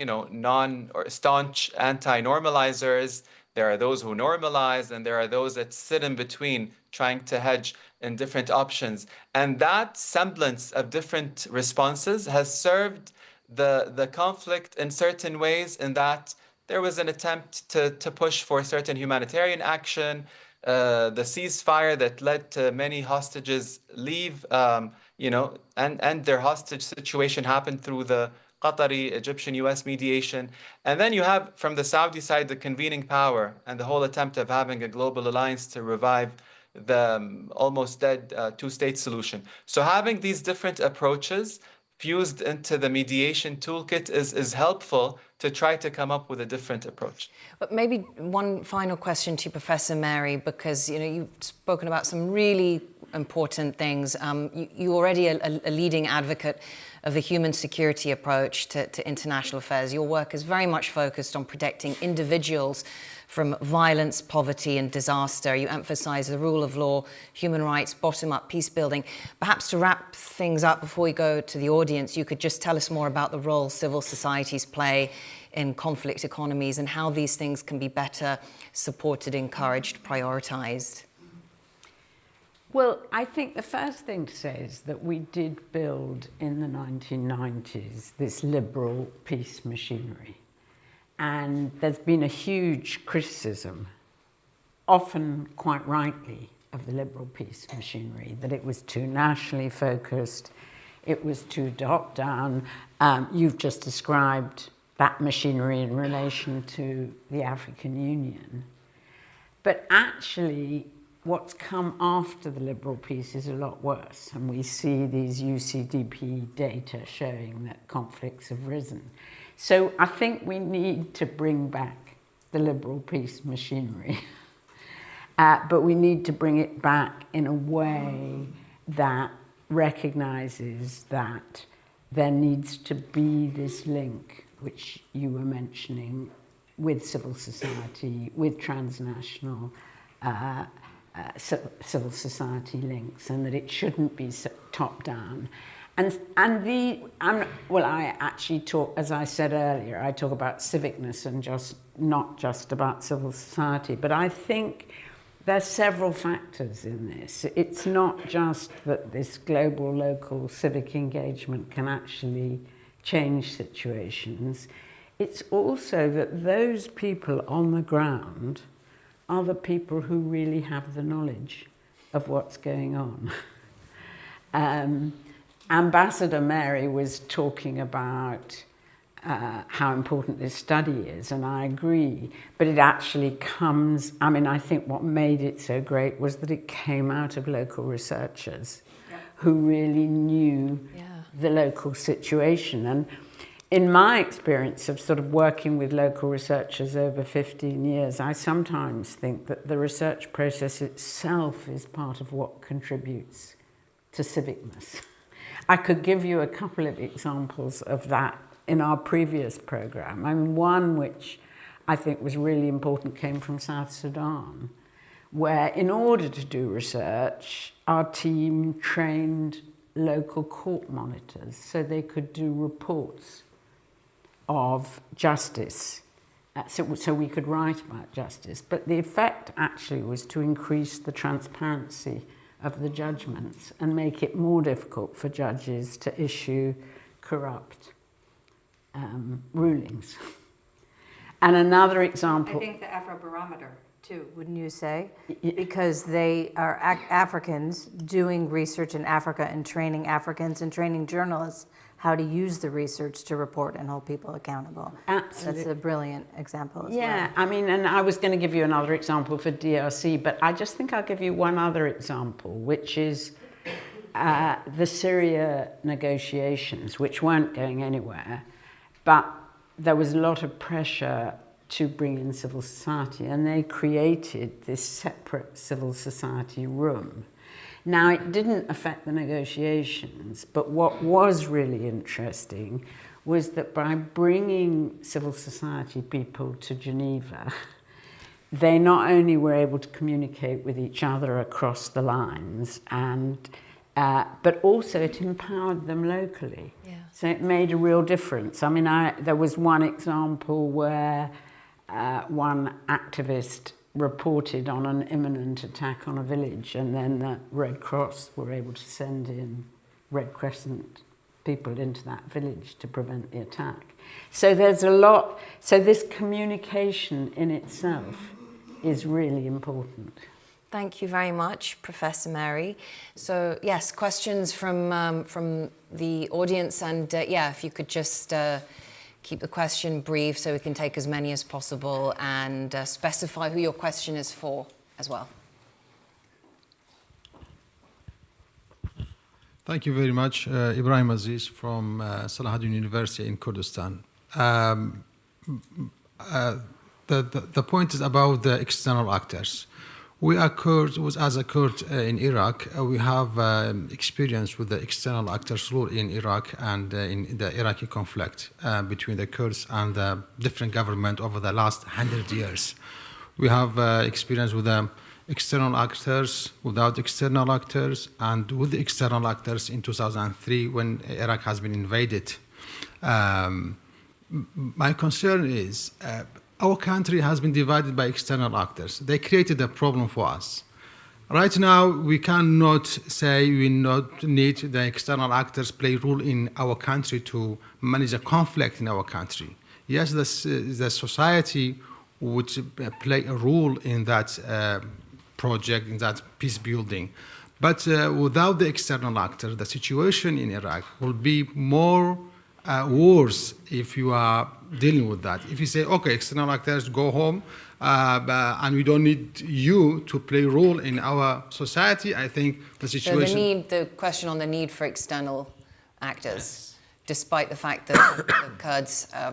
[SPEAKER 17] staunch anti-normalizers. There are those who normalize, and there are those that sit in between, trying to hedge in different options. And that semblance of different responses has served the conflict in certain ways, in that there was an attempt to push for certain humanitarian action, the ceasefire that led to many hostages leave, and their hostage situation happened through the Qatari, Egyptian, US mediation. And then you have, from the Saudi side, the convening power and the whole attempt of having a global alliance to revive the almost dead two-state solution. So having these different approaches fused into the mediation toolkit is helpful to try to come up with a different approach.
[SPEAKER 13] But maybe one final question to Professor Mary, because you've spoken about some really important things. You're already a leading advocate of the human security approach to international affairs. Your work is very much focused on protecting individuals from violence, poverty, and disaster. You emphasize the rule of law, human rights, bottom-up peace building. Perhaps to wrap things up before we go to the audience, you could just tell us more about the role civil societies play in conflict economies and how these things can be better supported, encouraged, prioritized.
[SPEAKER 16] Well, I think the first thing to say is that we did build in the 1990s this liberal peace machinery. And there's been a huge criticism, often quite rightly, of the liberal peace machinery, that it was too nationally focused, it was too top-down. You've just described that machinery in relation to the African Union. But actually, what's come after the liberal peace is a lot worse, and we see these UCDP data showing that conflicts have risen. So I think we need to bring back the liberal peace machinery, but we need to bring it back in a way that recognizes that there needs to be this link, which you were mentioning, with civil society, with transnational civil society links, and that it shouldn't be top-down. I actually talk, as I said earlier, I talk about civicness and not just about civil society, but I think there's several factors in this. It's not just that this global, local civic engagement can actually change situations. It's also that those people on the ground are the people who really have the knowledge of what's going on. Ambassador Mary was talking about how important this study is, and I agree, but it actually comes, I mean, I think what made it so great was that it came out of local researchers who really knew the local situation. And in my experience of sort of working with local researchers over 15 years, I sometimes think that the research process itself is part of what contributes to civicness. I could give you a couple of examples of that in our previous program. I mean, one which I think was really important came from South Sudan, where in order to do research, our team trained local court monitors so they could do reports of justice, so we could write about justice. But the effect actually was to increase the transparency of the judgments and make it more difficult for judges to issue corrupt rulings. And another example...
[SPEAKER 14] I think the Afrobarometer, too, wouldn't you say? Because they are Africans doing research in Africa and training Africans and training journalists how to use the research to report and hold people accountable.
[SPEAKER 16] Absolutely.
[SPEAKER 14] That's a brilliant example as well.
[SPEAKER 16] Yeah, I mean, and I was going to give you another example for DRC, but I just think I'll give you one other example, which is the Syria negotiations, which weren't going anywhere, but there was a lot of pressure to bring in civil society, and they created this separate civil society room. Now, it didn't affect the negotiations, but what was really interesting was that by bringing civil society people to Geneva, they not only were able to communicate with each other across the lines, and but also it empowered them locally. Yeah. So it made a real difference. I mean, there was one example where one activist reported on an imminent attack on a village, and then the Red Cross were able to send in Red Crescent people into that village to prevent the attack. So there's a lot, so this communication in itself is really important.
[SPEAKER 13] Thank you very much, Professor Mary. So yes, questions from the audience, and yeah, if you could just keep the question brief so we can take as many as possible, and specify who your question is for as well.
[SPEAKER 18] Thank you very much. Ibrahim Aziz from Salahuddin University in Kurdistan. The point is about the external actors. We are Kurds, as a Kurd in Iraq, we have experience with the external actors' role in Iraq and in the Iraqi conflict between the Kurds and the different government over the last 100 years. We have experience with the external actors, without external actors, and with the external actors in 2003 when Iraq has been invaded. My concern is our country has been divided by external actors. They created a problem for us. Right now, we cannot say we not need the external actors play a role in our country to manage a conflict in our country. Yes, the society would play a role in that project, in that peace building. But without the external actor, the situation in Iraq will be more worse if you are dealing with that. If you say, okay, external actors go home, and we don't need you to play a role in our society, I think the situation...
[SPEAKER 13] So the question on the need for external actors, despite the fact that the Kurds
[SPEAKER 18] I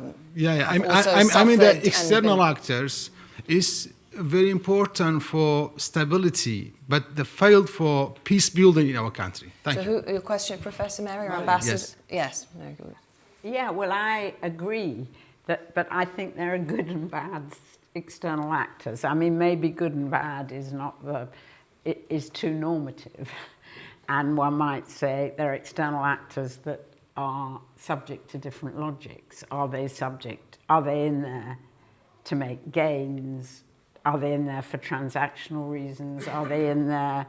[SPEAKER 18] mean the external actors is very important for stability, but they failed for peace building in our country. Thank you.
[SPEAKER 13] So your question, Professor Mary, or Ambassador? Yes. No, good.
[SPEAKER 16] Yeah, well, I agree, but I think there are good and bad external actors. I mean, maybe good and bad is too normative. And one might say there are external actors that are subject to different logics. Are they in there to make gains? Are they in there for transactional reasons? Are they in there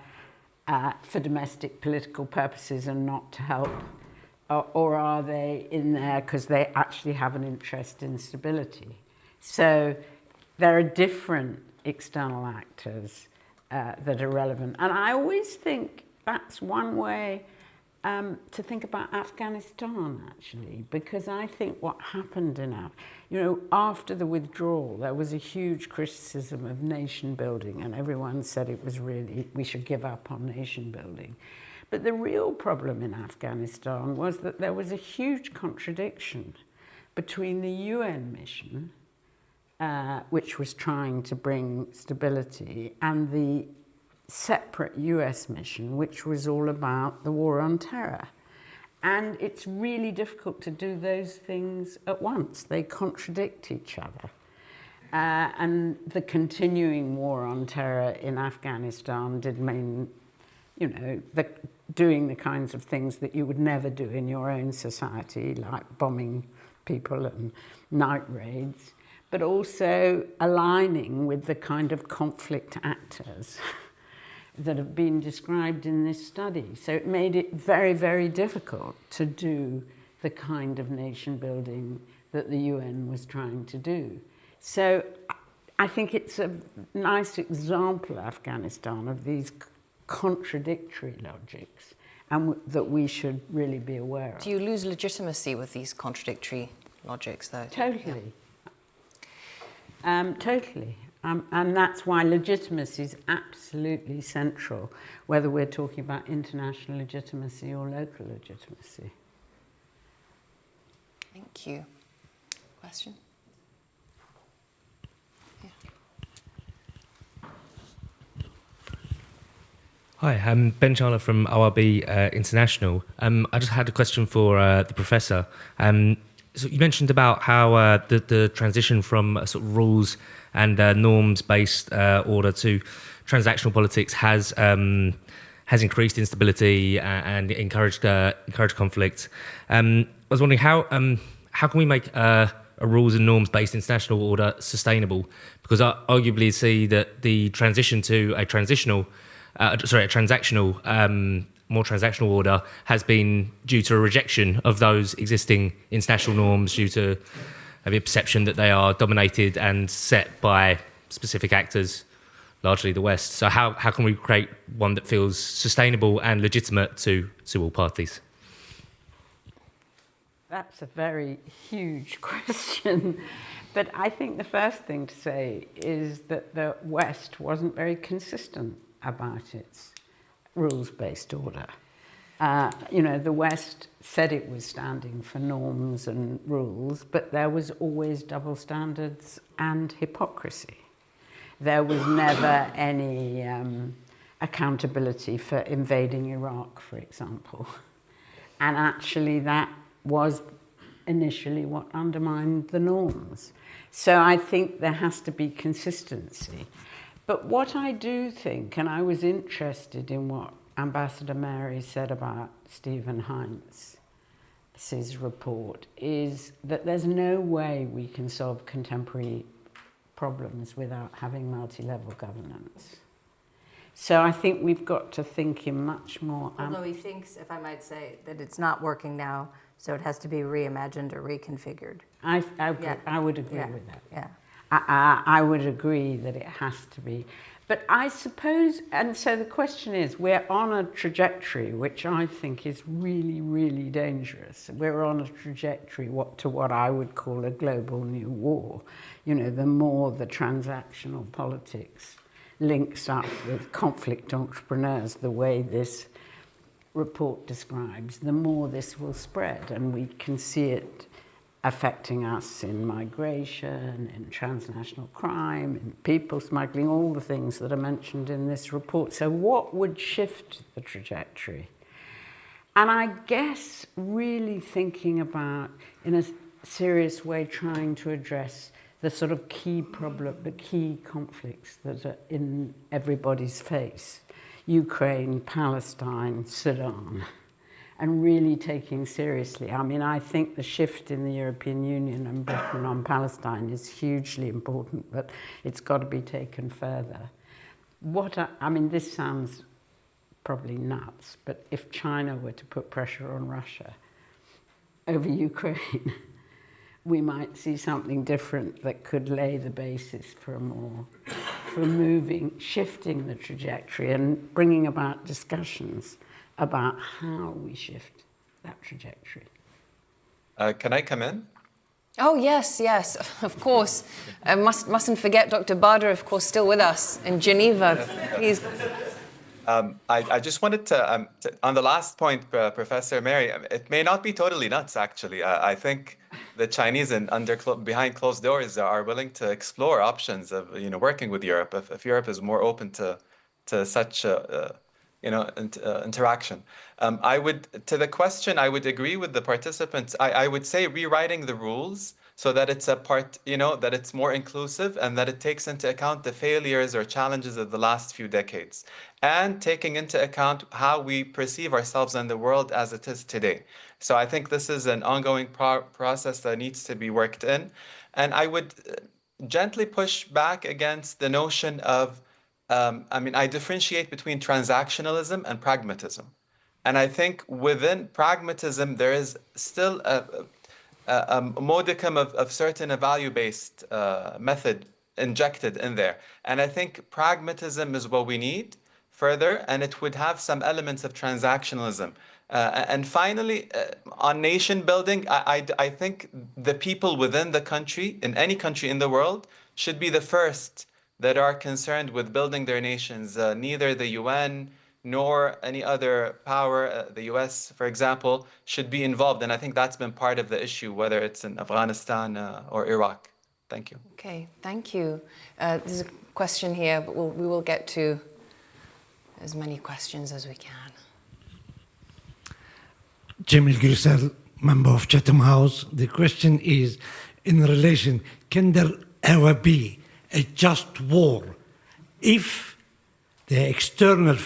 [SPEAKER 16] for domestic political purposes and not to help? Or are they in there because they actually have an interest in stability? So there are different external actors that are relevant. And I always think that's one way to think about Afghanistan, actually, because I think what happened after the withdrawal, there was a huge criticism of nation building, and everyone said it was we should give up on nation building. But the real problem in Afghanistan was that there was a huge contradiction between the UN mission, which was trying to bring stability, and the separate US mission, which was all about the war on terror. And it's really difficult to do those things at once. They contradict each other. And the continuing war on terror in Afghanistan did mean, doing the kinds of things that you would never do in your own society, like bombing people and night raids, but also aligning with the kind of conflict actors that have been described in this study. So it made it very, very difficult to do the kind of nation building that the UN was trying to do. So I think it's a nice example, Afghanistan, of these contradictory logics, and that we should really be aware of.
[SPEAKER 13] Do you lose legitimacy with these contradictory logics, though?
[SPEAKER 16] Totally. Totally. And that's why legitimacy is absolutely central, whether we're talking about international legitimacy or local legitimacy.
[SPEAKER 13] Thank you. Question?
[SPEAKER 19] Hi, I'm Ben Charler from ORB International. I just had a question for the professor. So you mentioned about how the transition from sort of rules and norms-based order to transactional politics has increased instability and encouraged conflict. I was wondering how can we make a rules and norms-based international order sustainable? Because I arguably see that the transition to a transactional, more transactional order has been due to a rejection of those existing international norms, due to a perception that they are dominated and set by specific actors, largely the West. So how can we create one that feels sustainable and legitimate to all parties?
[SPEAKER 16] That's a very huge question. But I think the first thing to say is that the West wasn't very consistent about its rules-based order. The West said it was standing for norms and rules, but there was always double standards and hypocrisy. There was never any accountability for invading Iraq, for example. And actually that was initially what undermined the norms. So I think there has to be consistency. But what I do think, and I was interested in what Ambassador Mary said about Stephen Heinz's report, is that there's no way we can solve contemporary problems without having multi-level governance. So I think we've got to think in much more...
[SPEAKER 14] Although he thinks, if I might say, that it's not working now, so it has to be reimagined or reconfigured.
[SPEAKER 16] I would agree with that.
[SPEAKER 14] Yeah.
[SPEAKER 16] I would agree that it has to be. But I suppose, and so the question is, we're on a trajectory which I think is really, really dangerous. We're on a trajectory to what I would call a global new war. The more the transactional politics links up with conflict entrepreneurs, the way this report describes, the more this will spread, and we can see it affecting us in migration, in transnational crime, in people smuggling, all the things that are mentioned in this report. So what would shift the trajectory? And I guess really thinking about, in a serious way, trying to address the sort of key problem, the key conflicts that are in everybody's face: Ukraine, Palestine, Sudan. And really taking seriously. I mean, I think the shift in the European Union and Britain on Palestine is hugely important, but it's got to be taken further. I mean, this sounds probably nuts, but if China were to put pressure on Russia over Ukraine, we might see something different that could lay the basis for shifting the trajectory and bringing about discussions about how we shift that trajectory.
[SPEAKER 17] Can I come in?
[SPEAKER 13] Oh, yes, yes, of course. Mustn't forget Dr. Bader, of course, still with us in Geneva. He's...
[SPEAKER 17] I just wanted to, on the last point, Professor Mary, it may not be totally nuts, actually. I think the Chinese behind closed doors are willing to explore options of working with Europe if Europe is more open to such interaction. To the question, I would agree with the participants. I would say rewriting the rules so that it's that it's more inclusive and that it takes into account the failures or challenges of the last few decades, and taking into account how we perceive ourselves in the world as it is today. So I think this is an ongoing process that needs to be worked in. And I would gently push back against the notion of, I differentiate between transactionalism and pragmatism. And I think within pragmatism, there is still a modicum of certain value-based method injected in there. And I think pragmatism is what we need further, and it would have some elements of transactionalism. And finally, on nation building, I think the people within the country, in any country in the world, should be the first that are concerned with building their nations. Neither the UN nor any other power, the US, for example, should be involved. And I think that's been part of the issue, whether it's in Afghanistan or Iraq. Thank you.
[SPEAKER 13] Okay, thank you. There's a question here, but we will get to as many questions as we can.
[SPEAKER 20] Jamil Grisel, member of Chatham House. The question is, in relation, can there ever be a just war if the external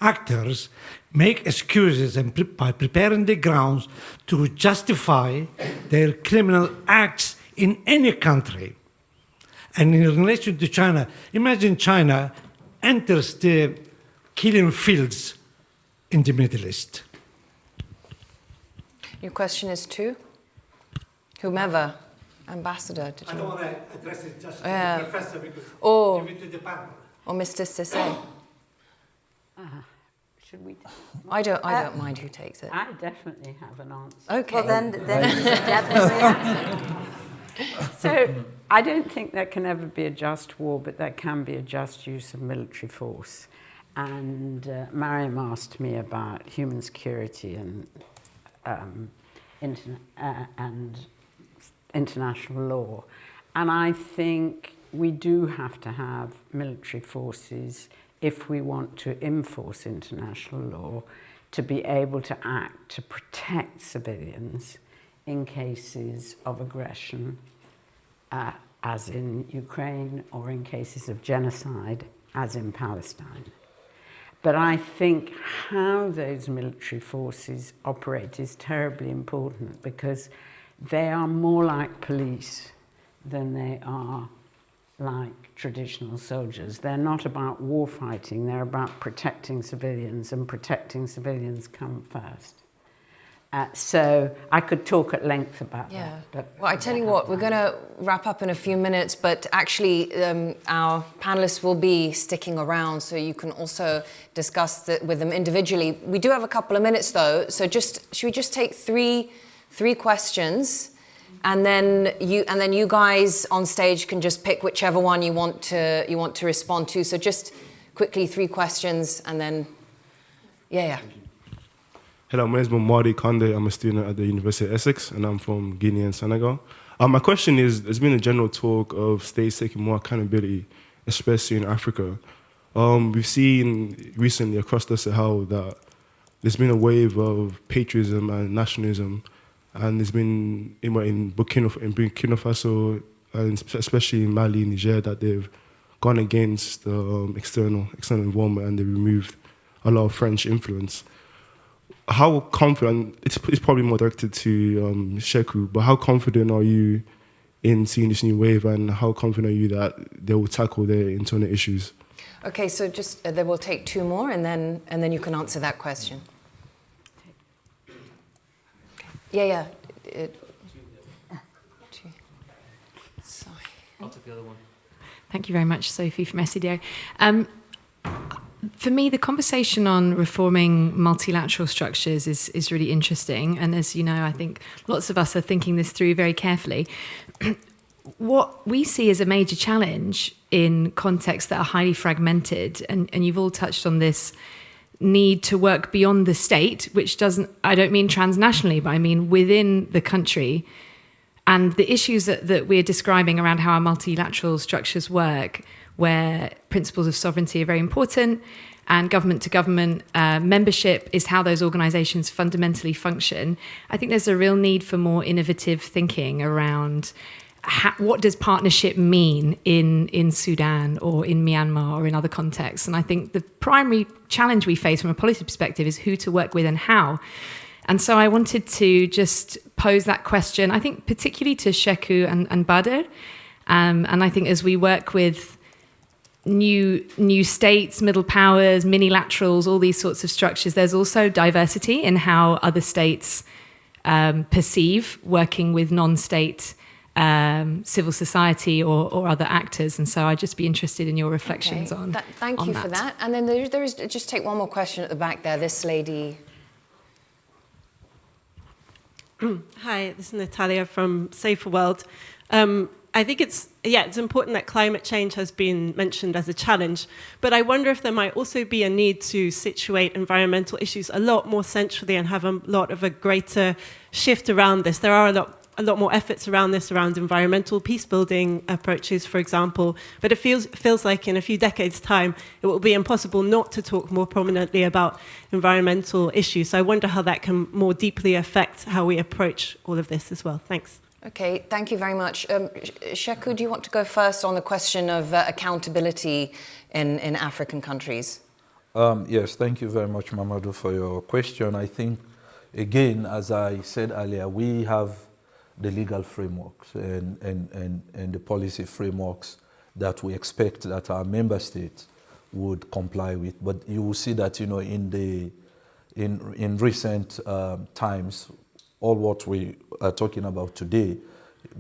[SPEAKER 20] actors make excuses and by preparing the grounds to justify their criminal acts in any country? And in relation to China, imagine China enters the killing fields in the Middle East.
[SPEAKER 13] Your question is to whomever. Ambassador, did you?
[SPEAKER 20] I don't want to address it just to the professor because give it to the panel.
[SPEAKER 13] Or Mr. Cissé.
[SPEAKER 16] Should we?
[SPEAKER 13] I don't mind who takes it.
[SPEAKER 16] I definitely have an answer.
[SPEAKER 13] Okay.
[SPEAKER 14] Well, then you should definitely.
[SPEAKER 16] So I don't think there can ever be a just war, but there can be a just use of military force. And Mariam asked me about human security and international law. And I think we do have to have military forces if we want to enforce international law, to be able to act to protect civilians in cases of aggression, as in Ukraine, or in cases of genocide, as in Palestine. But I think how those military forces operate is terribly important, because they are more like police than they are like traditional soldiers. They're not about war fighting, they're about protecting civilians, and protecting civilians come first. So I could talk at length about that. But
[SPEAKER 13] well, I tell you what, we're going to wrap up in a few minutes, but actually our panelists will be sticking around, so you can also discuss with them individually. We do have a couple of minutes though, so should we just take three questions, and then you guys on stage can just pick whichever one you want to respond to. So just quickly 3 questions, and then yeah.
[SPEAKER 21] Hello, my name is Mamadi Kande. I'm a student at the University of Essex, and I'm from Guinea and Senegal. My question is, there's been a general talk of states taking more accountability, especially in Africa. We've seen recently across the Sahel that there's been a wave of patriotism and nationalism, and there's been in Burkina Faso, and especially in Mali and Niger, that they've gone against external involvement, and they removed a lot of French influence. How confident, it's probably more directed to Sheku, but how confident are you in seeing this new wave, and how confident are you that they will tackle their internal issues?
[SPEAKER 13] Okay, so just then we'll take 2 more, and then you can answer that question. Yeah.
[SPEAKER 22] Sorry. I'll take the other one. Thank you very much, Sophie from SCDO.
[SPEAKER 6] For me, the conversation on reforming multilateral structures is really interesting. And as you know, I think lots of us are thinking this through very carefully. What we see as a major challenge in contexts that are highly fragmented, and you've all touched on this need to work beyond the state, which doesn't, I don't mean transnationally, but I mean within the country. And the issues that we're describing around how our multilateral structures work, where principles of sovereignty are very important, and government-to-government membership is how those organizations fundamentally function. I think there's a real need for more innovative thinking around what does partnership mean in Sudan or in Myanmar or in other contexts. And I think the primary challenge we face from a policy perspective is who to work with and how. And so I wanted to just pose that question, I think particularly to Sheku and Badr. And I think as we work with new states, middle powers, mini-laterals, all these sorts of structures, there's also diversity in how other states perceive working with non-state civil society or other actors. And so I'd just be interested in your reflections on
[SPEAKER 13] Thank you for that. And then there is, just take one more question at the back there, this lady.
[SPEAKER 9] Hi, this is Natalia from Safer World. I think it's important that climate change has been mentioned as a challenge, but I wonder if there might also be a need to situate environmental issues a lot more centrally and have a lot of a greater shift around this. There are a lot more efforts around this, around environmental peacebuilding approaches, for example, but it feels like in a few decades' time, it will be impossible not to talk more prominently about environmental issues. So I wonder how that can more deeply affect how we approach all of this as well. Thanks.
[SPEAKER 13] Okay, thank you very much. Sheku, do you want to go first on the question of accountability in African countries?
[SPEAKER 15] Yes, thank you very much, Mamadou, for your question. I think, again, as I said earlier, we have the legal frameworks and the policy frameworks that we expect that our member states would comply with. But you will see that, in recent times, all what we are talking about today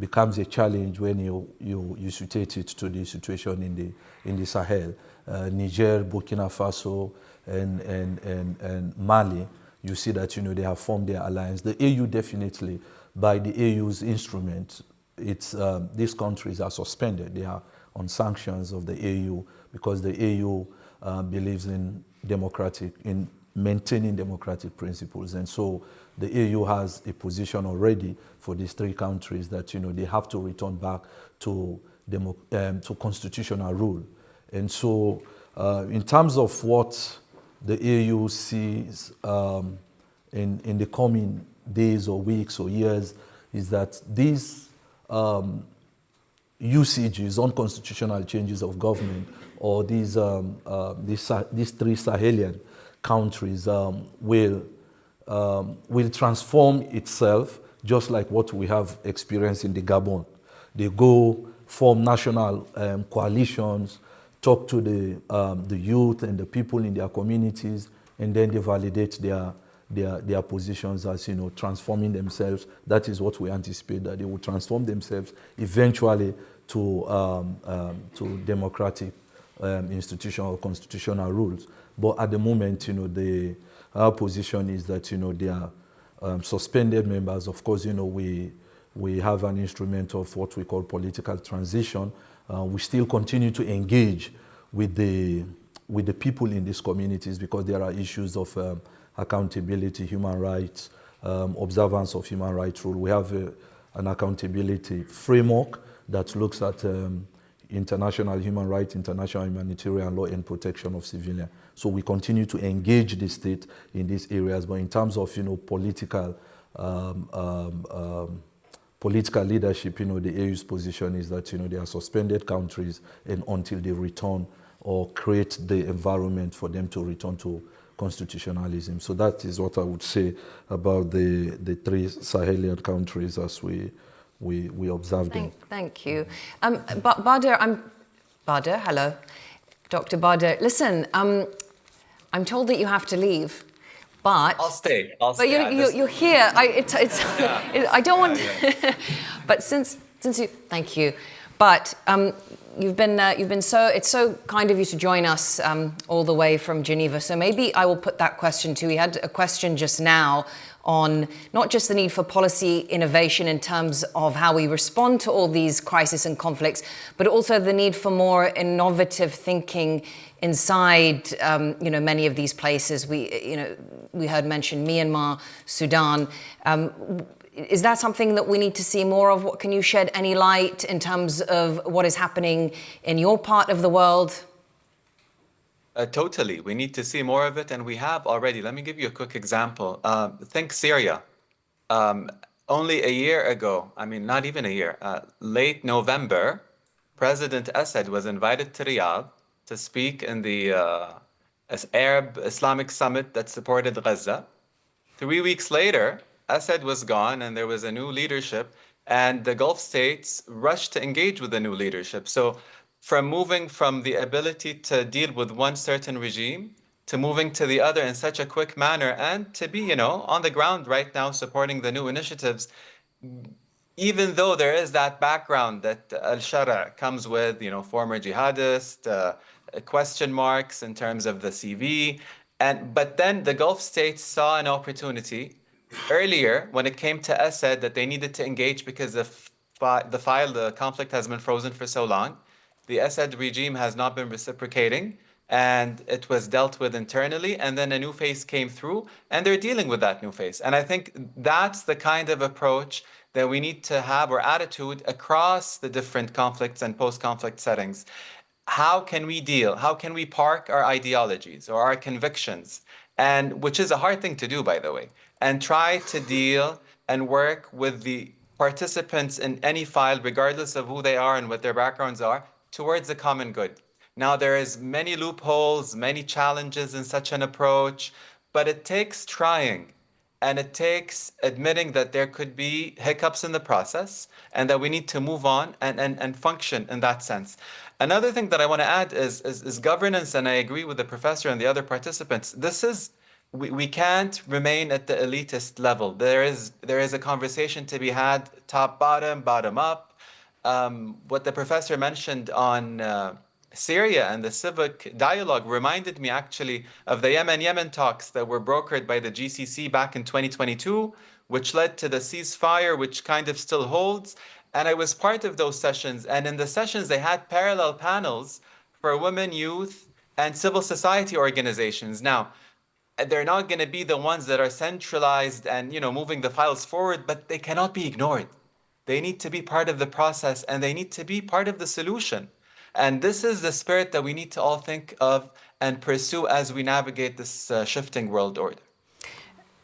[SPEAKER 15] becomes a challenge when you situate it to the situation in the Sahel. Niger, Burkina Faso, and Mali, you see that they have formed their alliance. The AU definitely, by the AU's instrument, these countries are suspended. They are on sanctions of the AU because the AU believes in maintaining democratic principles. And so the AU has a position already for these three countries that they have to return back to constitutional rule. And so in terms of what the AU sees in the coming days or weeks or years, is that these usages, unconstitutional changes of government, or these three Sahelian countries will transform itself, just like what we have experienced in the Gabon. They go form national coalitions, talk to the youth and the people in their communities, and then they validate their positions as transforming themselves. That is what we anticipate, that they will transform themselves eventually to democratic institutional or constitutional rules. But at the moment, our position is that they are suspended members. Of course, we have an instrument of what we call political transition. We still continue to engage with the people in these communities because there are issues of accountability, human rights, observance of human rights rule. We have an accountability framework that looks at international human rights, international humanitarian law, and protection of civilians. So we continue to engage the state in these areas. But in terms of political leadership, the AU's position is that they are suspended countries, and until they return or create the environment for them to return to constitutionalism. So that is what I would say about the three Sahelian countries as we observe them.
[SPEAKER 13] Thank you. Badr, hello. Dr. Badr, listen, I'm told that you have to leave, but...
[SPEAKER 17] I'll stay.
[SPEAKER 13] But you're here. I don't want... But since you... Thank you. But you've been so, it's so kind of you to join us all the way from Geneva. So maybe I will put that question to you. We had a question just now on not just the need for policy innovation in terms of how we respond to all these crises and conflicts, but also the need for more innovative thinking inside, many of these places. We heard mentioned Myanmar, Sudan. Is that something that we need to see more of? What can you shed any light in terms of what is happening in your part of the world?
[SPEAKER 17] Totally. We need to see more of it, and we have already. Let me give you a quick example. Think Syria. Only a year ago, I mean, not even a year, late November, President Assad was invited to Riyadh to speak in the Arab Islamic Summit that supported Gaza. 3 weeks later, Assad was gone and there was a new leadership, and the Gulf states rushed to engage with the new leadership. So from moving from the ability to deal with one certain regime to moving to the other in such a quick manner, and to be, on the ground right now supporting the new initiatives, even though there is that background that al-Shara comes with, former jihadist, question marks in terms of the CV. But then the Gulf states saw an opportunity earlier when it came to Assad that they needed to engage because the conflict has been frozen for so long. The Assad regime has not been reciprocating, and it was dealt with internally, and then a new face came through, and they're dealing with that new face. And I think that's the kind of approach that we need to have, or attitude, across the different conflicts and post-conflict settings. How can we deal? How can we park our ideologies or our convictions, and which is a hard thing to do, by the way, and try to deal and work with the participants in any file, regardless of who they are and what their backgrounds are, towards the common good. Now, there is many loopholes, many challenges in such an approach, but it takes trying, and it takes admitting that there could be hiccups in the process and that we need to move on and function in that sense. Another thing that I want to add is governance, and I agree with the professor and the other participants. We can't remain at the elitist level. There is a conversation to be had top, bottom up. What the professor mentioned on Syria and the civic dialogue reminded me actually of the Yemen talks that were brokered by the GCC back in 2022, which led to the ceasefire, which kind of still holds. And I was part of those sessions. And in the sessions, they had parallel panels for women, youth, and civil society organizations. Now, they're not going to be the ones that are centralized and, moving the files forward, but they cannot be ignored. They need to be part of the process, and they need to be part of the solution. And this is the spirit that we need to all think of and pursue as we navigate this shifting world order.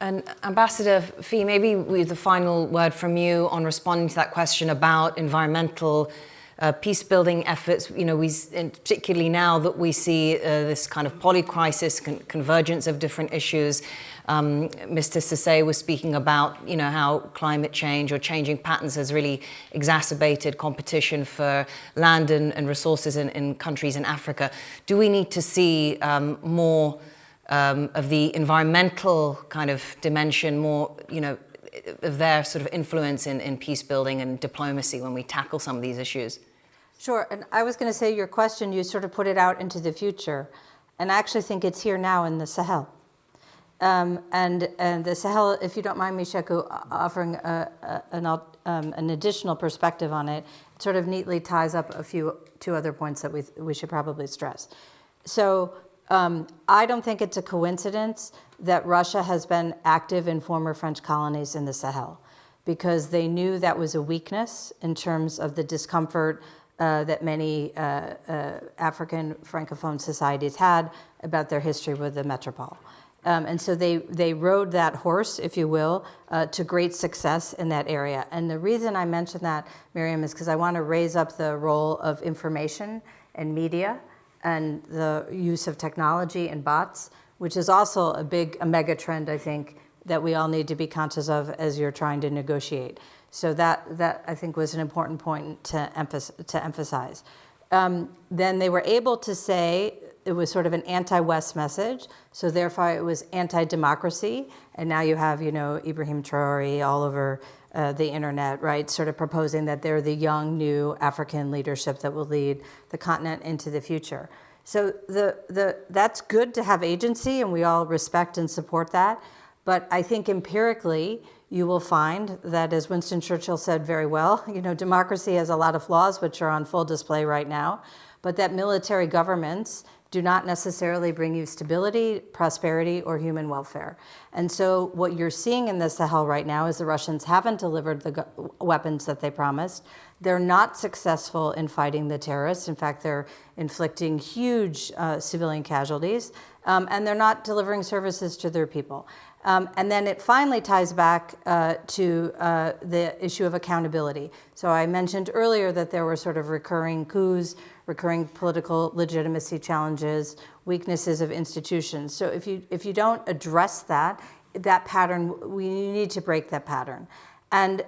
[SPEAKER 13] And Ambassador Fee, maybe with the final word from you on responding to that question about environmental peace-building efforts. Particularly now that we see this kind of polycrisis, convergence of different issues. Mr. Sase was speaking about, how climate change or changing patterns has really exacerbated competition for land and resources in countries in Africa. Do we need to see more of the environmental kind of dimension, more, of their sort of influence in peace building and diplomacy when we tackle some of these issues?
[SPEAKER 14] Sure, and I was going to say your question, you sort of put it out into the future, and I actually think it's here now in the Sahel. And the Sahel, if you don't mind me, Sheku, offering an additional perspective on it, it sort of neatly ties up two other points that we should probably stress. So I don't think it's a coincidence that Russia has been active in former French colonies in the Sahel, because they knew that was a weakness in terms of the discomfort that many African Francophone societies had about their history with the metropole. And so they rode that horse, if you will, to great success in that area. And the reason I mention that, Miriam, is because I want to raise up the role of information and media and the use of technology and bots, which is also a mega trend, I think, that we all need to be conscious of as you're trying to negotiate. So that I think was an important point to emphasize. Then they were able to say it was sort of an anti-West message, so therefore it was anti-democracy. And now you have, Ibrahim Traore all over the internet, right? Sort of proposing that they're the young, new African leadership that will lead the continent into the future. So that's good to have agency, and we all respect and support that. But I think empirically, you will find that, as Winston Churchill said very well, democracy has a lot of flaws, which are on full display right now, but that military governments do not necessarily bring you stability, prosperity, or human welfare. And so what you're seeing in the Sahel right now is the Russians haven't delivered the weapons that they promised. They're not successful in fighting the terrorists. In fact, they're inflicting huge civilian casualties, and they're not delivering services to their people. And then it finally ties back to the issue of accountability. So I mentioned earlier that there were sort of recurring coups, recurring political legitimacy challenges, weaknesses of institutions. So if you don't address that pattern, we need to break that pattern. And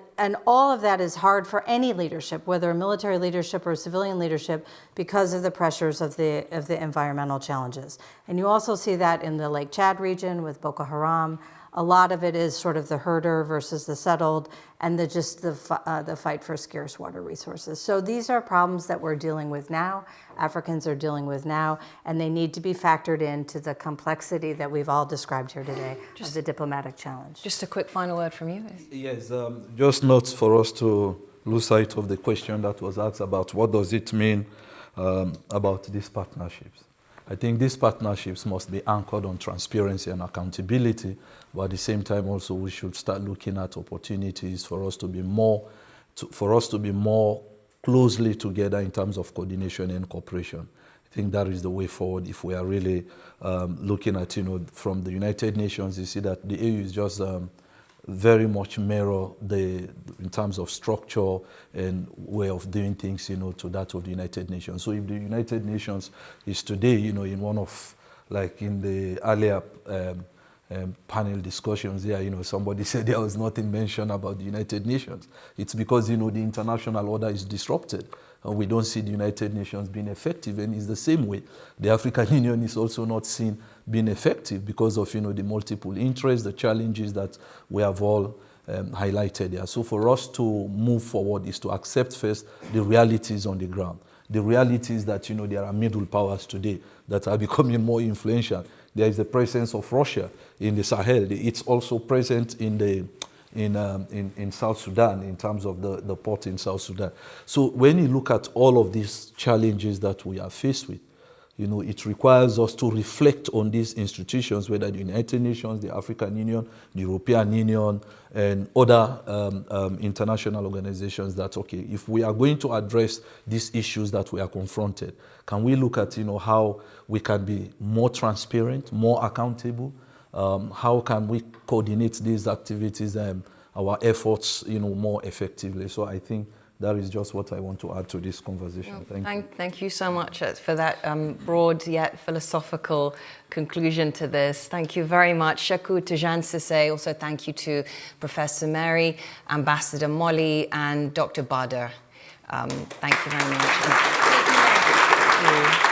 [SPEAKER 14] all of that is hard for any leadership, whether a military leadership or civilian leadership, because of the pressures of the environmental challenges. And you also see that in the Lake Chad region with Boko Haram. A lot of it is sort of the herder versus the settled, and the fight for scarce water resources. So these are problems that we're dealing with now, Africans are dealing with now, and they need to be factored into the complexity that we've all described here today of the diplomatic challenge.
[SPEAKER 13] Just a quick final word from you.
[SPEAKER 15] Yes, just not for us to lose sight of the question that was asked about what does it mean about these partnerships. I think these partnerships must be anchored on transparency and accountability, but at the same time also we should start looking at opportunities for us to be more closely together in terms of coordination and cooperation. I think that is the way forward if we are really looking at, from the United Nations, you see that the EU is just very much mirror in terms of structure and way of doing things, to that of the United Nations. So if the United Nations is today, in one of, like in the earlier panel discussions here, somebody said there was nothing mentioned about the United Nations. It's because, the international order is disrupted. And we don't see the United Nations being effective. And it's the same way. The African Union is also not seen being effective because of, the multiple interests, the challenges that we have all highlighted here. So for us to move forward is to accept first the realities on the ground. The reality is that, there are middle powers today that are becoming more influential. There is the presence of Russia in the Sahel. It's also present in South Sudan, in terms of the port in South Sudan. So when you look at all of these challenges that we are faced with, it requires us to reflect on these institutions, whether the United Nations, the African Union, the European Union, and other international organizations that, okay, if we are going to address these issues that we are confronted, can we look at, how we can be more transparent, more accountable? How can we coordinate these activities and our efforts, more effectively? So I think that is just what I want to add to this conversation.
[SPEAKER 13] Well, thank you so much for that broad yet philosophical conclusion to this. Thank you very much. Shakur to Jean Cissé. Also thank you to Professor Mary, Ambassador Molly, and Dr. Bader. Thank you very much. Thank you.